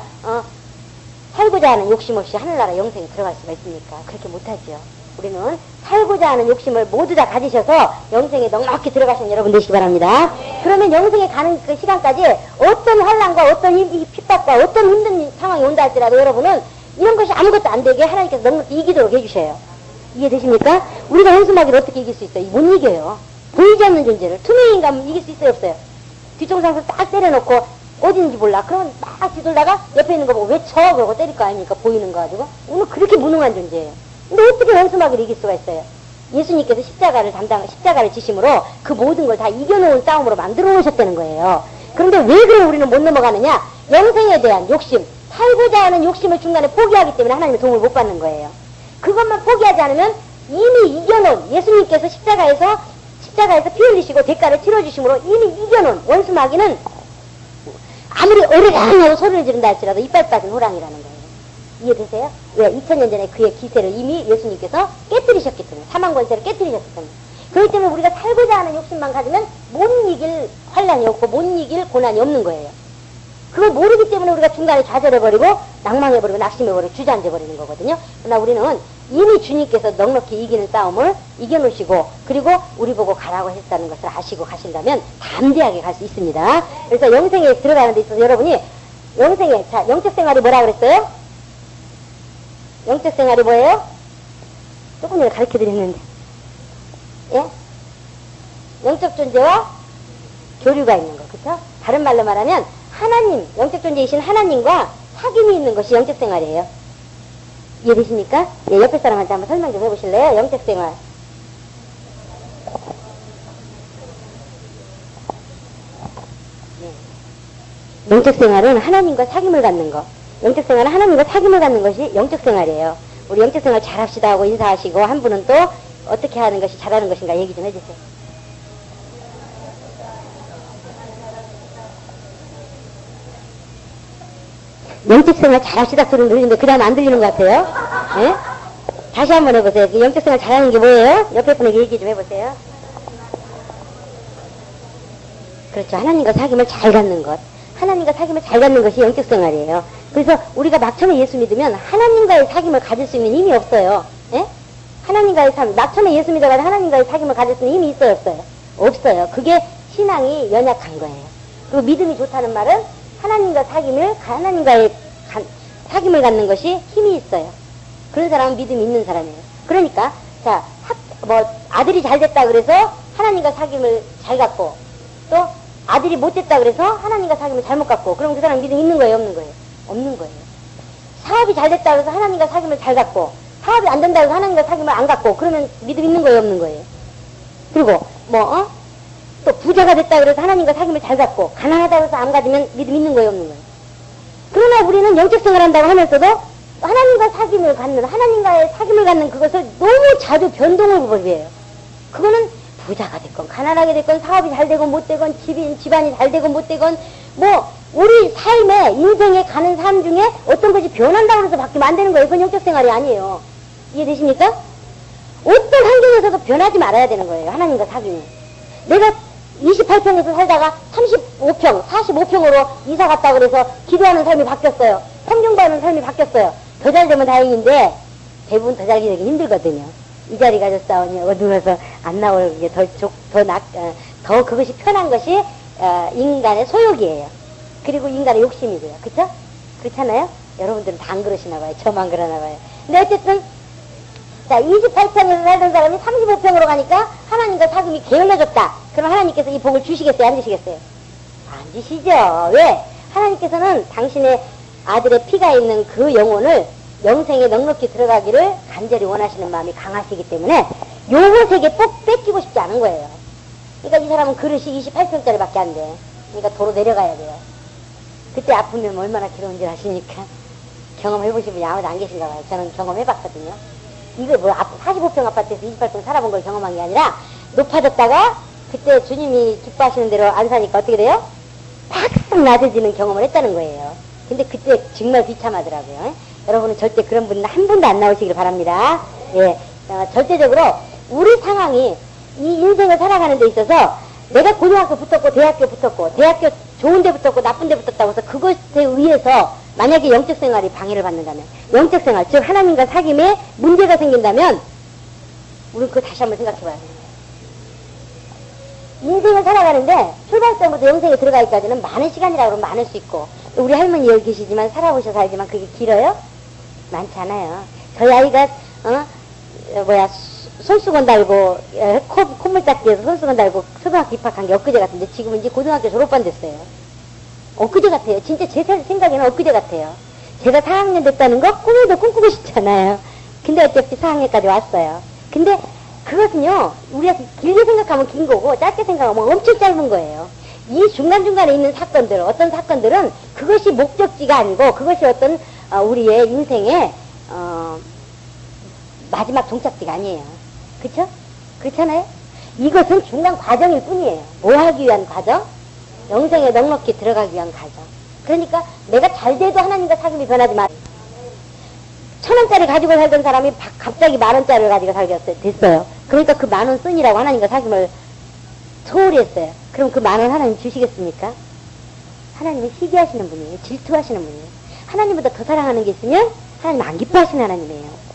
살고자 하는 욕심 없이 하늘나라 영생에 들어갈 수가 있습니까? 그렇게 못하죠. 우리는 살고자 하는 욕심을 모두 다 가지셔서 영생에 넉넉히 들어가시는 여러분 되시기 바랍니다. 그러면 영생에 가는 그 시간까지 어떤 환난과 어떤 핍박과 어떤 힘든 상황이 온다 할지라도 여러분은 이런 것이 아무것도 안 되게 하나님께서 넉넉히 이기도록 해주셔요. 이해되십니까? 우리가 현수막이를 어떻게 이길 수 있어요? 못 이겨요. 보이지 않는 존재를 투명인간 이길 수 있어요 없어요? 뒤통수에서 딱 때려놓고 어딘지 몰라. 그러면 막 뒤돌다가 옆에 있는 거 보고 왜 쳐? 그러고 때릴 거 아닙니까? 보이는 거 가지고. 오늘 그렇게 무능한 존재예요. 근데 어떻게 현수막을 이길 수가 있어요? 예수님께서 십자가를 지심으로 그 모든 걸 다 이겨놓은 싸움으로 만들어 놓으셨다는 거예요. 그런데 왜 그럼 우리는 못 넘어가느냐? 영생에 대한 욕심, 살고자 하는 욕심을 중간에 포기하기 때문에 하나님의 도움을 못 받는 거예요. 그것만 포기하지 않으면 이미 이겨놓은 예수님께서 십자가에서 피 흘리시고 대가를 치러주심으로 이미 이겨놓은 원수 마귀는 아무리 어르렁하고 소리를 지른다 할지라도 이빨 빠진 호랑이라는 거예요. 이해되세요? 왜? 2000년 전에 그의 기세를 이미 예수님께서 깨뜨리셨기 때문에 사망 권세를 깨뜨리셨기 때문에 그렇기 때문에 우리가 살고자 하는 욕심만 가지면 못 이길 환란이 없고 못 이길 고난이 없는 거예요. 그걸 모르기 때문에 우리가 중간에 좌절해버리고 낭망해버리고 낙심해버리고 주저앉아버리는 거거든요. 그러나 우리는 이미 주님께서 넉넉히 이기는 싸움을 이겨놓으시고 그리고 우리 보고 가라고 했다는 것을 아시고 가신다면 담대하게 갈 수 있습니다. 그래서 영생에 들어가는 데 있어서 여러분이 영적 생활이 뭐라 그랬어요? 영적 생활이 뭐예요? 조금 전에 가르쳐 드렸는데 예? 영적 존재와 교류가 있는 거, 그쵸? 다른 말로 말하면 하나님, 영적 존재이신 하나님과 사귐이 있는 것이 영적 생활이에요. 이해되십니까? 예, 옆에 사람한테 한번 설명 좀 해보실래요? 영적 생활. 예. 영적 생활은 하나님과 사귐을 갖는 거. 영적 생활은 하나님과 사귐을 갖는 것이 영적 생활이에요. 우리 영적 생활 잘합시다 하고 인사하시고 한 분은 또 어떻게 하는 것이 잘하는 것인가 얘기 좀 해주세요. 영적 생활 잘합시다 소리를 들리는데 그 다음 안 들리는 것 같아요. 예? 다시 한번 해보세요. 그 영적 생활 잘하는 게 뭐예요? 옆에 분에게 얘기 좀 해보세요. 그렇죠. 하나님과 사귐을 잘 갖는 것. 하나님과 사귐을 잘 갖는 것이 영적 생활이에요. 그래서 우리가 막 처음에 예수 믿으면 하나님과의 사귐을 가질 수 있는 힘이 없어요. 예? 하나님과의 막 처음에 예수 믿어가지고 하나님과의 사귐을 가질 수 있는 힘이 있어요 없어요? 없어요. 그게 신앙이 연약한 거예요. 그리고 믿음이 좋다는 말은 하나님과의 사귐을 갖는 것이 힘이 있어요. 그런 사람은 믿음이 있는 사람이에요. 그러니까 아들이 잘 됐다 그래서 하나님과 사귐을 잘 갖고 또 아들이 못 됐다 그래서 하나님과 사귐을 잘못 갖고 그럼 그 사람 믿음이 있는 거예요 없는 거예요? 없는 거예요. 사업이 잘 됐다 그래서 하나님과 사귐을 잘 갖고 사업이 안 된다 그래서 하나님과 사귐을 안 갖고 그러면 믿음 있는 거예요 없는 거예요? 그리고 또 부자가 됐다 그래서 하나님과 사귐을 잘 갖고 가난하다 그래서 안 가지면 믿음 있는 거예요 없는 거예요? 그러나 우리는 영적 생활한다고 하면서도 하나님과의 사귐을 갖는 그것을 너무 자주 변동을 벌여요. 그거는 부자가 됐건 가난하게 됐건 사업이 잘 되건 못 되건 집안이 잘 되건 못 되건 우리 삶에 인생에 가는 삶 중에 어떤 것이 변한다고 해서 바뀌면 안 되는 거예요. 그건 영적 생활이 아니에요. 이해되십니까? 어떤 환경에서도 변하지 말아야 되는 거예요. 하나님과 사귐이. 내가 28평에서 살다가 45평, 45평으로 이사 갔다 그래서 기도하는 삶이 바뀌었어요. 성경받는 삶이 바뀌었어요. 더 잘 되면 다행인데 대부분 더 잘 되기 힘들거든요. 이 자리 가서 싸우니 어두워서 안 나오는 게 더 그것이 편한 것이 인간의 소욕이에요. 그리고 인간의 욕심이고요. 그쵸? 그렇잖아요? 여러분들은 다 안 그러시나 봐요. 저만 그러나 봐요. 근데 어쨌든 자, 28평에서 살던 사람이 35평으로 가니까 하나님과 사귐이 게을러졌다. 그럼 하나님께서 이 복을 주시겠어요? 안 주시겠어요? 안 주시죠. 왜? 하나님께서는 당신의 아들의 피가 있는 그 영혼을 영생에 넉넉히 들어가기를 간절히 원하시는 마음이 강하시기 때문에 요것에게 꼭 뺏기고 싶지 않은 거예요. 그러니까 이 사람은 그릇이 28평짜리밖에 안 돼. 그러니까 도로 내려가야 돼요. 그때 아프면 얼마나 괴로운 줄 아시니까 경험해보신 분이 아무도 안 계신가 봐요. 저는 경험해봤거든요. 이거 뭐 45평 아파트에서 28평 살아본 걸 경험한 게 아니라 높아졌다가 그때 주님이 기뻐하시는 대로 안 사니까 어떻게 돼요? 팍 낮아지는 경험을 했다는 거예요. 근데 그때 정말 비참하더라고요. 여러분은 절대 그런 분은 한 분도 안 나오시길 바랍니다. 예, 절대적으로 우리 상황이 이 인생을 살아가는 데 있어서 내가 고등학교 붙었고 대학교 붙었고 대학교 좋은 데 붙었고 나쁜 데 붙었다고 해서 그것에 의해서 만약에 영적 생활이 방해를 받는다면 영적 생활, 즉 하나님과 사귐에 문제가 생긴다면 우리는 그거 다시 한번 생각해 봐야 돼요. 인생을 살아가는데 출발점부터 영생에 들어가기까지는 많은 시간이라고 하면 많을 수 있고 우리 할머니 여기 계시지만 살아보셔서 알지만 그게 길어요? 많지 않아요. 저희 아이가 손수건 달고 콧물 닦기에서 손수건 달고 초등학교 입학한 게 엊그제 같은데 지금은 이제 고등학교 졸업반 됐어요. 엊그제 같아요. 진짜 제 생각에는 엊그제 같아요. 제가 4학년 됐다는 거 꿈에도 꿈꾸고 싶지 않아요. 근데 어차피 4학년까지 왔어요. 근데 그것은요, 우리가 길게 생각하면 긴 거고 짧게 생각하면 엄청 짧은 거예요. 이 중간중간에 있는 사건들, 어떤 사건들은 그것이 목적지가 아니고 그것이 어떤 우리의 인생의 마지막 종착지가 아니에요. 그쵸? 그렇잖아요? 이것은 중간 과정일 뿐이에요. 뭐 하기 위한 과정? 영생에 넉넉히 들어가기 위한 과정. 그러니까 내가 잘 돼도 하나님과 사귐이 변하지 마. 1,000원짜리 가지고 살던 사람이 갑자기 10,000원짜리를 가지고 살게 됐어요. 그러니까 그 10,000원 쓴이라고 하나님과 사귐을 소홀히 했어요. 그럼 그 10,000원 하나님 주시겠습니까? 하나님은 시기하시는 분이에요. 질투하시는 분이에요. 하나님보다 더 사랑하는 게 있으면 하나님 안 기뻐하시는 하나님이에요.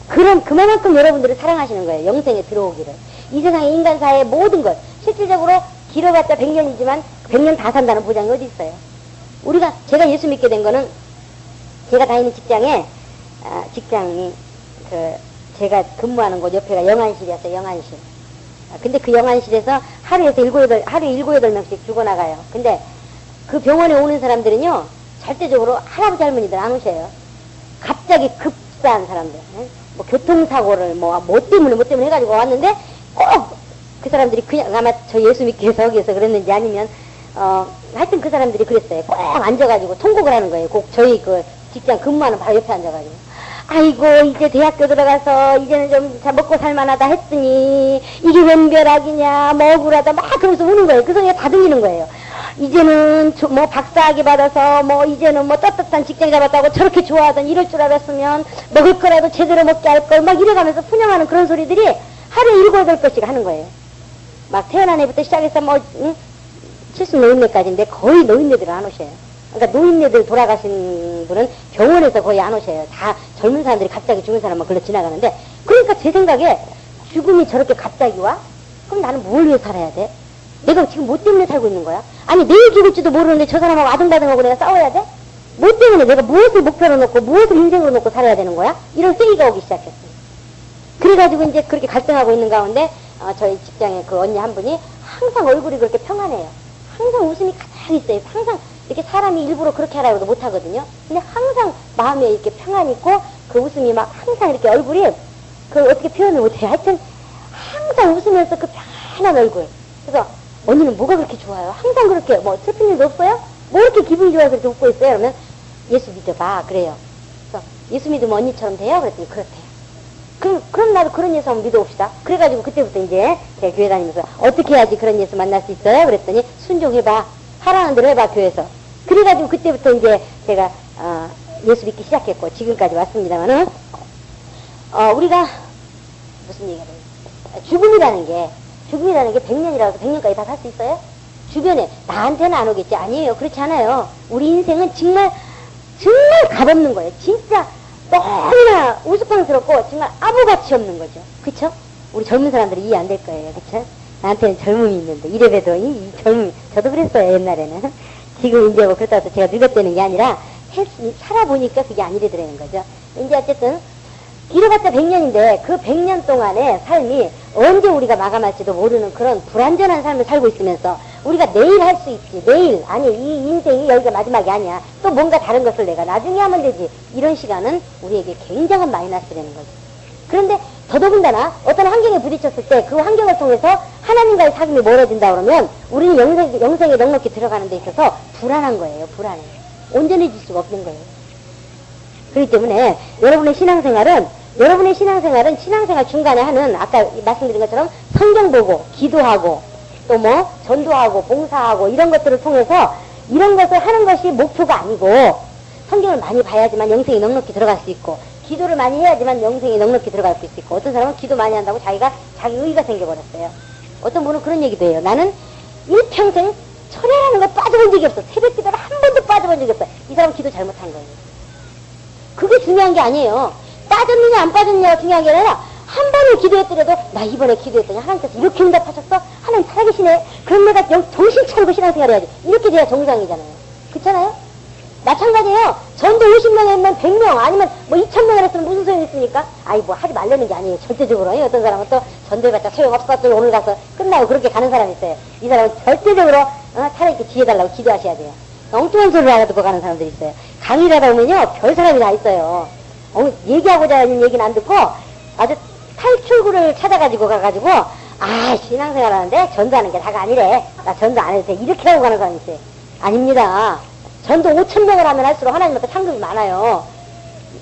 그럼 그만큼 여러분들을 사랑하시는 거예요. 영생에 들어오기를. 이 세상의 인간사의 모든 것, 실질적으로 길어봤자 100년이지만 100년 다 산다는 보장이 어디 있어요? 제가 예수 믿게 된 거는 제가 다니는 직장이 제가 근무하는 곳 옆에가 영안실이었어요. 영안실. 근데 그 영안실에서 하루에 7, 8명씩 죽어나가요. 근데 그 병원에 오는 사람들은요, 절대적으로 할아버지 할머니들 안 오셔요. 갑자기 급사한 사람들. 뭐 교통사고를 뭐 때문에 해가지고 왔는데 꼭 그 사람들이 그냥 아마 저 예수 믿기 위해서 거기에서 그랬는지 아니면 하여튼 그 사람들이 그랬어요. 꼭 앉아가지고 통곡을 하는 거예요. 꼭 저희 그 직장 근무하는 바로 옆에 앉아가지고 아이고 이제 대학교 들어가서 이제는 좀 먹고 살만하다 했더니 이게 웬 벼락이냐 뭐 억울하다 막 그러면서 우는 거예요. 그 소리가 다 들리는 거예요. 이제는 뭐 박사학위 받아서 뭐 이제는 뭐 떳떳한 직장 잡았다고 저렇게 좋아하던 이럴 줄 알았으면 먹을 거라도 제대로 먹게 할 걸 막 이래가면서 푸념하는 그런 소리들이 하루에 7, 8번씩 하는 거예요. 막 태어난 애부터 시작해서 70 노인네까지인데 거의 노인네들은 안 오셔요. 그러니까 노인네들 돌아가신 분은 병원에서 거의 안 오셔요. 다 젊은 사람들이 갑자기 죽은 사람만 글러 지나가는데 그러니까 제 생각에 죽음이 저렇게 갑자기 와? 그럼 나는 뭘 위해 살아야 돼? 내가 지금 뭐 때문에 살고 있는 거야? 아니 내일 죽을지도 모르는데 저 사람하고 아등바등하고 내가 싸워야 돼? 뭐 때문에 내가 무엇을 목표로 놓고 무엇을 인생으로 놓고 살아야 되는 거야? 이런 쓰기가 오기 시작했어요. 그래가지고 이제 그렇게 갈등하고 있는 가운데 저희 직장에 그 언니 한 분이 항상 얼굴이 그렇게 평안해요. 항상 웃음이 가득 있어요. 항상 이렇게 사람이 일부러 그렇게 하라고 해도 못하거든요. 근데 항상 마음에 이렇게 평안이 있고 그 웃음이 막 항상 이렇게 얼굴이 그걸 어떻게 표현을 못해요. 하여튼 항상 웃으면서 그 편안한 얼굴. 그래서 언니는 뭐가 그렇게 좋아요? 항상 그렇게 뭐 슬픈 일도 없어요? 뭐 이렇게 기분이 좋아서 이렇게 웃고 있어요? 그러면 예수 믿어봐. 그래요. 그래서 예수 믿으면 언니처럼 돼요? 그랬더니 그렇대요. 그럼 나도 그런 예수 한번 믿어봅시다. 그래가지고 그때부터 이제 제가 교회 다니면서 어떻게 해야지 그런 예수 만날 수 있어요? 그랬더니 순종해봐. 하라는 대로 해봐 교회에서. 그래가지고 그때부터 이제 제가 예수 믿기 시작했고 지금까지 왔습니다만은 우리가 무슨 얘기가 돼요? 죽음이라는 게 100년이라고 해서 100년까지 다 살 수 있어요? 주변에 나한테는 안 오겠지. 아니에요. 그렇지 않아요. 우리 인생은 정말 값없는 거예요. 진짜 너무나 우스꽝스럽고 정말 아무 가치 없는 거죠. 그쵸? 우리 젊은 사람들이 이해 안 될 거예요. 그쵸? 나한테는 젊음이 있는데 이래봬도 이 젊음이, 저도 그랬어요 옛날에는. 지금 이제 뭐 그렇다고 해서 제가 늙었다는 게 아니라 살아보니까 그게 아니래더라는 거죠. 이제 어쨌든 길어봤자 100년인데 그 100년 동안의 삶이 언제 우리가 마감할지도 모르는 그런 불안전한 삶을 살고 있으면서 우리가 내일 할 수 있지. 내일 아니 이 인생이 여기가 마지막이 아니야. 또 뭔가 다른 것을 내가 나중에 하면 되지. 이런 시간은 우리에게 굉장한 마이너스라는 거죠. 그런데 더더군다나 어떤 환경에 부딪혔을 때 그 환경을 통해서 하나님과의 사귐이 멀어진다 그러면 우리는 영생에 넉넉히 들어가는 데 있어서 불안한 거예요. 불안해. 온전해질 수가 없는 거예요. 그렇기 때문에 여러분의 신앙생활은 신앙생활 중간에 하는 아까 말씀드린 것처럼 성경 보고 기도하고 또 뭐 전도하고 봉사하고 이런 것들을 통해서 이런 것을 하는 것이 목표가 아니고 성경을 많이 봐야지만 영생이 넉넉히 들어갈 수 있고 기도를 많이 해야지만 영생이 넉넉히 들어갈 수 있고 어떤 사람은 기도 많이 한다고 자기 의의가 생겨버렸어요. 어떤 분은 그런 얘기도 해요. 나는 일평생 철회라는 거 빠져본 적이 없어. 새벽 기도를 한 번도 빠져본 적이 없어. 이 사람 기도 잘못한 거예요. 그게 중요한 게 아니에요. 빠졌느냐 안 빠졌느냐가 중요한 게 아니라 한 번을 기도했더라도 나 이번에 기도했더니 하나님께서 이렇게 응답하셨어? 하나님 살아계시네. 그럼 내가 정신 차리고 신앙생활 해야지. 이렇게 돼야 정상이잖아요. 그렇잖아요? 마찬가지예요. 전도 50명 했으면 100명 아니면 뭐 2000명을 했으면 무슨 소용이 있습니까? 아이 뭐 하지 말라는 게 아니에요. 절대적으로. 어떤 사람은 또 전도해봤자 소용없어. 또 오늘 가서 끝나고 그렇게 가는 사람이 있어요. 이 사람은 절대적으로 차라리 이렇게 지혜달라고 기도하셔야 돼요. 엉뚱한 소리를 알아듣고 가는 사람들이 있어요. 강의를 하다 보면요. 별 사람이 다 있어요. 얘기하고자 하는 얘기는 안 듣고 아주 탈출구를 찾아가지고 가가지고 신앙생활 하는데 전도하는 게 다가 아니래. 나 전도 안 해도 돼. 이렇게 하고 가는 사람이 있어요. 아닙니다. 전도 5,000명을 하면 할수록 하나님한테 상급이 많아요.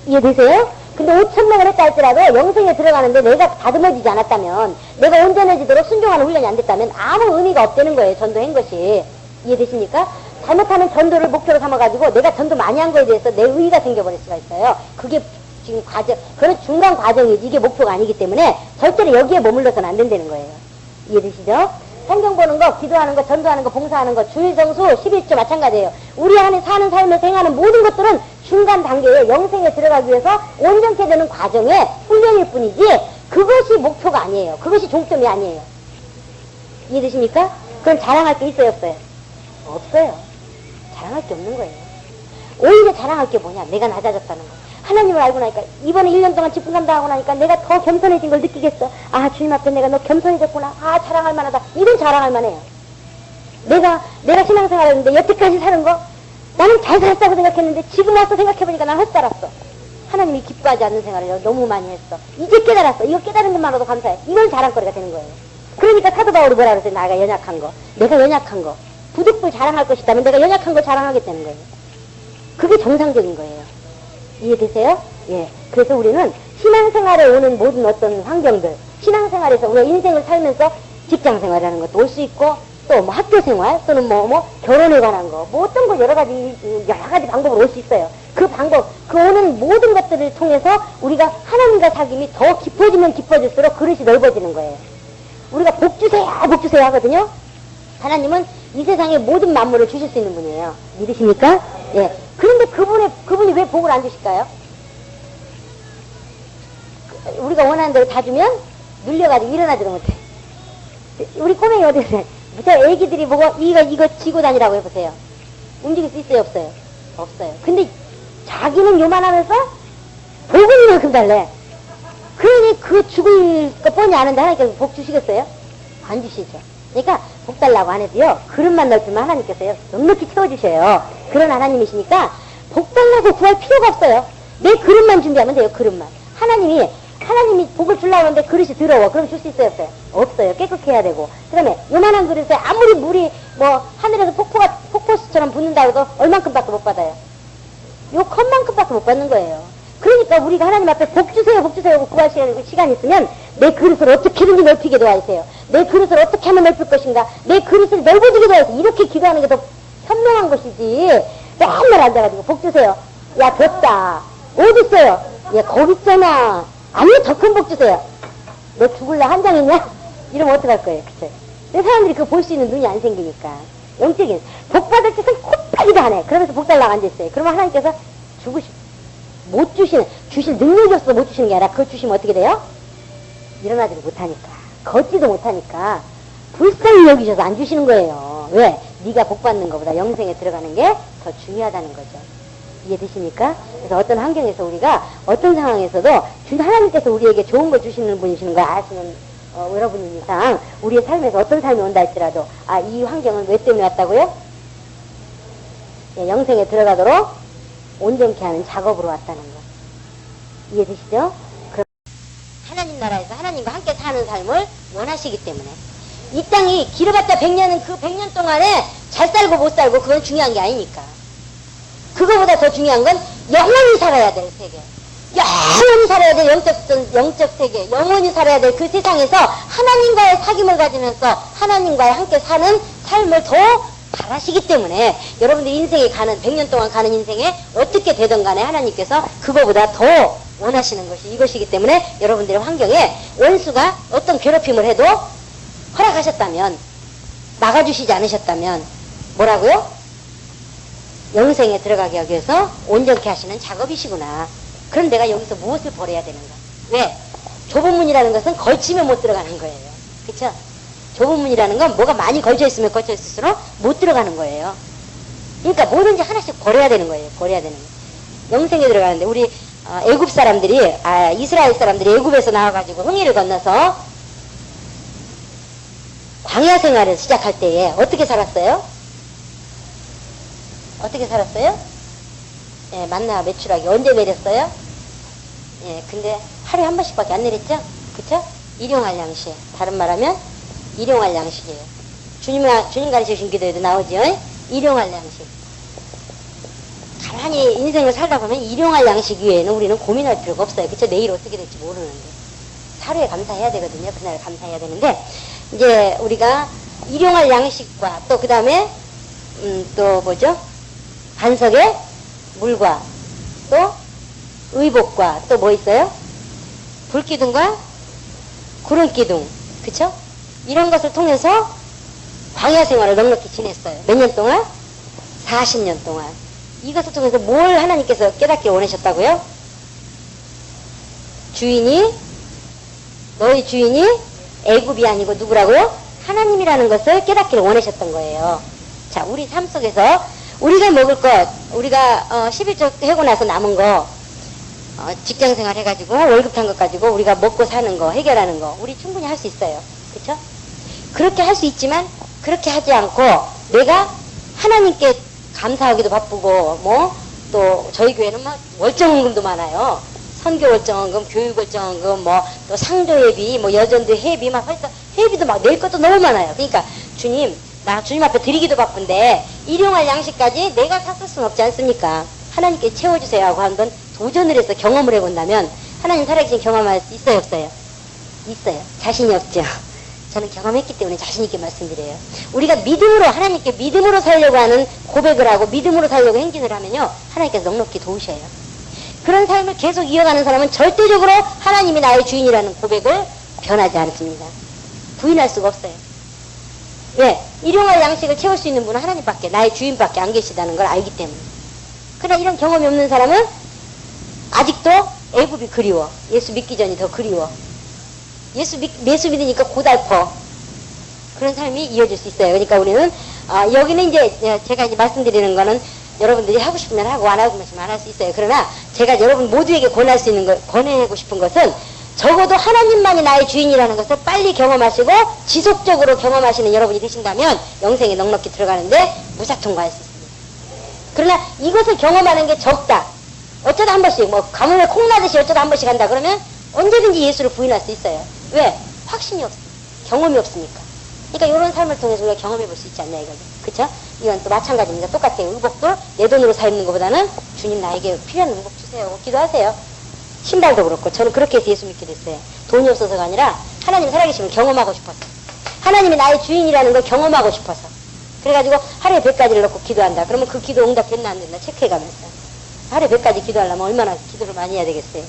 이해되세요? 근데 5,000명을 했다 할지라도 영생에 들어가는데 내가 다듬어지지 않았다면 내가 온전해지도록 순종하는 훈련이 안 됐다면 아무 의미가 없다는 거예요. 전도한 것이. 이해되십니까? 잘못하면 전도를 목표로 삼아가지고 내가 전도 많이 한 거에 대해서 내 의의가 생겨버릴 수가 있어요. 그게 지금 그런 중간 과정이지 이게 목표가 아니기 때문에 절대로 여기에 머물러서는 안 된다는 거예요. 이해되시죠? 성경 보는 거, 기도하는 거, 전도하는 거, 봉사하는 거, 주일 정수, 11조 마찬가지예요. 우리 안에 사는 삶을 생하는 모든 것들은 중간 단계에 영생에 들어가기 위해서 온전케 되는 과정의 훈련일 뿐이지 그것이 목표가 아니에요. 그것이 종점이 아니에요. 이해되십니까? 그럼 자랑할 게 있어요, 없어요? 없어요. 자랑할 게 없는 거예요. 오히려 자랑할 게 뭐냐? 내가 낮아졌다는 거. 하나님을 알고 나니까 이번에 1년 동안 직분 감당하고 나니까 내가 더 겸손해진 걸 느끼겠어. 주님 앞에 내가 너 겸손해졌구나. 자랑할 만하다. 이건 자랑할 만해요. 내가 신앙생활 했는데 여태까지 사는 거 나는 잘 살았다고 생각했는데 지금 와서 생각해보니까 난 헛살았어. 하나님이 기뻐하지 않는 생활을 너무 많이 했어. 이제 깨달았어. 이거 깨달은 것만으로도 감사해. 이건 자랑거리가 되는 거예요. 그러니까 사도 바울이 뭐라 그랬어요? 내가 연약한 거. 내가 연약한 거. 부득불 자랑할 것이다면 내가 연약한 거 자랑하겠다는 거예요. 그게 정상적인 거예요. 이해되세요? 예. 그래서 우리는 신앙생활에 오는 모든 어떤 환경들, 신앙생활에서 우리가 인생을 살면서 직장생활이라는 것도 올 수 있고, 또 뭐 학교생활, 또는 뭐 결혼에 관한 거, 뭐 어떤 거 여러 가지 방법으로 올 수 있어요. 그 방법, 그 오는 모든 것들을 통해서 우리가 하나님과 사귐이 더 깊어지면 깊어질수록 그릇이 넓어지는 거예요. 우리가 복 주세요 하거든요. 하나님은 이 세상의 모든 만물을 주실 수 있는 분이에요. 믿으십니까? 예. 그런데 그분이 왜 복을 안 주실까요? 우리가 원하는 대로 다 주면 눌려가지고 일어나지도 못해. 우리 꼬맹이 어디 있어요? 저 애기들이 보고 이거 지고 다니라고 해보세요. 움직일 수 있어요, 없어요? 없어요. 근데 자기는 요만하면서 복은 이만큼 달래. 그러니 그 죽을 거 뻔히 아는데 하나님께서 복 주시겠어요? 안 주시죠. 그러니까 복 달라고 안 해도요, 그릇만 넓히면 하나님께서요, 넉넉히 채워주셔요. 그런 하나님이시니까 복 달라고 구할 필요가 없어요. 내 그릇만 준비하면 돼요, 그릇만. 하나님이 복을 주려고 하는데 그릇이 더러워. 그럼 줄 수 있어요, 없어요? 없어요. 깨끗해야 해야 되고. 그 다음에 요만한 그릇에 아무리 물이 하늘에서 폭포수처럼 붓는다고 해도 얼만큼밖에 못 받아요. 요 컵만큼밖에 못 받는 거예요. 그러니까 우리가 하나님 앞에 복 주세요 하고 구할 시간이 있으면 내 그릇을 어떻게든지 넓히게 도와주세요. 내 그릇을 어떻게 하면 넓힐 것인가. 내 그릇을 넓어지게 도와주세요. 이렇게 기도하는 게 더 현명한 것이지. 맨날 앉아가지고 복 주세요. 야, 덥다. 어디 있어요? 야, 거기 있잖아. 아니, 더 큰 복 주세요. 너 죽을래 한 장 있냐? 이러면 어떡할 거예요, 그쵸? 내 사람들이 그거 볼 수 있는 눈이 안 생기니까. 영적인 복받을 짓은 콧바기도 안 해. 그러면서 복달라고 앉아있어요. 그러면 하나님께서 못 주시는, 주실 능력이 없어서 못 주시는 게 아니라 그걸 주시면 어떻게 돼요? 일어나지를 못하니까, 걷지도 못하니까 불쌍히 여기셔서 안 주시는 거예요. 왜? 네가 복받는 것보다 영생에 들어가는 게 더 중요하다는 거죠. 이해되십니까? 그래서 어떤 환경에서 우리가 어떤 상황에서도 하나님께서 우리에게 좋은 걸 주시는 분이시는 걸 아시는 여러분인 이상 우리의 삶에서 어떤 삶이 온다 할지라도 이 환경은 왜 때문에 왔다고요? 예, 영생에 들어가도록 온전케 하는 작업으로 왔다는 거. 이해되시죠? 그럼 하나님 나라에서 하나님과 함께 사는 삶을 원하시기 때문에 이 땅이 길어봤자 100년은 그 100년 동안에 잘 살고 못 살고 그건 중요한 게 아니니까. 그거보다 더 중요한 건 영원히 살아야 될 세계. 영원히 살아야 될 영적 세계. 영원히 살아야 될 그 세상에서 하나님과의 사귐을 가지면서 하나님과 함께 사는 삶을 더 잘하시기 때문에 여러분들 인생에 가는 100년 동안 가는 인생에 어떻게 되든 간에 하나님께서 그거보다 더 원하시는 것이 이것이기 때문에 여러분들의 환경에 원수가 어떤 괴롭힘을 해도 허락하셨다면 막아주시지 않으셨다면 뭐라고요? 영생에 들어가게 하기 위해서 온전케 하시는 작업이시구나. 그럼 내가 여기서 무엇을 버려야 되는가? 왜? 좁은 문이라는 것은 걸치면 못 들어가는 거예요. 그쵸? 좁은 문이라는 건 뭐가 많이 걸쳐있으면 걸쳐있을수록 못 들어가는 거예요. 그러니까 뭐든지 하나씩 버려야 되는 거예요. 버려야 되는 거예요. 영생에 들어가는데 우리 애굽 사람들이 이스라엘 사람들이 애굽에서 나와가지고 홍해를 건너서 광야 생활을 시작할 때에 어떻게 살았어요? 어떻게 살았어요? 예, 만나 매출하기 언제 내렸어요? 예, 근데 하루에 한 번씩밖에 안 내렸죠? 그쵸? 일용할 양식. 다른 말하면 일용할 양식이에요. 주님 가르쳐주신 기도에도 나오죠? 일용할 양식. 가만히 인생을 살다 보면 일용할 양식 외에는 우리는 고민할 필요가 없어요. 그쵸? 내일 어떻게 될지 모르는데. 하루에 감사해야 되거든요. 그날 감사해야 되는데, 이제 우리가 일용할 양식과 또 그 다음에 또 뭐죠? 반석에 물과 또 의복과 또 뭐 있어요? 불기둥과 구름기둥. 그쵸? 이런 것을 통해서 광야 생활을 넉넉히 지냈어요. 몇 년 동안? 40년 동안. 이것을 통해서 뭘 하나님께서 깨닫게 원하셨다고요? 너희 주인이 애굽이 아니고 누구라고요? 하나님이라는 것을 깨닫기를 원하셨던 거예요. 자, 우리 삶 속에서 우리가 먹을 것, 우리가 11조 해고 나서 남은 거, 직장생활 해가지고 월급 탄 것 가지고 우리가 먹고 사는 거, 해결하는 거 우리 충분히 할 수 있어요. 그쵸? 그렇게 할 수 있지만 그렇게 하지 않고 내가 하나님께 감사하기도 바쁘고 또 저희 교회는 월정헌금도 많아요. 선교 월정헌금, 교육 월정헌금, 또 상조 예비, 여전도 회비, 벌써 회비도 낼 것도 너무 많아요. 그러니까 주님, 나 주님 앞에 드리기도 바쁜데 일용할 양식까지 내가 샀을 수는 없지 않습니까? 하나님께 채워주세요 하고 한번 도전을 해서 경험을 해본다면 하나님 살아계신 경험할 수 있어요, 없어요? 있어요. 자신이 없죠. 저는 경험했기 때문에 자신 있게 말씀드려요. 우리가 믿음으로, 하나님께 믿음으로 살려고 하는 고백을 하고 믿음으로 살려고 행진을 하면요, 하나님께서 넉넉히 도우셔요. 그런 삶을 계속 이어가는 사람은 절대적으로 하나님이 나의 주인이라는 고백을 변하지 않습니다. 부인할 수가 없어요. 왜? 일용할 양식을 채울 수 있는 분은 하나님밖에, 나의 주인밖에 안 계시다는 걸 알기 때문에. 그러나 이런 경험이 없는 사람은 아직도 애굽이 그리워. 예수 믿기 전이 더 그리워. 예수 믿으니까 고달퍼. 그런 삶이 이어질 수 있어요. 그러니까 우리는 여기는 이제 제가 이제 말씀드리는 거는 여러분들이 하고 싶으면 하고 안 하고 싶으면 안 할 수 있어요. 그러나 제가 여러분 모두에게 권하고 싶은 것은 적어도 하나님만이 나의 주인이라는 것을 빨리 경험하시고 지속적으로 경험하시는 여러분이 되신다면 영생에 넉넉히 들어가는데 무사 통과할 수 있습니다. 그러나 이것을 경험하는 게 적다. 어쩌다 한 번씩 가뭄에 콩나듯이 어쩌다 한 번씩 한다 그러면 언제든지 예수를 부인할 수 있어요. 왜? 확신이 없으니까. 경험이 없으니까. 그러니까 이런 삶을 통해서 우리가 경험해 볼 수 있지 않냐 이거죠. 그쵸? 이건 또 마찬가지입니다. 똑같아요. 의복도 내 돈으로 사 입는 것보다는 주님 나에게 필요한 의복 주세요. 기도하세요. 신발도 그렇고 저는 그렇게 해서 예수 믿게 됐어요. 돈이 없어서가 아니라 하나님 살아계심을 경험하고 싶어서. 하나님이 나의 주인이라는 걸 경험하고 싶어서. 그래가지고 하루에 100가지를 넣고 기도한다. 그러면 그 기도 응답됐나 안 됐나 체크해가면서. 하루에 100가지 기도하려면 얼마나 기도를 많이 해야 되겠어요.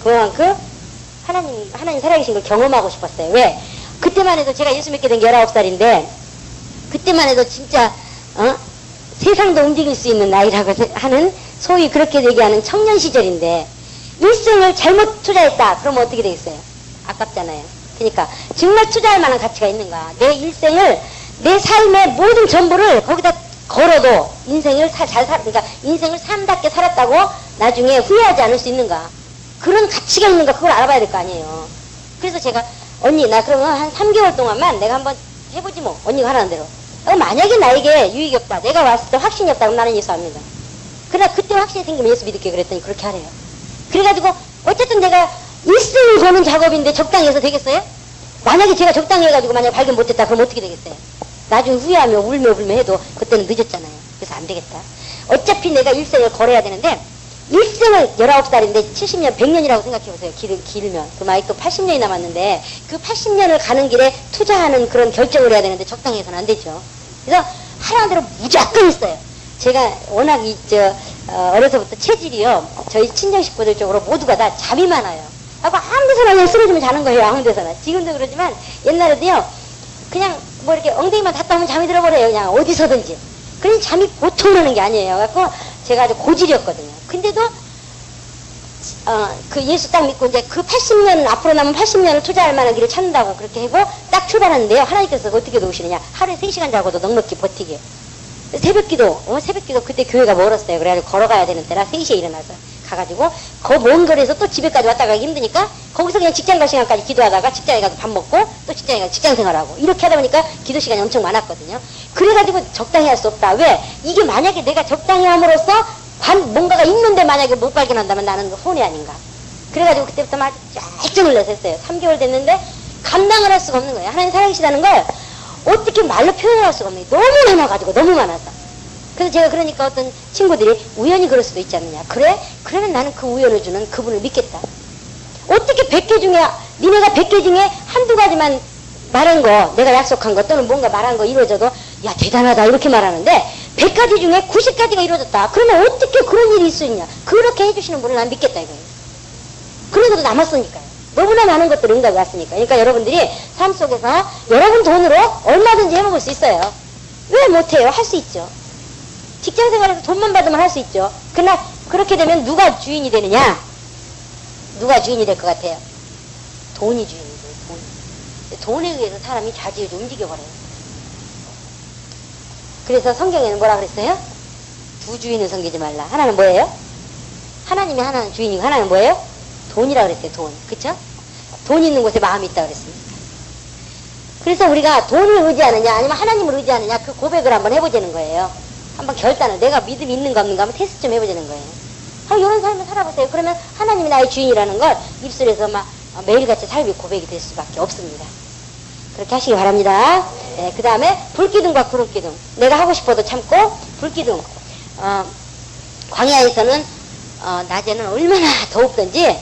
그만큼 하나님 살아계신 걸 경험하고 싶었어요. 왜? 그때만 해도 제가 예수 믿게 된 게 19살인데 그때만 해도 진짜 세상도 움직일 수 있는 나이라고 하는 소위 그렇게 얘기하는 청년 시절인데 일생을 잘못 투자했다. 그러면 어떻게 되겠어요? 아깝잖아요. 그러니까 정말 투자할 만한 가치가 있는가? 내 일생을 내 삶의 모든 전부를 거기다 걸어도 인생을 그러니까 인생을 삶답게 살았다고 나중에 후회하지 않을 수 있는가? 그런 가치가 있는가? 그걸 알아봐야 될 거 아니에요. 그래서 제가 언니 나 그러면 한 3개월 동안만 내가 한번 해보지 뭐. 언니가 하라는 대로. 만약에 나에게 유익이 없다. 내가 왔을 때 확신이 없다. 그럼 나는 예수 안 믿어. 그러나 그때 확신이 생기면 예수 믿을게 그랬더니 그렇게 하래요. 그래가지고 어쨌든 내가 일생을 거는 작업인데 적당히 해서 되겠어요? 만약에 제가 적당히 해가지고 만약에 발견 못했다. 그럼 어떻게 되겠어요? 나중에 후회하며 울며 불며 해도 그때는 늦었잖아요. 그래서 안 되겠다. 어차피 내가 일생을 걸어야 되는데 일생을 19살인데 70년, 100년이라고 생각해보세요. 길면. 그럼 아직 또 80년이 남았는데 그 80년을 가는 길에 투자하는 그런 결정을 해야 되는데 적당히 해서는 안 되죠. 그래서 하라는 대로 무조건 있어요. 제가 워낙 어려서부터 체질이요. 저희 친정 식구들 쪽으로 모두가 다 잠이 많아요. 아무 데서나 그냥 쓰러지면 자는 거예요. 아무 데서나. 지금도 그러지만 옛날에도요. 그냥 뭐 이렇게 엉덩이만 닿다 보면 잠이 들어버려요. 그냥 어디서든지. 그래서 잠이 보통 오는 게 아니에요. 그래갖고 제가 아주 고질이었거든요. 근데도 그 예수 딱 믿고 이제 그 80년 앞으로 남은 80년을 투자할 만한 길을 찾는다고 그렇게 하고 딱 출발하는데요. 하나님께서 어떻게 도우시느냐. 하루에 3시간 자고도 넉넉히 버티게. 새벽기도 그때 교회가 멀었어요. 그래가지고 걸어가야 되는 때라 3시에 일어나서 가가지고 먼 거리에서 또 집에까지 왔다 가기 힘드니까 거기서 그냥 직장 갈 시간까지 기도하다가 직장에 가서 밥 먹고 또 직장에 가서 직장 생활하고 이렇게 하다 보니까 기도 시간이 엄청 많았거든요. 그래가지고 적당히 할 수 없다. 왜? 이게 만약에 내가 적당히 함으로써 뭔가가 있는데 만약에 못 발견한다면 나는 혼이 아닌가. 그래가지고 그때부터 막 열정을 내서 했어요. 3개월 됐는데 감당을 할 수가 없는 거예요. 하나님 살아계시다는 걸 어떻게 말로 표현할 수가 없는 거예요. 너무 많아가지고 너무 많아서. 그래서 제가 그러니까 어떤 친구들이 우연히 그럴 수도 있지 않느냐. 그래? 그러면 나는 그 우연을 주는 그분을 믿겠다. 어떻게 100개 중에 니네가 100개 중에 한두 가지만 말한 거 내가 약속한 거 또는 뭔가 말한 거 이루어져도 야 대단하다 이렇게 말하는데 100가지 중에 90가지가 이루어졌다. 그러면 어떻게 그런 일이 있을 수 있냐. 그렇게 해주시는 분을 난 믿겠다 이거예요. 그래도 남았으니까요. 너무나 많은 것들이 응답이 왔으니까. 그러니까 여러분들이 삶 속에서 여러분 돈으로 얼마든지 해먹을 수 있어요. 왜 못해요? 할 수 있죠. 직장생활에서 돈만 받으면 할 수 있죠. 그러나 그렇게 되면 누가 주인이 되느냐? 누가 주인이 될 것 같아요? 돈이 주인이 돼요. 돈에 의해서 사람이 좌지우지 움직여버려요. 그래서 성경에는 뭐라 그랬어요? 두 주인을 섬기지 말라. 하나는 뭐예요? 하나님이 하나는 주인이고 하나는 뭐예요? 돈이라 그랬어요. 돈. 그쵸? 돈 있는 곳에 마음이 있다 그랬습니다. 그래서 우리가 돈을 의지하느냐 아니면 하나님을 의지하느냐 그 고백을 한번 해보자는 거예요. 한번 결단을 내가 믿음이 있는가 없는가 한번 테스트 좀 해보자는 거예요. 이런 삶을 살아보세요. 그러면 하나님이 나의 주인이라는 걸 입술에서 막 매일같이 삶이 고백이 될 수밖에 없습니다. 그렇게 하시기 바랍니다. 네, 그 다음에 불기둥과 구름기둥. 내가 하고 싶어도 참고 불기둥. 광야에서는 낮에는 얼마나 더웁던지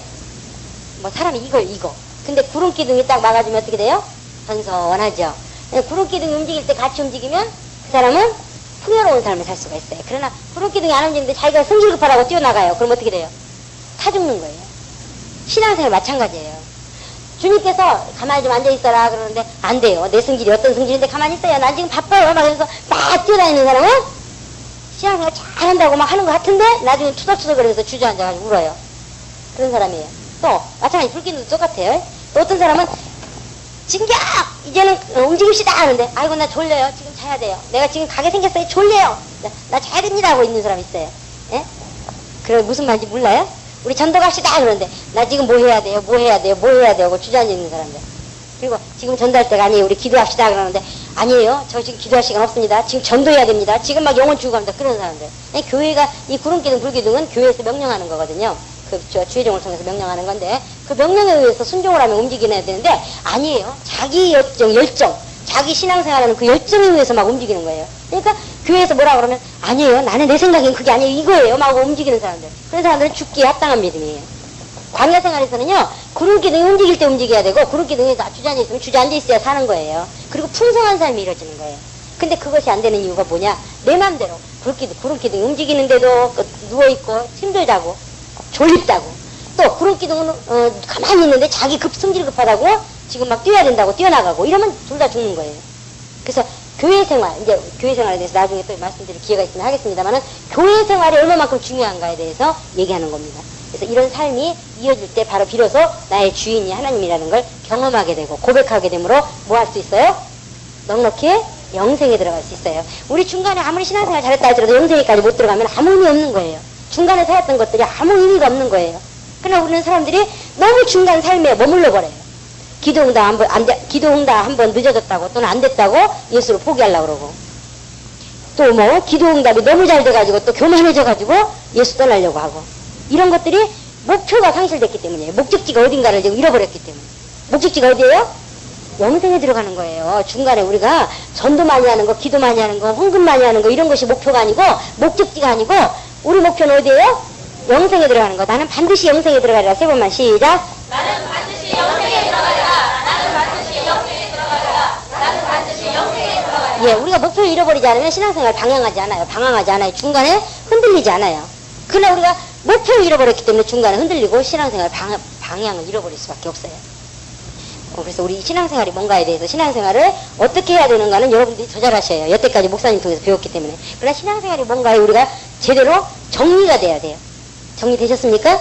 뭐 사람이 이거. 근데 구름기둥이 딱 막아주면 어떻게 돼요? 선선하죠. 구름기둥이 움직일 때 같이 움직이면 그 사람은 풍요로운 삶을 살 수가 있어요. 그러나 구름기둥이 안 움직이는데 자기가 성질급하다고 뛰어나가요. 그럼 어떻게 돼요? 타 죽는 거예요. 신앙생활 마찬가지예요. 주님께서 가만히 좀 앉아있어라 그러는데 안 돼요. 내 성질이 어떤 성질인데 가만히 있어요. 난 지금 바빠요. 막 그래서 막 뛰어다니는 사람은 신앙생활 잘한다고 막 하는 것 같은데 나중에 투덜투덜 거리면서 주저앉아가지고 울어요. 그런 사람이에요. 또 마찬가지 불기둥도 똑같아요. 또 어떤 사람은 진격! 이제는 움직입시다 하는데 아이고 나 졸려요. 지금 자야 돼요. 내가 지금 가게 생겼어요. 졸려요. 나 자야 됩니다 하고 있는 사람 있어요. 예? 그래 무슨 말인지 몰라요? 우리 전도 갑시다 그러는데 나 지금 뭐 해야 돼요 하고 주저앉아 있는 사람들. 그리고 지금 전도할 때가 아니에요. 우리 기도합시다 그러는데 아니에요. 저 지금 기도할 시간 없습니다. 지금 전도해야 됩니다. 지금 막 영혼 주고 갑니다. 그런 사람들. 교회가 이 구름기둥 불기둥은 교회에서 명령하는 거거든요. 주의종을 통해서 명령하는 건데 그 명령에 의해서 순종을 하면 움직여야 되는데 아니에요. 자기 열정, 자기 신앙생활하는 그 열정에 의해서 막 움직이는 거예요. 그러니까 교회에서 뭐라 그러면 아니에요. 나는 내 생각엔 그게 아니에요. 이거예요. 막 움직이는 사람들. 그런 사람들은 죽기에 합당한 믿음이에요. 광야 생활에서는요. 구름기둥이 움직일 때 움직여야 되고 구름기둥이 주저앉아 있으면 주저앉아 있어야 사는 거예요. 그리고 풍성한 삶이 이루어지는 거예요. 근데 그것이 안 되는 이유가 뭐냐? 내 맘대로 구름기둥이 움직이는데도 누워있고 힘들다고 졸립다고 또 구름기둥은 가만히 있는데 자기 성질이 급하다고 지금 막 뛰어야 된다고 뛰어나가고 이러면 둘 다 죽는 거예요. 그래서 교회 생활, 이제 교회 생활에 대해서 나중에 또 말씀드릴 기회가 있으면 하겠습니다만은 교회 생활이 얼마만큼 중요한가에 대해서 얘기하는 겁니다. 그래서 이런 삶이 이어질 때 바로 비로소 나의 주인이 하나님이라는 걸 경험하게 되고 고백하게 되므로 뭐 할 수 있어요? 넉넉히 영생에 들어갈 수 있어요. 우리 중간에 아무리 신앙생활 잘했다 할지라도 영생에까지 못 들어가면 아무 의미 없는 거예요. 중간에 살았던 것들이 아무 의미가 없는 거예요. 그러나 우리는 사람들이 너무 중간 삶에 머물러 버려요. 기도응답 한 번 늦어졌다고 또는 안 됐다고 예수를 포기하려고 그러고, 또 뭐 기도응답이 너무 잘 돼가지고 또 교만해져가지고 예수 떠나려고 하고, 이런 것들이 목표가 상실됐기 때문이에요. 목적지가 어딘가를 지금 잃어버렸기 때문에. 목적지가 어디예요? 영생에 들어가는 거예요. 중간에 우리가 전도 많이 하는 거, 기도 많이 하는 거, 헌금 많이 하는 거, 이런 것이 목표가 아니고 목적지가 아니고 우리 목표는 어디예요? 영생에 들어가는 거. 나는 반드시 영생에 들어가리라. 세 번만 시작. 나는 반드시 영생에 들어가리라. 나는 반드시 영생에 들어가리라. 나는 반드시 영생에 들어가리라. 예, 우리가 목표를 잃어버리지 않으면 신앙생활 방향하지 않아요. 중간에 흔들리지 않아요. 그러나 우리가 목표를 잃어버렸기 때문에 중간에 흔들리고 신앙생활 방향을 잃어버릴 수밖에 없어요. 그래서 우리 신앙생활이 뭔가에 대해서 신앙생활을 어떻게 해야 되는가는 여러분들이 더 잘 아셔요. 여태까지 목사님 통해서 배웠기 때문에. 그러나 신앙생활이 뭔가에 우리가 제대로 정리가 돼야 돼요. 정리되셨습니까?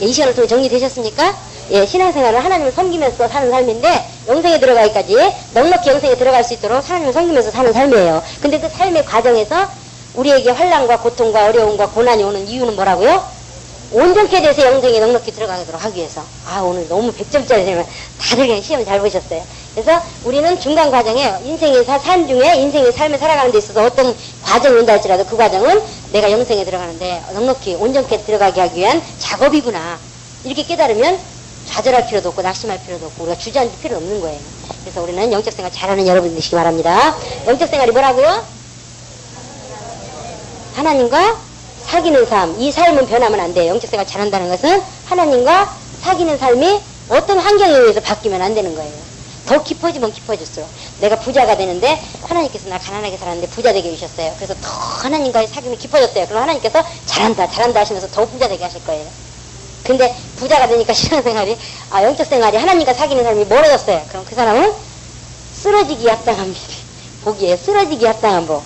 예, 이 시간을 통해 정리되셨습니까? 예, 신앙생활은 하나님을 섬기면서 사는 삶인데 영생에 들어가기까지 넉넉히 영생에 들어갈 수 있도록 하나님을 섬기면서 사는 삶이에요. 근데 그 삶의 과정에서 우리에게 환난과 고통과 어려움과 고난이 오는 이유는 뭐라고요? 온전케 돼서 영생에 넉넉히 들어가도록 하기 위해서. 아, 오늘 너무 100점짜리 되면 다들 그냥 시험 잘 보셨어요. 그래서 우리는 중간 과정에 인생의 삶 중에 인생의 삶을 살아가는 데 있어서 어떤 과정이 온다 할지라도 그 과정은 내가 영생에 들어가는데 넉넉히 온전케 들어가게 하기 위한 작업이구나. 이렇게 깨달으면 좌절할 필요도 없고 낙심할 필요도 없고 우리가 주저앉을 필요도 없는 거예요. 그래서 우리는 영적생활 잘하는 여러분들이시기 바랍니다. 영적생활이 뭐라고요? 하나님과 사귀는 삶. 이 삶은 변하면 안 돼요. 영적생활 잘한다는 것은 하나님과 사귀는 삶이 어떤 환경에 의해서 바뀌면 안 되는 거예요. 더 깊어지면 깊어질수록 내가 부자가 되는데 하나님께서 나 가난하게 살았는데 부자 되게 해주셨어요. 그래서 더 하나님과의 사귐이 깊어졌어요. 그럼 하나님께서 잘한다 하시면서 더 부자 되게 하실 거예요. 근데 부자가 되니까 신앙생활이 영적생활이 하나님과 사귀는 삶이 멀어졌어요. 그럼 그 사람은 쓰러지기 합당한 복이에요. 쓰러지기 합당한 복.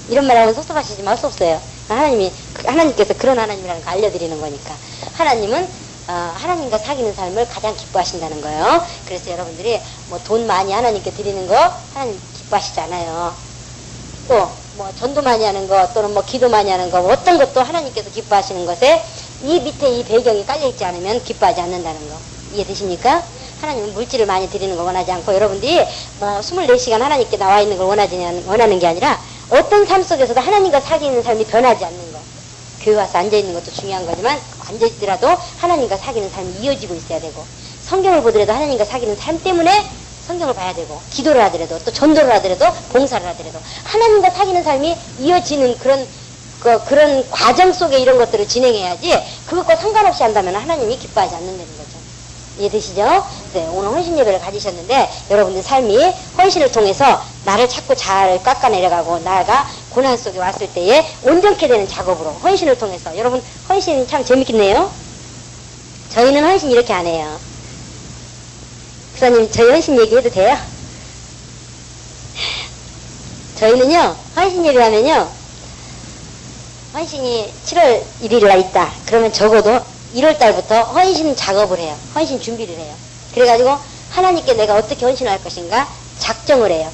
이런 말하면 섭섭하시지 말 수 없어요. 하나님께서 그런 하나님이라는 거 알려드리는 거니까. 하나님은 하나님과 사귀는 삶을 가장 기뻐하신다는 거예요. 그래서 여러분들이 뭐 돈 많이 하나님께 드리는 거 하나님 기뻐하시지 않아요. 또 뭐 전도 많이 하는 거 또는 뭐 기도 많이 하는 거 어떤 것도 하나님께서 기뻐하시는 것에 이 밑에 이 배경이 깔려있지 않으면 기뻐하지 않는다는 거. 이해되십니까? 하나님은 물질을 많이 드리는 거 원하지 않고 여러분들이 뭐 24시간 하나님께 나와 있는 걸 원하는 게 아니라 어떤 삶 속에서도 하나님과 사귀는 삶이 변하지 않는 거. 교회 와서 앉아있는 것도 중요한 거지만 앉아있더라도 하나님과 사귀는 삶이 이어지고 있어야 되고, 성경을 보더라도 하나님과 사귀는 삶 때문에 성경을 봐야 되고, 기도를 하더라도 또 전도를 하더라도 봉사를 하더라도 하나님과 사귀는 삶이 이어지는 그런 과정 속에 이런 것들을 진행해야지 그것과 상관없이 한다면 하나님이 기뻐하지 않는다는 거죠. 이해되시죠? 네, 오늘 헌신 예배를 가지셨는데 여러분들 삶이 헌신을 통해서 나를 자꾸 잘 깎아내려가고 나가 고난 속에 왔을 때에 온전케 되는 작업으로 헌신을 통해서. 여러분 헌신 참 재밌겠네요. 저희는 헌신 이렇게 안 해요. 목사님 저희 헌신 얘기해도 돼요? 저희는요 헌신 예배 하면요, 헌신이 7월 1일날 있다 그러면 적어도 1월달부터 헌신 작업을 해요. 헌신 준비를 해요. 그래가지고 하나님께 내가 어떻게 헌신을 할 것인가 작정을 해요.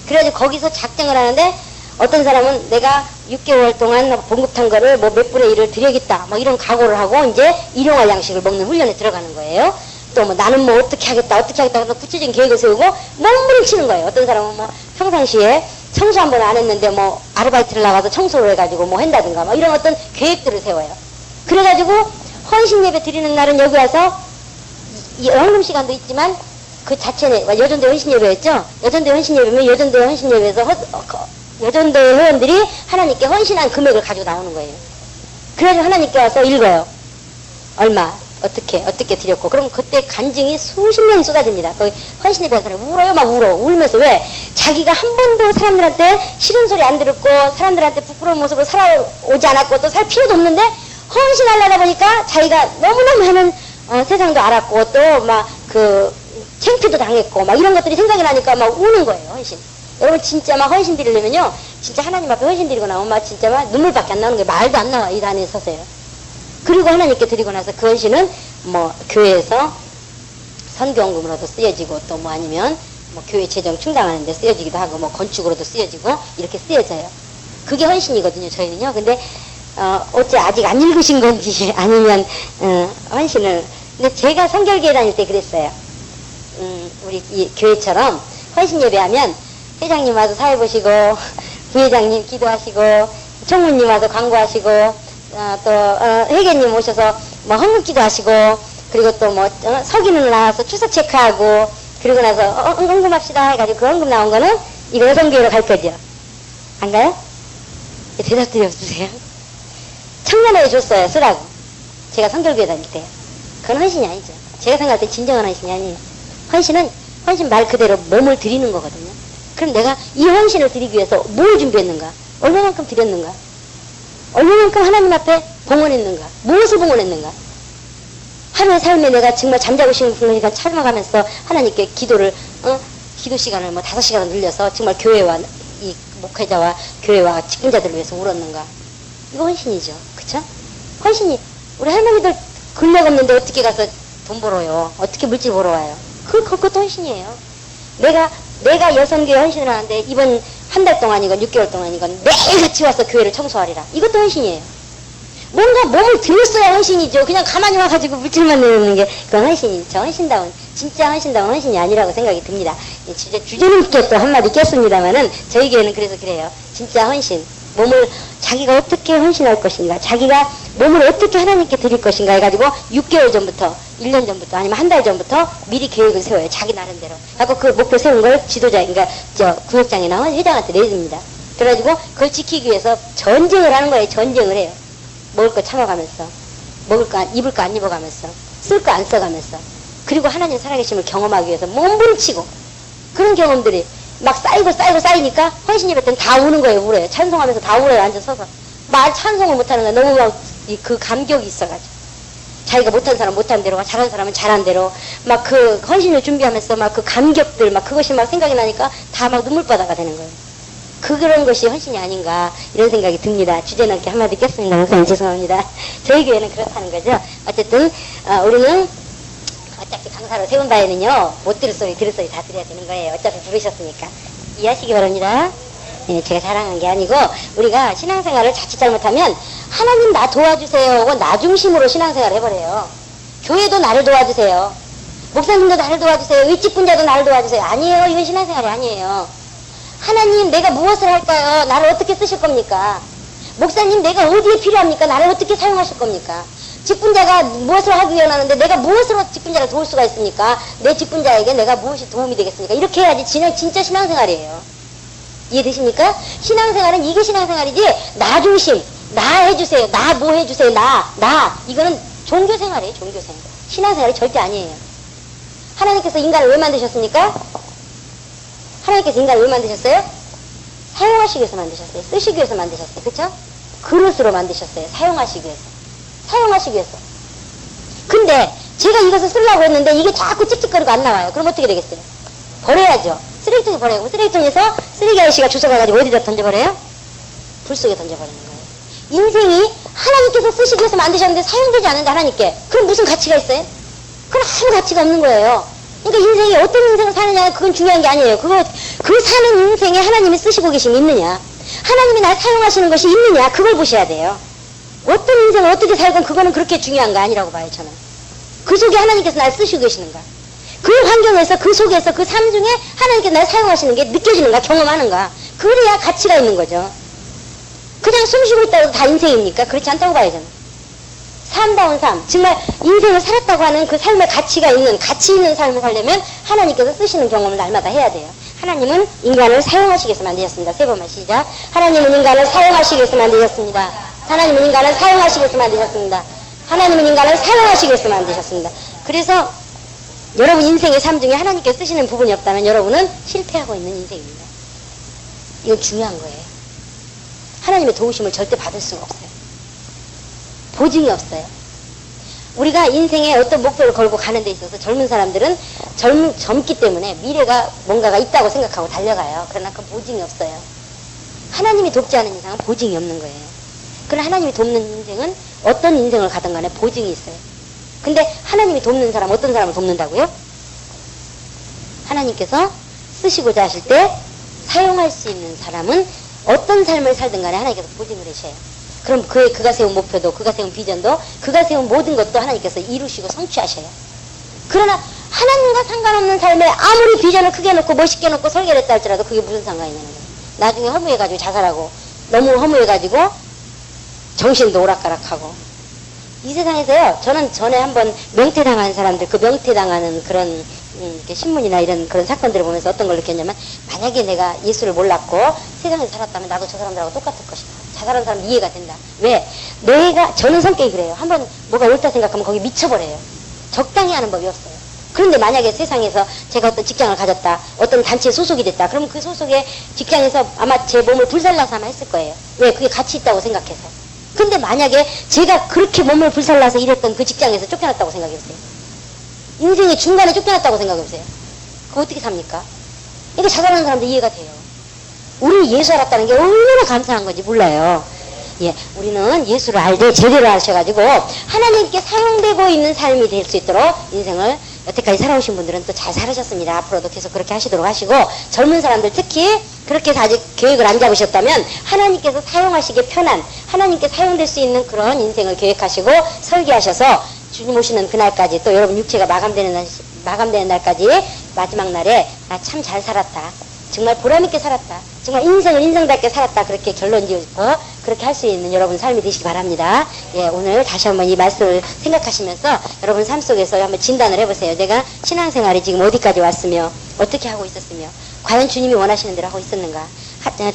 그래가지고 거기서 작정을 하는데 어떤 사람은 내가 6개월 동안 봉급한 거를 뭐 몇 분의 1을 드려야겠다 뭐 이런 각오를 하고 이제 일용할 양식을 먹는 훈련에 들어가는 거예요. 또 뭐 나는 뭐 어떻게 하겠다 해서 구체적인 계획을 세우고 몸부림치는 거예요. 어떤 사람은 뭐 평상시에 청소 한 번 안 했는데 뭐 아르바이트를 나가서 청소를 해가지고 뭐 한다든가 뭐 이런 어떤 계획들을 세워요. 그래가지고 헌신 예배 드리는 날은 여기 와서 헌금 시간도 있지만 그 자체는 여전대 헌신 예배였죠. 여전대 헌신 예배면 여전대 헌신 예배에서 여전대 회원들이 하나님께 헌신한 금액을 가지고 나오는 거예요. 그래가지고 하나님께 와서 읽어요. 얼마 어떻게 드렸고, 그럼 그때 간증이 수십 명이 쏟아집니다. 거기 헌신 예배 하는 사람이 울어요. 막 울면서. 왜? 자기가 한 번도 사람들한테 싫은 소리 안 들었고 사람들한테 부끄러운 모습으로 살아오지 않았고 또 살 필요도 없는데 헌신하려다 보니까 자기가 너무너무 하는 세상도 알았고 또 막 창피도 당했고 막 이런 것들이 생각이 나니까 막 우는 거예요. 헌신. 여러분 진짜 막 헌신 드리려면요, 진짜 하나님 앞에 헌신 드리고 나오면 막 진짜 막 눈물밖에 안 나오는 게 말도 안 나와, 이 단에 서서요. 그리고 하나님께 드리고 나서 그 헌신은 뭐 교회에서 선교원금으로도 쓰여지고, 또 뭐 아니면 뭐 교회 재정 충당하는 데 쓰여지기도 하고, 뭐 건축으로도 쓰여지고 이렇게 쓰여져요. 그게 헌신이거든요, 저희는요. 근데 어째 아직 안 읽으신 건지 아니면 헌신을, 근데 제가 성결교회 다닐 때 그랬어요. 우리 이 교회처럼 헌신 예배하면 회장님 와서 사회 보시고, 부회장님 기도하시고, 총무님 와서 광고하시고, 또 회계님 오셔서 뭐 헌금 기도하시고, 그리고 또 뭐 서기는 나와서 추석 체크하고, 그리고 나서 헌금합시다 해가지고 그 헌금 나온 거는 이거 여성교회로 갈 거죠. 안 가요? 대답들이 없으세요? 청년회에 줬어요, 쓰라고. 제가 성결교회 다닐 때. 그건 헌신이 아니죠. 제가 생각할 때 진정한 헌신이 아니에요. 헌신은 헌신 말 그대로 몸을 드리는 거거든요. 그럼 내가 이 헌신을 드리기 위해서 뭘 준비했는가? 얼마만큼 드렸는가? 얼마만큼 하나님 앞에 봉헌했는가? 무엇을 봉헌했는가? 하루의 삶에 내가 정말 잠자고 싶은 시간 참아가면서 하나님께 기도를, 기도 시간을 뭐 5시간을 늘려서 정말 교회와 이 목회자와 교회와 직분자들을 위해서 울었는가? 이거 헌신이죠. 그쵸? 헌신이, 우리 할머니들 근력 없는데 어떻게 가서 돈 벌어요? 어떻게 물질 벌어와요? 그것도 헌신이에요. 내가 여성교회 헌신을 하는데 이번 한 달 동안이건 6개월 동안이건 매일같이 와서 교회를 청소하리라. 이것도 헌신이에요. 뭔가 몸을 들었어야 헌신이죠. 그냥 가만히 와가지고 물질만 내놓는 게 그건 헌신이죠. 헌신다운, 진짜 헌신다운 헌신이 아니라고 생각이 듭니다. 주제넘게 또 한마디 꼈습니다만은 저희 교회는 그래서 그래요. 진짜 헌신, 몸을 자기가 어떻게 헌신할 것인가, 자기가 몸을 어떻게 하나님께 드릴 것인가 해가지고 6개월 전부터, 1년 전부터, 아니면 한 달 전부터 미리 계획을 세워요. 자기 나름대로. 하고 그 목표 세운 걸 지도자, 그러니까 구역장이나 회장한테 내줍니다. 그래가지고 그걸 지키기 위해서 전쟁을 하는 거예요. 전쟁을 해요. 먹을 거 참아가면서, 먹을 거, 입을 거 안 입어가면서, 쓸 거 안 써가면서, 그리고 하나님 살아계심을 경험하기 위해서 몸부림치고, 그런 경험들이 막 쌓이니까 헌신 예배 때는 다 우는 거예요. 울어요. 찬송하면서 다 울어요. 앉아서서. 말 찬송을 못하는 거야. 너무 막 그 감격이 있어가지고. 자기가 못한 사람 못한 대로, 잘한 사람은 잘한 대로, 막 그 헌신을 준비하면서 막 그 감격들, 막 그것이 막 생각이 나니까 다 막 눈물바다가 되는 거예요. 그런 것이 헌신이 아닌가, 이런 생각이 듭니다. 주제 넘게 한마디 꼈습니다. 목사님 죄송합니다. 저희 교회는 그렇다는 거죠. 어쨌든, 우리는 어차피 강사로 세운 바에는요, 못 들을 소리, 들을 소리 다 들어야 되는 거예요. 어차피 부르셨으니까. 이해하시기 바랍니다. 네, 제가 자랑한 게 아니고, 우리가 신앙생활을 자칫 잘못하면, 하나님 나 도와주세요 하고 나 중심으로 신앙생활 해버려요. 교회도 나를 도와주세요. 목사님도 나를 도와주세요. 일직분자도 나를 도와주세요. 아니에요. 이건 신앙생활이 아니에요. 하나님 내가 무엇을 할까요? 나를 어떻게 쓰실 겁니까? 목사님 내가 어디에 필요합니까? 나를 어떻게 사용하실 겁니까? 직분자가 무엇을 하기 원하는데 내가 무엇으로 직분자를 도울 수가 있습니까? 내 직분자에게 내가 무엇이 도움이 되겠습니까? 이렇게 해야지 진짜 신앙생활이에요. 이해되십니까? 신앙생활은 이게 신앙생활이지, 나 중심, 나 해주세요, 나 뭐 해주세요, 나 이거는 종교생활이에요. 종교생활. 신앙생활이 절대 아니에요. 하나님께서 인간을 왜 만드셨습니까? 하나님께서 인간을 왜 만드셨어요? 사용하시기 위해서 만드셨어요. 쓰시기 위해서 만드셨어요. 그쵸? 그릇으로 만드셨어요. 사용하시기 위해서. 사용하시기 위해서. 근데 제가 이것을 쓰려고 했는데 이게 자꾸 찍찍거리고 안 나와요. 그럼 어떻게 되겠어요? 버려야죠. 쓰레기통에 버려요. 쓰레기통에서 쓰레기 아저씨가 주워가지고 어디다 던져버려요? 불 속에 던져버리는 거예요. 인생이 하나님께서 쓰시기 위해서 만드셨는데 사용되지 않는데 하나님께. 그럼 무슨 가치가 있어요? 그건 아무 가치가 없는 거예요. 그러니까 인생이 어떤 인생을 사느냐, 그건 중요한 게 아니에요. 그 사는 인생에 하나님이 쓰시고 계심이 있느냐, 하나님이 날 사용하시는 것이 있느냐, 그걸 보셔야 돼요. 어떤 인생을 어떻게 살건 그거는 그렇게 중요한 거 아니라고 봐요, 저는. 그 속에 하나님께서 날 쓰시고 계시는가, 그 환경에서, 그 속에서, 그 삶 중에 하나님께서 날 사용하시는 게 느껴지는가, 경험하는가, 그래야 가치가 있는 거죠. 그냥 숨 쉬고 있다고 해도 다 인생입니까? 그렇지 않다고 봐요, 저는. 삶다운 삶, 정말 인생을 살았다고 하는 그 삶의 가치가 있는, 가치 있는 삶을 살려면 하나님께서 쓰시는 경험을 날마다 해야 돼요. 하나님은 인간을 사용하시기 위해서 만드셨습니다. 세 번만 시작. 하나님은 인간을 사용하시기 위해서 만드셨습니다. 하나님은 인간을 사용하시기 위해서 만드셨습니다. 하나님은 인간을 사용하시기 위해서 만드셨습니다. 그래서 여러분 인생의 삶 중에 하나님께 쓰시는 부분이 없다면 여러분은 실패하고 있는 인생입니다. 이건 중요한 거예요. 하나님의 도우심을 절대 받을 수가 없어요. 보증이 없어요. 우리가 인생에 어떤 목표를 걸고 가는 데 있어서 젊은 사람들은 젊기 때문에 미래가 뭔가가 있다고 생각하고 달려가요. 그러나 그 보증이 없어요. 하나님이 돕지 않은 이상은 보증이 없는 거예요. 그러나 하나님이 돕는 인생은 어떤 인생을 가든 간에 보증이 있어요. 근데 하나님이 돕는 사람, 어떤 사람을 돕는다고요? 하나님께서 쓰시고자 하실 때 사용할 수 있는 사람은 어떤 삶을 살든 간에 하나님께서 보증을 하셔요. 그럼 그가 세운 목표도, 그가 세운 비전도, 그가 세운 모든 것도 하나님께서 이루시고 성취하셔요. 그러나 하나님과 상관없는 삶에 아무리 비전을 크게 놓고 멋있게 놓고 설계를 했다 할지라도 그게 무슨 상관이 있냐는 거예요. 나중에 허무해가지고 자살하고, 너무 허무해가지고 정신도 오락가락하고. 이 세상에서요, 저는 전에 한번 명퇴당한 사람들, 그 명퇴당하는 그런 이렇게 신문이나 이런 그런 사건들을 보면서 어떤 걸 느꼈냐면, 만약에 내가 예수를 몰랐고 세상에서 살았다면 나도 저 사람들하고 똑같을 것이다. 자살한 사람 이해가 된다. 왜? 저는 성격이 그래요. 한번 뭐가 옳다 생각하면 거기 미쳐버려요. 적당히 하는 법이 없어요. 그런데 만약에 세상에서 제가 어떤 직장을 가졌다, 어떤 단체에 소속이 됐다, 그러면 그 소속의 직장에서 아마 제 몸을 불살라서 아마 했을 거예요. 왜? 그게 가치 있다고 생각해서. 근데 만약에 제가 그렇게 몸을 불살라서 일했던 그 직장에서 쫓겨났다고 생각해보세요. 인생의 중간에 쫓겨났다고 생각해보세요. 그거 어떻게 삽니까? 이거 자살하는 사람도 이해가 돼요. 우리 예수 알았다는 게 얼마나 감사한 건지 몰라요. 예, 우리는 예수를 알되 제대로 아셔가지고 하나님께 사용되고 있는 삶이 될 수 있도록 인생을 여태까지 살아오신 분들은 또 잘 살으셨습니다. 앞으로도 계속 그렇게 하시도록 하시고, 젊은 사람들 특히 그렇게 해서 아직 계획을 안 잡으셨다면 하나님께서 사용하시기 편한, 하나님께 사용될 수 있는 그런 인생을 계획하시고 설계하셔서 주님 오시는 그날까지, 또 여러분 육체가 마감되는 날까지, 마지막 날에 나 참 잘 살았다, 정말 보람있게 살았다, 정말 인생을 인생답게 살았다, 그렇게 결론 지어주고 그렇게 할 수 있는 여러분 삶이 되시기 바랍니다. 예, 오늘 다시 한번 이 말씀을 생각하시면서 여러분 삶 속에서 한번 진단을 해보세요. 내가 신앙생활이 지금 어디까지 왔으며 어떻게 하고 있었으며 과연 주님이 원하시는 대로 하고 있었는가.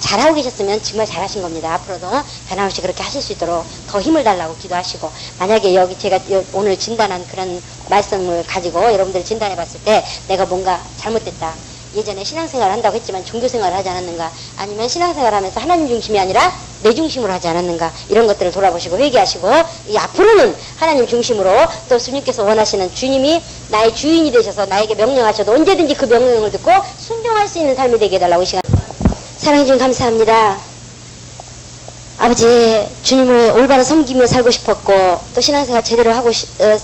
잘하고 계셨으면 정말 잘하신 겁니다. 앞으로도 변함없이 그렇게 하실 수 있도록 더 힘을 달라고 기도하시고, 만약에 여기 제가 오늘 진단한 그런 말씀을 가지고 여러분들이 진단해 봤을 때 내가 뭔가 잘못됐다, 예전에 신앙생활을 한다고 했지만 종교생활을 하지 않았는가, 아니면 신앙생활을 하면서 하나님 중심이 아니라 내 중심으로 하지 않았는가, 이런 것들을 돌아보시고 회개하시고, 이 앞으로는 하나님 중심으로, 또 주님께서 원하시는, 주님이 나의 주인이 되셔서 나에게 명령하셔도 언제든지 그 명령을 듣고 순종할 수 있는 삶이 되게 해달라고 이 시간 사랑해 주님 감사합니다. 아버지, 주님을 올바로 섬기며 살고 싶었고 또 신앙생활 제대로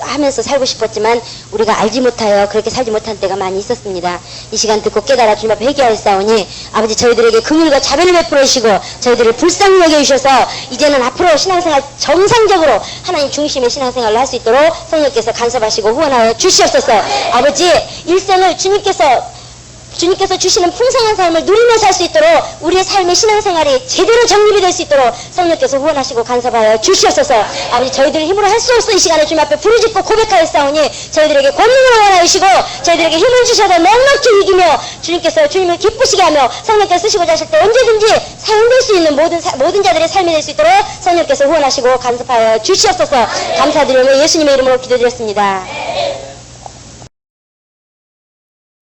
하면서 살고 싶었지만 우리가 알지 못하여 그렇게 살지 못한 때가 많이 있었습니다. 이 시간 듣고 깨달아 주님 앞에 회개하였사오니 아버지, 저희들에게 긍휼과 자비를 베풀어 주시고 저희들을 불쌍히 여겨주셔서 이제는 앞으로 신앙생활 정상적으로 하나님 중심의 신앙생활을 할 수 있도록 성령께서 간섭하시고 후원하여 주시옵소서. 아버지, 일생을 주님께서 주시는 풍성한 삶을 누리며 살 수 있도록, 우리의 삶의 신앙생활이 제대로 정립이 될 수 있도록 성령께서 후원하시고 간섭하여 주시옵소서. 아버지, 저희들 힘으로 할 수 없어 이 시간에 주님 앞에 부르짖고 고백하였사오니 저희들에게 권능을 원하시고 저희들에게 힘을 주셔서 넉넉히 이기며 주님께서 주님을 기쁘시게 하며 성령께서 쓰시고자 하실 때 언제든지 사용될 수 있는 모든 자들의 삶이 될 수 있도록 성령께서 후원하시고 간섭하여 주시옵소서. 감사드리며 예수님의 이름으로 기도드렸습니다.